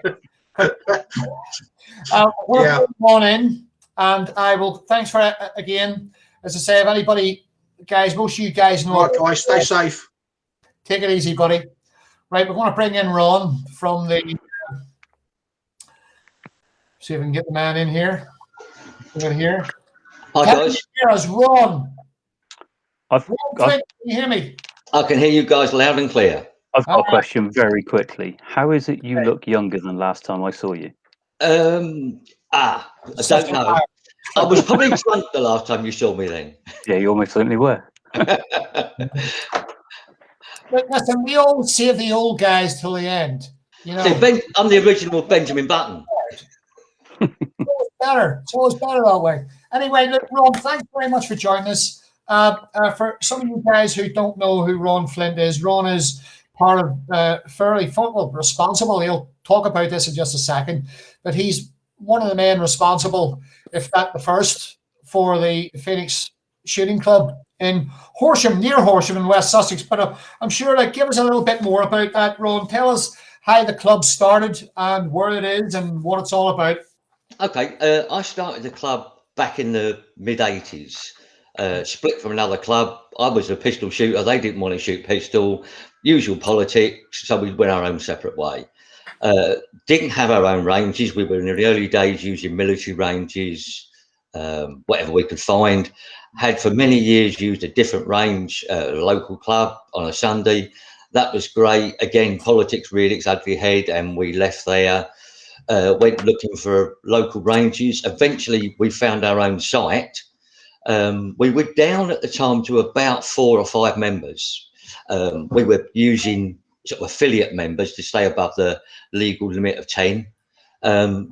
We're going on in, and I will. Thanks for again. As I say, if anybody, guys, most of you guys know. All right, guys, stay safe. Take it easy, buddy. Right, we're going to bring in Ron from the. See if we can get the man in here. Over here. Hi, guys. Here's Ron. Can you hear me? I can hear you guys loud and clear. I've got a question very quickly. How is it you look younger than last time I saw you? I don't know. I was probably drunk the last time you saw me then. Yeah, you almost certainly were. But listen, we always save the old guys till the end. You know, I'm the original Benjamin Button. It's always better that way. Anyway, look, Ron, thanks very much for joining us. For some of you guys who don't know who Ron Flint is, Ron is part of fairly football responsible. He'll talk about this in just a second, but he's one of the men responsible, if not the first, for the Phoenix Shooting Club in Horsham, near Horsham in West Sussex. But I'm sure, give us a little bit more about that, Ron. Tell us how the club started and where it is and what it's all about. Okay, I started the club back in the mid-'80s, split from another club. I was a pistol shooter. They didn't want to shoot pistol. Usual politics, so we went our own separate way. Didn't have our own ranges. We were in the early days using military ranges, whatever we could find. Had for many years used a different range, a local club on a Sunday. That was great. Again, politics reared its ugly head, and we left there. Went looking for local ranges. Eventually, we found our own site. We were down at the time to about 4 or 5 members. We were using sort of affiliate members to stay above the legal limit of 10.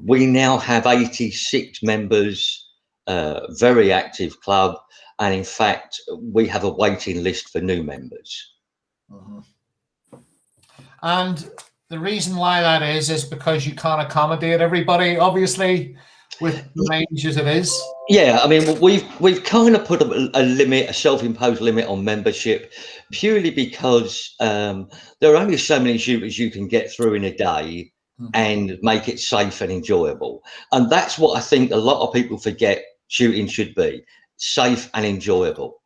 We now have 86 members, very active club. And in fact, we have a waiting list for new members. Mm-hmm. And the reason why that is because you can't accommodate everybody, obviously, with the range as it is. Yeah, I mean, we've kind of put a limit, a self-imposed limit on membership, purely because there are only so many shooters you can get through in a day and make it safe and enjoyable. And that's what I think a lot of people forget shooting should be: safe and enjoyable.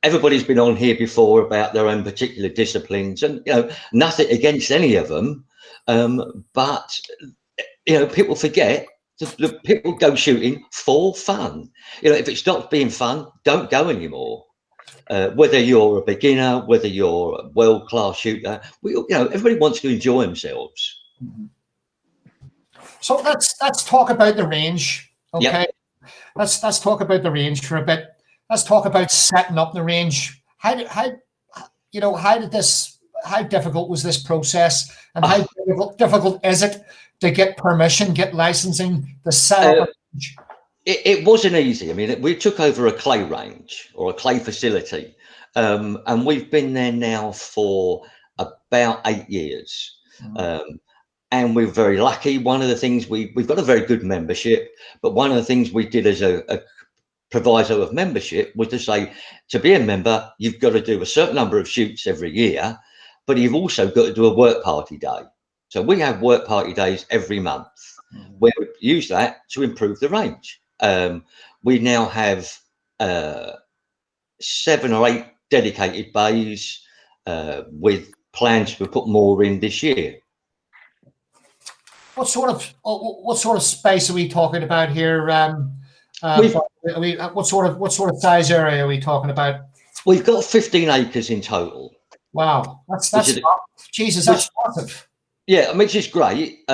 Everybody's been on here before about their own particular disciplines, and nothing against any of them, but people forget that people go shooting for fun. If it stops being fun, don't go anymore. Whether you're a beginner, whether you're a world-class shooter, everybody wants to enjoy themselves. So let's talk about the range. Okay. Yep. Let's talk about the range for a bit. Let's talk about setting up the range. How difficult was this process, and how difficult is it to get permission, get licensing, to set up a range? It wasn't easy. I mean, we took over a clay range or a clay facility, and we've been there now for about 8 years. And we're very lucky. One of the things we've got a very good membership, but one of the things we did as a proviso of membership was to say, to be a member, you've got to do a certain number of shoots every year, but you've also got to do a work party day. So we have work party days every month. We use that to improve the range. We now have 7 or 8 dedicated bays with plans to put more in this year. What sort of space are we talking about here? What sort of size area are we talking about? We've got 15 acres in total. Wow, that's massive. Yeah, I mean, it's great.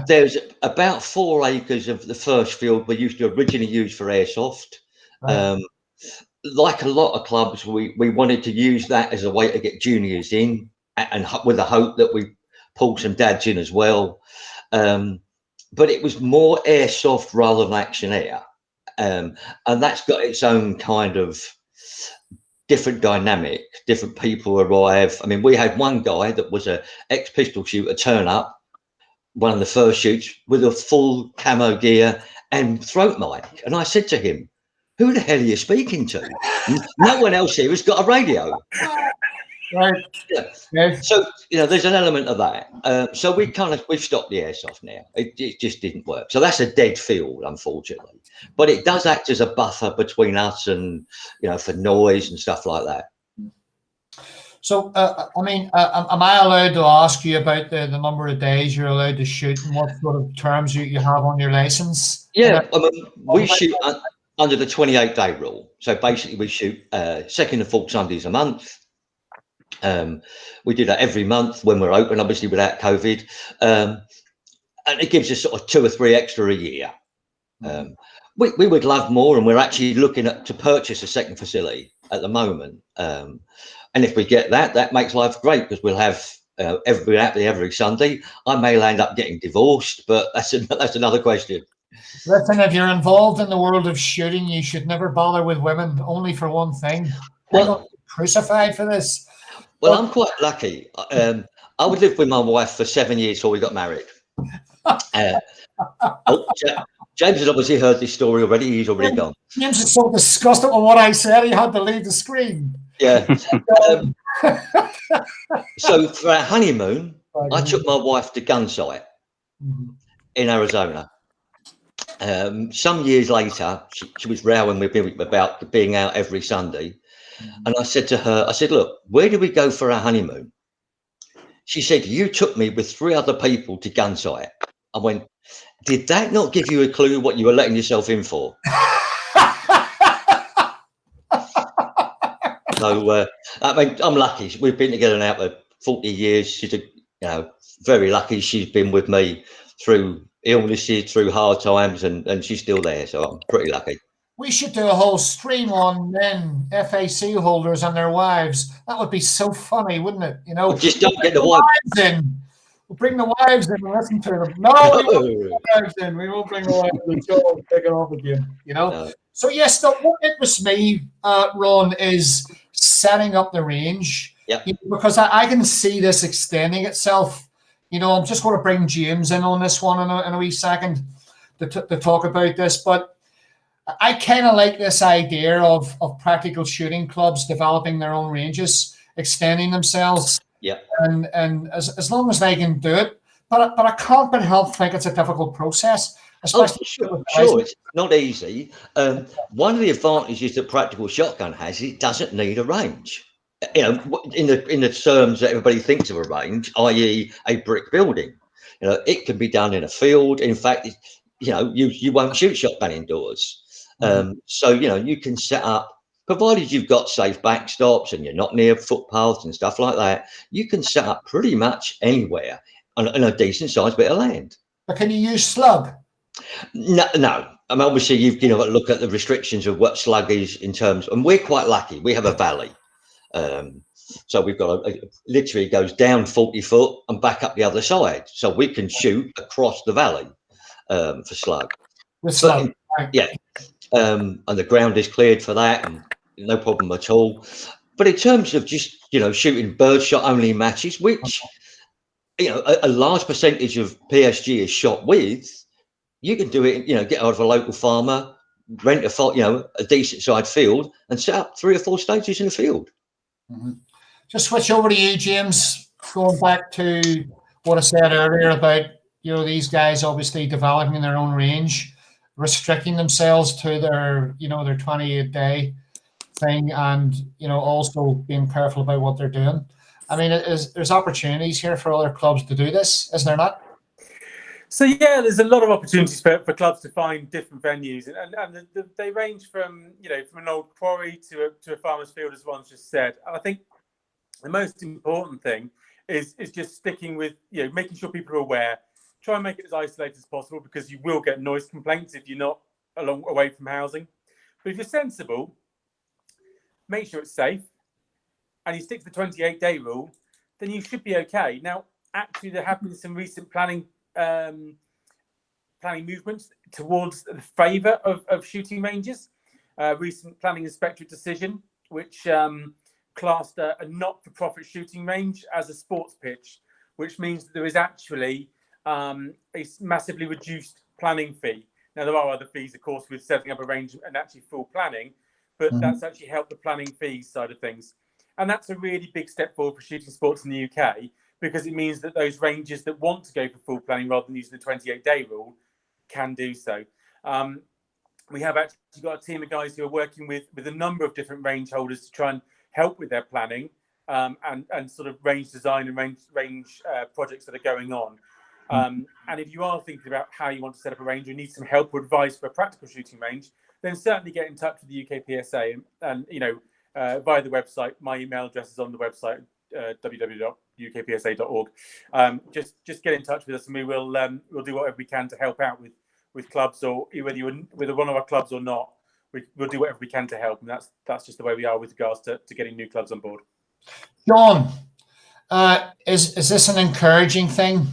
There's about 4 acres of the first field we used to originally use for airsoft. Right. Like a lot of clubs, we wanted to use that as a way to get juniors in, and with the hope that we pull some dads in as well. But it was more airsoft rather than action air. And that's got its own kind of different dynamic. Different people arrive. I mean, we had one guy that was a ex-pistol shooter turn up, one of the first shoots, with a full camo gear and throat mic. And I said to him, "Who the hell are you speaking to? No one else here has got a radio." Right. Yeah. So there's an element of that. So we've stopped the airsoft now. It just didn't work. So that's a dead field, unfortunately. But it does act as a buffer between us and for noise and stuff like that. So I mean, am I allowed to ask you about the number of days you're allowed to shoot and what sort of terms you have on your license? Yeah, I mean, we shoot under the 28-day rule. So basically, we shoot second and fourth Sundays a month. We do that every month when we're open, obviously without COVID, and it gives us sort of 2 or 3 extra a year. We would love more, and we're actually looking to purchase a second facility at the moment. And if we get that, that makes life great, because we'll have every Sunday. I may end up getting divorced, but that's another question. Listen, if you're involved in the world of shooting, you should never bother with women, only for one thing. I got crucified for this. Well, I'm quite lucky. I would live with my wife for 7 years before we got married. James has obviously heard this story already. He's already gone. James is so disgusted with what I said, he had to leave the screen. Yeah. So for our honeymoon, I took my wife to Gunsight in Arizona. Some years later, she was rowing with me about being out every Sunday. And I said to her, "Look, where did we go for our honeymoon?" She said, "You took me with 3 other people to Gunsight." I went, "Did that not give you a clue what you were letting yourself in for?" So, I mean, I'm lucky. We've been together now for 40 years. She's very lucky. She's been with me through illnesses, through hard times, and she's still there. So I'm pretty lucky. We should do a whole stream on men, FAC holders and their wives. That would be so funny, wouldn't it? Well, just don't get the wives in. We'll bring the wives in and listen to them. No, we won't bring the wives in. We won't bring the wives in. So take it off again, No. So yes, what interests me, Ron, is setting up the range. Yeah. Because I can see this extending itself. I'm just going to bring James in on this one in a wee second to talk about this, but I kind of like this idea of practical shooting clubs developing their own ranges, extending themselves. Yeah. And as long as they can do it, but I can't but help think it's a difficult process. Especially sure, it's not easy. One of the advantages that practical shotgun has is it doesn't need a range. In the terms that everybody thinks of a range, i.e., a brick building. It can be done in a field. In fact, you won't shoot shotgun indoors. So you can set up, provided you've got safe backstops and you're not near footpaths and stuff like that, you can set up pretty much anywhere on a decent sized bit of land. But can you use slug? No, no. I mean, obviously, you've got to look at the restrictions of what slug is in terms, and we're quite lucky. We have a valley, so we've got literally goes down 40 foot and back up the other side, so we can shoot across the valley for slug. With slug, yeah, and the ground is cleared for that, and no problem at all. But in terms of just shooting birdshot only matches, which a large percentage of PSG is shot with. You can do it, get out of a local farmer, rent a decent sized field and set up 3 or 4 stages in the field. Mm-hmm. Just switch over to you, James, going back to what I said earlier about, these guys obviously developing their own range, restricting themselves to their 28-day thing, and, also being careful about what they're doing. I mean, there's opportunities here for other clubs to do this, is there not? So yeah, there's a lot of opportunities for clubs to find different venues, and they range from from an old quarry to a farmer's field, as Ron's just said. And I think the most important thing is just sticking with making sure people are aware. Try and make it as isolated as possible, because you will get noise complaints if you're not away from housing. But if you're sensible, make sure it's safe, and you stick to the 28-day rule, then you should be okay. Now, actually, there have been some recent planning movements towards the favour of shooting ranges. Recent planning inspectorate decision, which classed a not-for-profit shooting range as a sports pitch, which means that there is actually a massively reduced planning fee. Now, there are other fees, of course, with setting up a range and actually full planning, but that's actually helped the planning fees side of things. And that's a really big step forward for shooting sports in the UK, because it means that those ranges that want to go for full planning rather than using the 28-day rule can do so. We have actually got a team of guys who are working with a number of different range holders to try and help with their planning and sort of range design and range projects that are going on. And if you are thinking about how you want to set up a range, or need some help or advice for a practical shooting range, then certainly get in touch with the UKPSA and via the website. My email address is on the website, www.ukpsa.org. Just get in touch with us, and we'll do whatever we can to help out with clubs, or whether one of our clubs or not. We'll do whatever we can to help, and that's just the way we are with regards to getting new clubs on board. John, is this an encouraging thing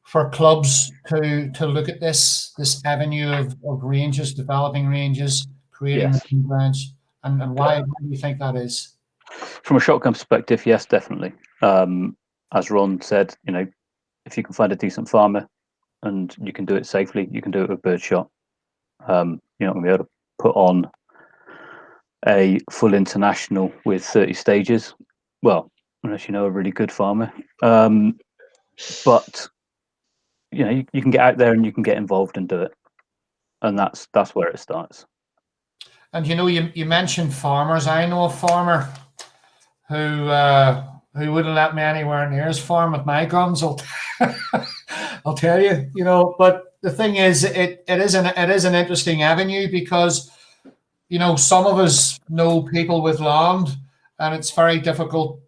for clubs to look at this avenue of ranges, developing ranges, creating grounds, and why do you think that is? From a shotgun perspective, yes, definitely. As Ron said, if you can find a decent farmer and you can do it safely, you can do it with birdshot. You're not going to be able to put on a full international with 30 stages. Well, unless you know a really good farmer. But you can get out there and you can get involved and do it, and that's where it starts. And you mentioned farmers. I know a farmer who wouldn't let me anywhere near his farm with my guns. I'll tell you. But the thing is, it is an interesting avenue, because some of us know people with land, and it's very difficult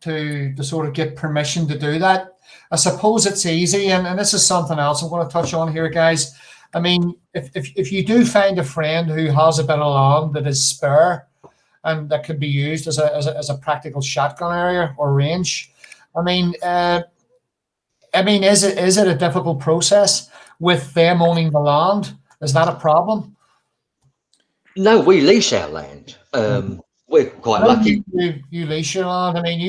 to sort of get permission to do that. I suppose it's easy, and this is something else I'm going to touch on here, guys. I mean, if you do find a friend who has a bit of land that is spare and that can be used as a practical shotgun area or range, I mean, is it a difficult process with them owning the land? Is that a problem? No, we lease our land. We're quite lucky. You lease your land. I mean,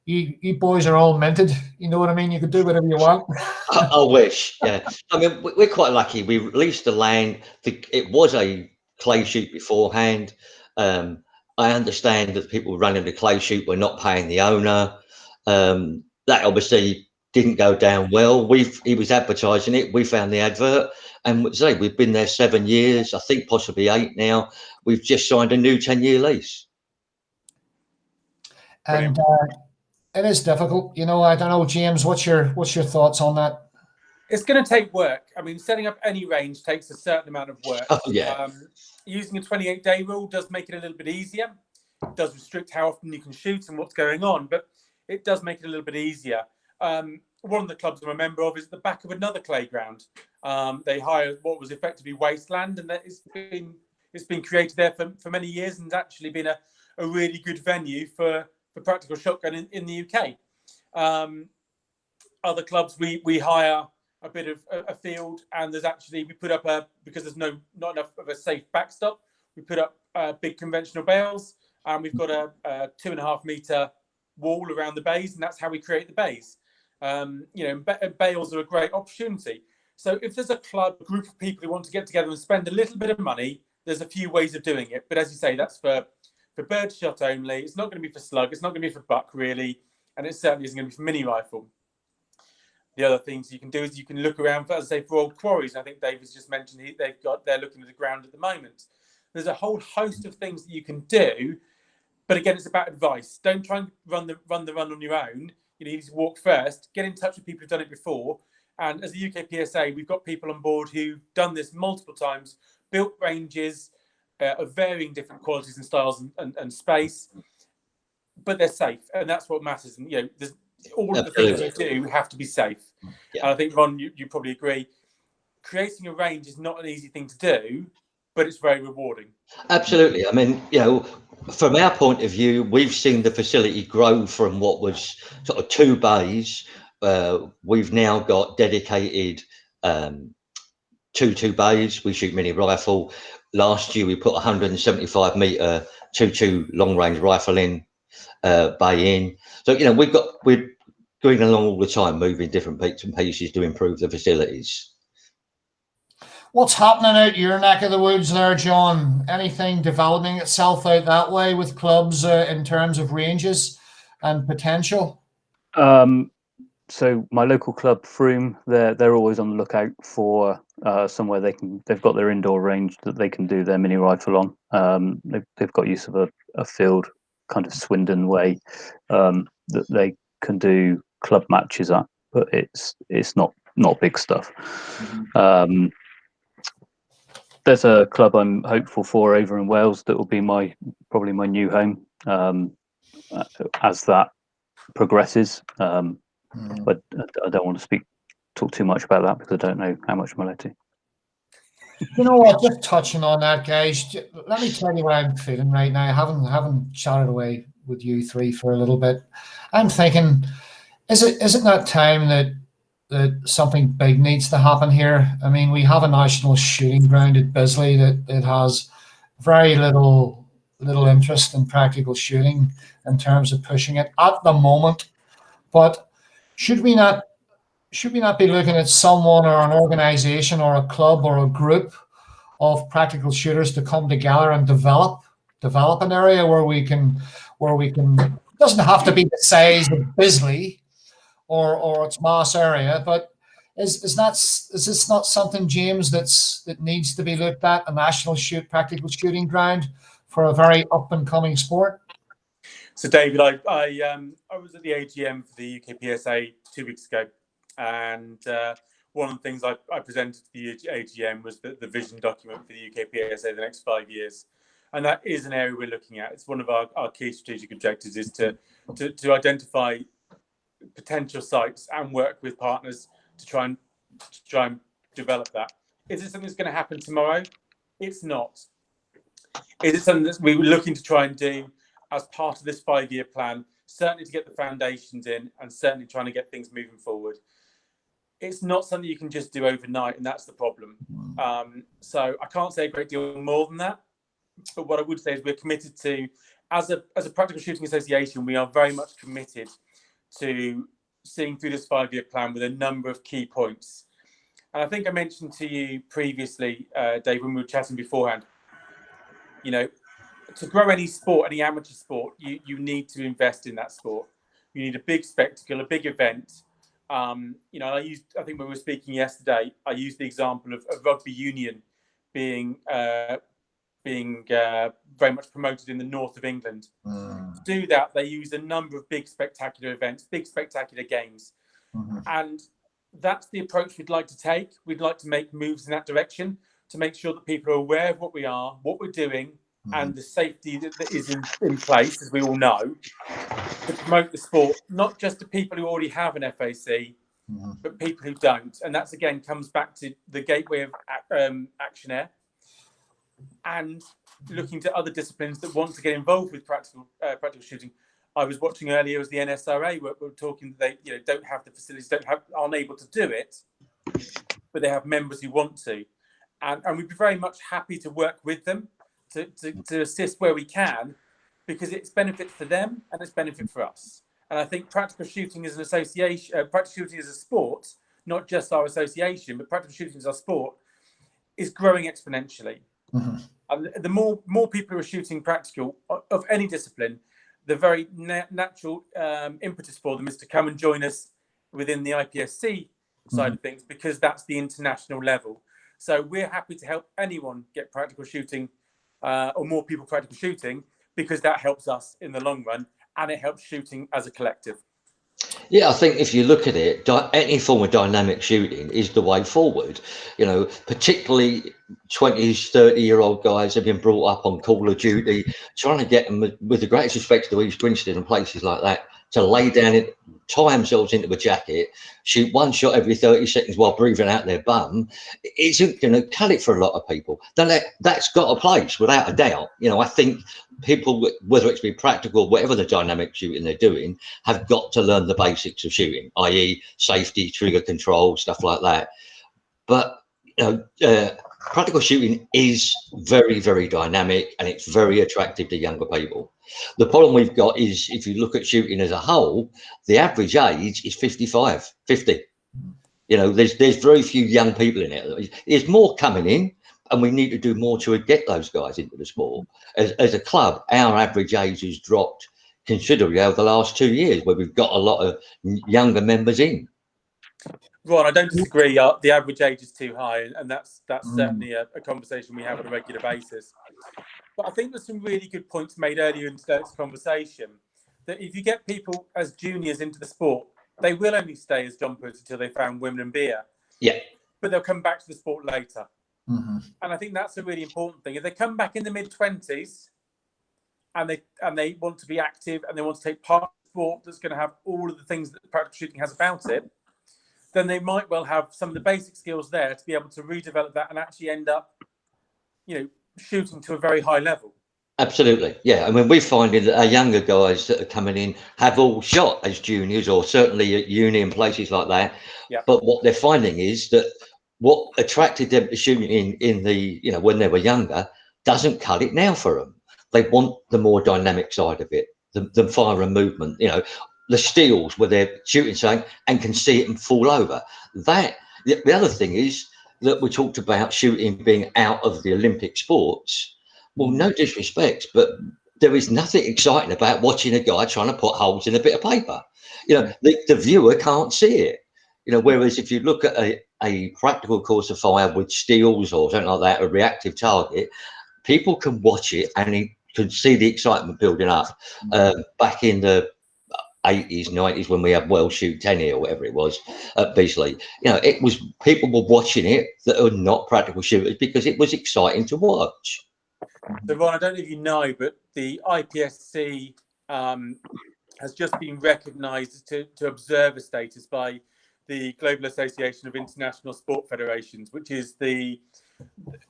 you boys are all minted. You know what I mean? You can do whatever you want. I wish. Yeah. I mean, we're quite lucky. We leased the land. It was a clay shoot beforehand. I understand that people running the clay shoot were not paying the owner. That obviously didn't go down well. He was advertising it. We found the advert, and we've been there 7 years. I think possibly 8 now. We've just signed a new 10-year lease. And it is difficult. I don't know, James. What's your thoughts on that? It's going to take work. I mean, setting up any range takes a certain amount of work. Oh, yeah. Using a 28-day rule does make it a little bit easier. It does restrict how often you can shoot and what's going on, but it does make it a little bit easier. one of the clubs I'm a member of is at the back of another clay ground. They hired what was effectively wasteland, and that it's been created there for many years, and actually been a really good venue for practical shotgun in the UK. Other clubs we hire a bit of a field, and we put up because there's not enough of a safe backstop, we put up big conventional bales, and we've got a 2.5 meter wall around the bays, and that's how we create the bays. Bales are a great opportunity. So if there's a group of people who want to get together and spend a little bit of money, there's a few ways of doing it. But as you say, that's for bird shot only. It's not going to be for slug. It's not going to be for buck, really. And it certainly isn't going to be for mini rifle. The other things you can do is you can look around, as I say, for old quarries. I think David's just mentioned they're looking at the ground at the moment. There's a whole host of things that you can do. But again, it's about advice. Don't try and run the run on your own. You need to walk first, get in touch with people who've done it before. And as the UK PSA, we've got people on board who've done this multiple times, built ranges of varying different qualities and styles and space, but they're safe. And that's what matters. And, all of the things you do have to be safe. Yeah. And I think, Ron, you probably agree. Creating a range is not an easy thing to do, but it's very rewarding. Absolutely. I mean, from our point of view, we've seen the facility grow from what was sort of 2 bays. We've now got dedicated 2 bays. We shoot mini rifle. Last year, we put 175 meter 2 long range rifle in, bay in. So, we're going along all the time, moving different bits and pieces to improve the facilities. What's happening out your neck of the woods there, John? Anything developing itself out that way with clubs in terms of ranges and potential? So my local club, Froome, they're always on the lookout for somewhere they've got their indoor range that they can do their mini rifle on. They've got use of a field, kind of Swindon way, that they can do club matches at, but it's not big stuff. There's a club I'm hopeful for over in Wales that will be probably my new home as that progresses. But I don't want to talk too much about that because I don't know how much I'm allowed to. You know what? Just touching on that, guys. Let me tell you what I'm feeling right now. I haven't chatted away with you three for a little bit. I'm thinking, is it not time that something big needs to happen here? I mean, we have a national shooting ground at Bisley that has very little interest in practical shooting in terms of pushing it at the moment. But should we not be looking at someone or an organization or a club or a group of practical shooters to come together and develop an area where we can it doesn't have to be the size of Bisley or its mass area, but is this not something, James, that needs to be looked at, a national practical shooting ground for a very up and coming sport? So, David, I was at the AGM for the UK PSA 2 weeks ago, and one of the things I presented to the AGM was the vision document for the UK PSA the next 5 years, and that is an area we're looking at. It's one of our key strategic objectives is to identify potential sites and work with partners to try and develop that. Is it something that's going to happen tomorrow? It's not. Is it something that we were looking to try and do as part of this 5-year plan, certainly to get the foundations in and certainly trying to get things moving forward? It's not something you can just do overnight, and that's the problem. So I can't say a great deal more than that, but what I would say is we're committed to, as a practical shooting association, we are very much committed to seeing through this 5-year plan with a number of key points. And I think I mentioned to you previously, Dave, when we were chatting beforehand, to grow any sport, any amateur sport, you need to invest in that sport. You need a big spectacle, a big event. I think when we were speaking yesterday, I used the example of rugby union being very much promoted in the north of England. To do that, they use a number of big spectacular events, big spectacular games. And that's the approach we'd like to take. We'd like to make moves in that direction to make sure that people are aware of what we are, what we're doing, and the safety that is in place, as we all know, to promote the sport, not just to people who already have an FAC, but people who don't. And that's, again, comes back to the gateway of Actionair and looking to other disciplines that want to get involved with practical shooting. I was watching earlier as the NSRA were talking that they don't have the facilities, aren't able to do it, but they have members who want to. And we'd be very much happy to work with them to assist where we can, because it's benefit for them and it's benefit for us. And I think practical shooting as an association, practical shooting as a sport, not just our association, but practical shooting as our sport, is growing exponentially. And the more people who are shooting practical of any discipline, the very natural impetus for them is to come and join us within the IPSC side of things, because that's the international level. So we're happy to help anyone get practical shooting, or more people practical shooting, because that helps us in the long run, and it helps shooting as a collective. Yeah, I think if you look at it, any form of dynamic shooting is the way forward. Particularly 20s, 30-year-old guys have been brought up on Call of Duty, trying to get them, with the greatest respect to East Grinstead and places like that, to lay down it, tie themselves into a jacket, shoot one shot every 30 seconds while breathing out their bum. It isn't going to cut it for a lot of people. That's got a place, without a doubt. I think people, whether it's be practical, whatever the dynamic shooting they're doing, have got to learn the basics of shooting, i.e. safety, trigger control, stuff like that. But practical shooting is very, very dynamic, and it's very attractive to younger people. The problem we've got is, if you look at shooting as a whole, the average age is 55, 50. There's very few young people in it. There's more coming in, and we need to do more to get those guys into the sport. As a club, our average age has dropped considerably over the last 2 years, where we've got a lot of younger members in. Ron, I don't disagree. The average age is too high, and that's certainly a conversation we have on a regular basis. But I think there's some really good points made earlier in today's conversation, that if you get people as juniors into the sport, they will only stay as jumpers until they found women and beer. Yeah. But they'll come back to the sport later. And I think that's a really important thing. If they come back in the mid-20s and they want to be active and they want to take part in a sport that's going to have all of the things that practical shooting has about it, then they might well have some of the basic skills there to be able to redevelop that and actually end up, shooting to a very high level. Absolutely, yeah. I mean, we're finding that our younger guys that are coming in have all shot as juniors, or certainly at uni and places like that. Yeah. But what they're finding is that what attracted them to shooting in the, when they were younger, doesn't cut it now for them. They want the more dynamic side of it, the fire and movement, the steals where they're shooting something and can see it and fall over. The other thing is that we talked about shooting being out of the Olympic sports. Well, no disrespect, but there is nothing exciting about watching a guy trying to put holes in a bit of paper. The viewer can't see it. Whereas if you look at a practical course of fire with steals or something like that, a reactive target, people can watch it and can see the excitement building up. Back in the 80s, 90s, when we had World Shoot 10 or whatever it was at Beasley, it was, people were watching it that are not practical shooters because it was exciting to watch. So Ron, I don't know if you know, but the IPSC has just been recognised to observer status by the Global Association of International Sport Federations, which is the,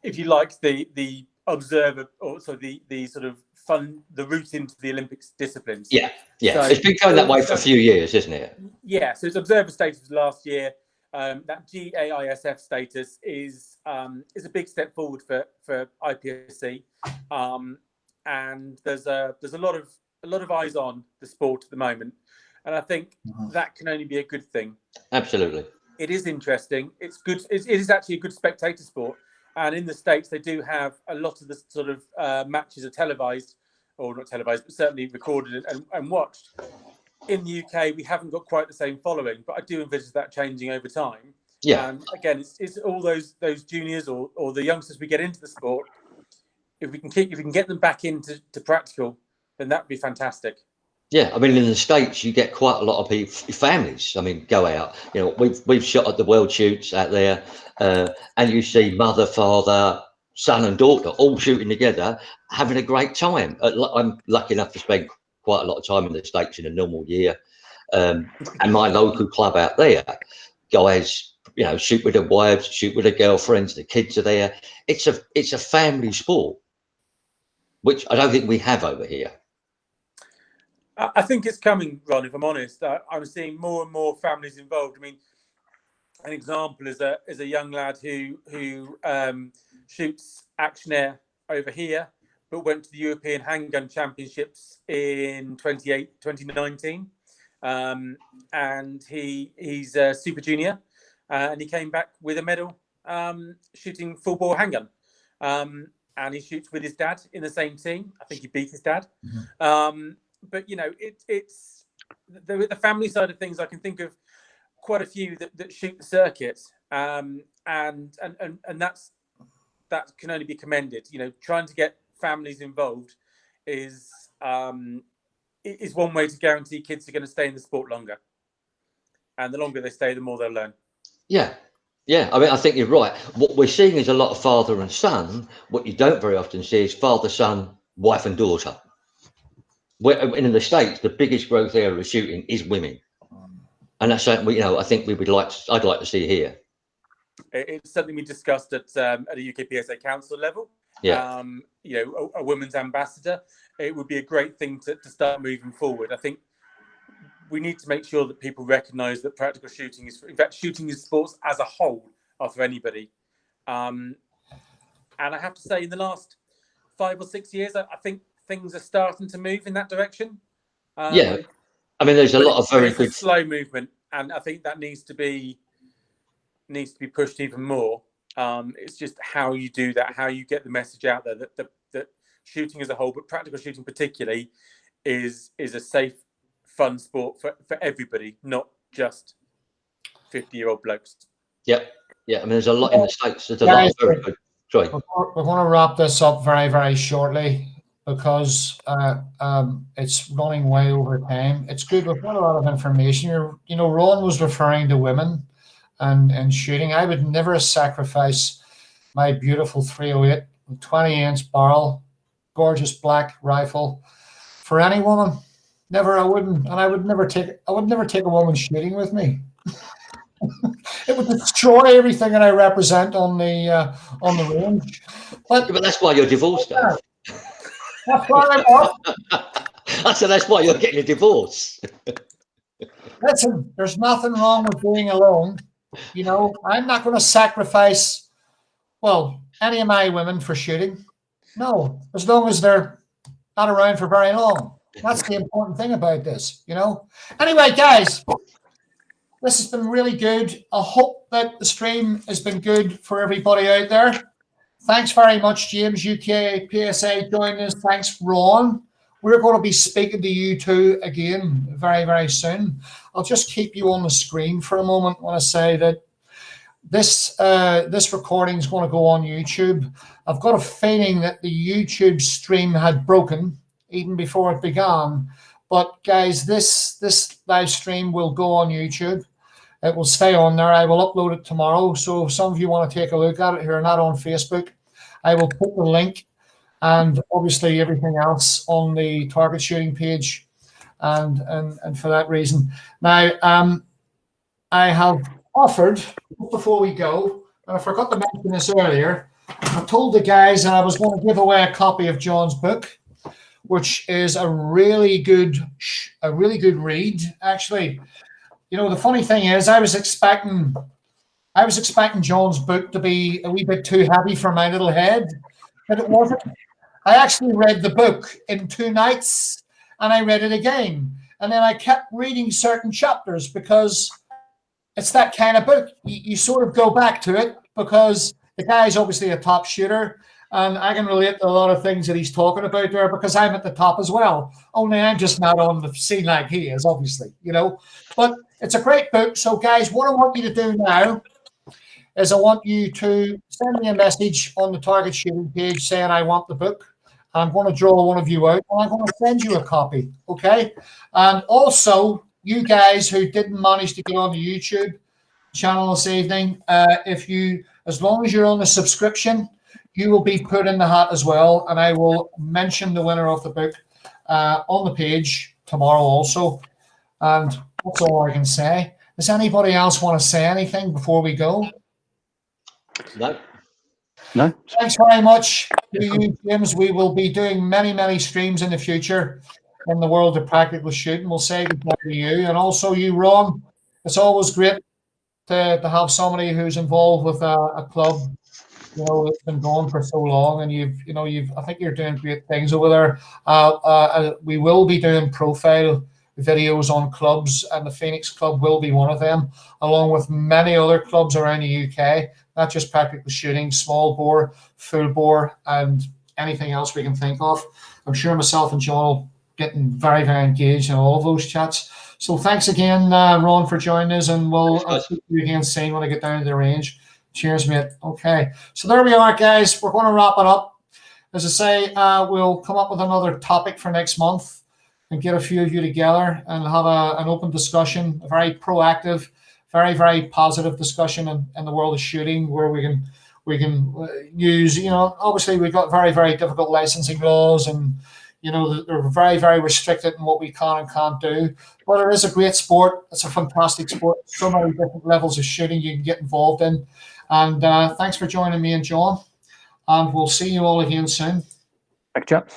if you like, the observer, or so the sort of the route into the Olympics disciplines. Yeah. So, it's been going that way for a few years, isn't it? Yeah. So its observer status last year. That GAISF status is a big step forward for IPSC, and there's a lot of eyes on the sport at the moment, and I think that can only be a good thing. Absolutely, it is interesting. It's good. It is actually a good spectator sport, and in the States they do have a lot of the sort of matches are televised, or not televised, but certainly recorded and watched. In the UK, we haven't got quite the same following, but I do envisage that changing over time. Yeah. And again, it's all those juniors or the youngsters we get into the sport. If we can get them back into practical, then that'd be fantastic. Yeah, I mean, in the States, you get quite a lot of people, families. I mean, go out. We've shot at the World Shoots out there, and you see mother, father, son, and daughter all shooting together, having a great time. I'm lucky enough to spend quite a lot of time in the States in a normal year, and my local club out there, guys, you know, shoot with their wives, shoot with their girlfriends, the kids are there. It's a family sport, which I don't think we have over here. I think it's coming, Ron, if I'm honest. I'm seeing more and more families involved. I mean, an example is a young lad who shoots action air over here, but went to the European Handgun Championships in 2019. And he's a super junior, and he came back with a medal shooting full bore handgun. And he shoots with his dad in the same team. I think he beat his dad. Mm-hmm. But you know, it's the family side of things. I can think of quite a few that shoot the circuit, and that can only be commended. You know, trying to get families involved is one way to guarantee kids are going to stay in the sport longer, and the longer they stay, the more they'll learn. Yeah. I mean, I think you're right. What we're seeing is a lot of father and son. What you don't very often see is father, son, wife, and daughter. In the States, the biggest growth area of shooting is women, and that's something I think I'd like to see here. It's something we discussed at a UK PSA Council level. Yeah. A women's ambassador. It would be a great thing to start moving forward. I think we need to make sure that people recognise that practical shooting shooting is sports as a whole are for anybody. And I have to say, in the last 5 or 6 years, I think things are starting to move in that direction. I mean, there's a lot of very good slow movement, and I think that needs to be pushed even more. It's just how you do that, how you get the message out there that shooting as a whole, but practical shooting particularly, is a safe, fun sport for everybody, not just 50-year-old blokes. Yeah. I mean, there's a lot in the States. There's a lot of very good. Sorry. We're going to wrap this up very, very shortly because it's running way over time. It's good. We've got a lot of information. Ron was referring to women and shooting. I would never sacrifice my beautiful 308 20-inch barrel, gorgeous black rifle for any woman. Never, I wouldn't, and I would never take a woman shooting with me. It would destroy everything that I represent on the range. But that's why you're divorced, Dave. That's why I'm off. I said that's why you're getting a divorce. Listen, there's nothing wrong with being alone. I'm not going to sacrifice, any of my women for shooting. No, as long as they're not around for very long. That's the important thing about this, Anyway, guys, this has been really good. I hope that the stream has been good for everybody out there. Thanks very much, James, UK PSA joining us. Thanks, Ron. We're going to be speaking to you two again very, very soon. I'll just keep you on the screen for a moment when I say that this recording is going to go on YouTube. I've got a feeling that the YouTube stream had broken even before it began. But guys, this live stream will go on YouTube. It will stay on there. I will upload it tomorrow. So if some of you want to take a look at it here, not on Facebook, I will put the link and obviously everything else on the target shooting page. And for that reason. Now, I have offered, before we go, and I forgot to mention this earlier, I told the guys that I was going to give away a copy of John's book, which is a really good read, actually. The funny thing is, I was expecting John's book to be a wee bit too heavy for my little head, but it wasn't. I actually read the book in 2 nights, and I read it again, and then I kept reading certain chapters because it's that kind of book. You sort of go back to it because the guy's obviously a top shooter. And I can relate to a lot of things that he's talking about there because I'm at the top as well. Only I'm just not on the scene like he is, obviously, But it's a great book. So, guys, what I want you to do now is I want you to send me a message on the target shooting page saying I want the book. I'm going to draw one of you out and I'm going to send you a copy, okay? And also, you guys who didn't manage to get on the YouTube channel this evening, as long as you're on the subscription, you will be put in the hat as well, and I will mention the winner of the book on the page tomorrow also. And that's all I can say. Does anybody else want to say anything before we go? No. No. Thanks very much to you, James. We will be doing many, many streams in the future in the world of practical shooting. We'll say goodbye to you, and also you, Ron. It's always great to have somebody who's involved with a club, you know, it's been going for so long, and I think you're doing great things over there. We will be doing profile videos on clubs, and the Phoenix Club will be one of them, along with many other clubs around the UK, not just practical shooting, small bore, full bore, and anything else we can think of. I'm sure myself and John will get very, very engaged in all of those chats. So thanks again, Ron, for joining us, and I'll see you again soon when I get down to the range. Cheers, mate. Okay, so there we are, guys. We're going to wrap it up. As I say, we'll come up with another topic for next month and get a few of you together and have an open discussion, a very proactive, very, very positive discussion in the world of shooting, where we can use, obviously we've got very, very difficult licensing laws, and they're very, very restricted in what we can and can't do. But it is a great sport. It's a fantastic sport. So many different levels of shooting you can get involved in. And thanks for joining me and John. And we'll see you all again soon. Thanks, chaps.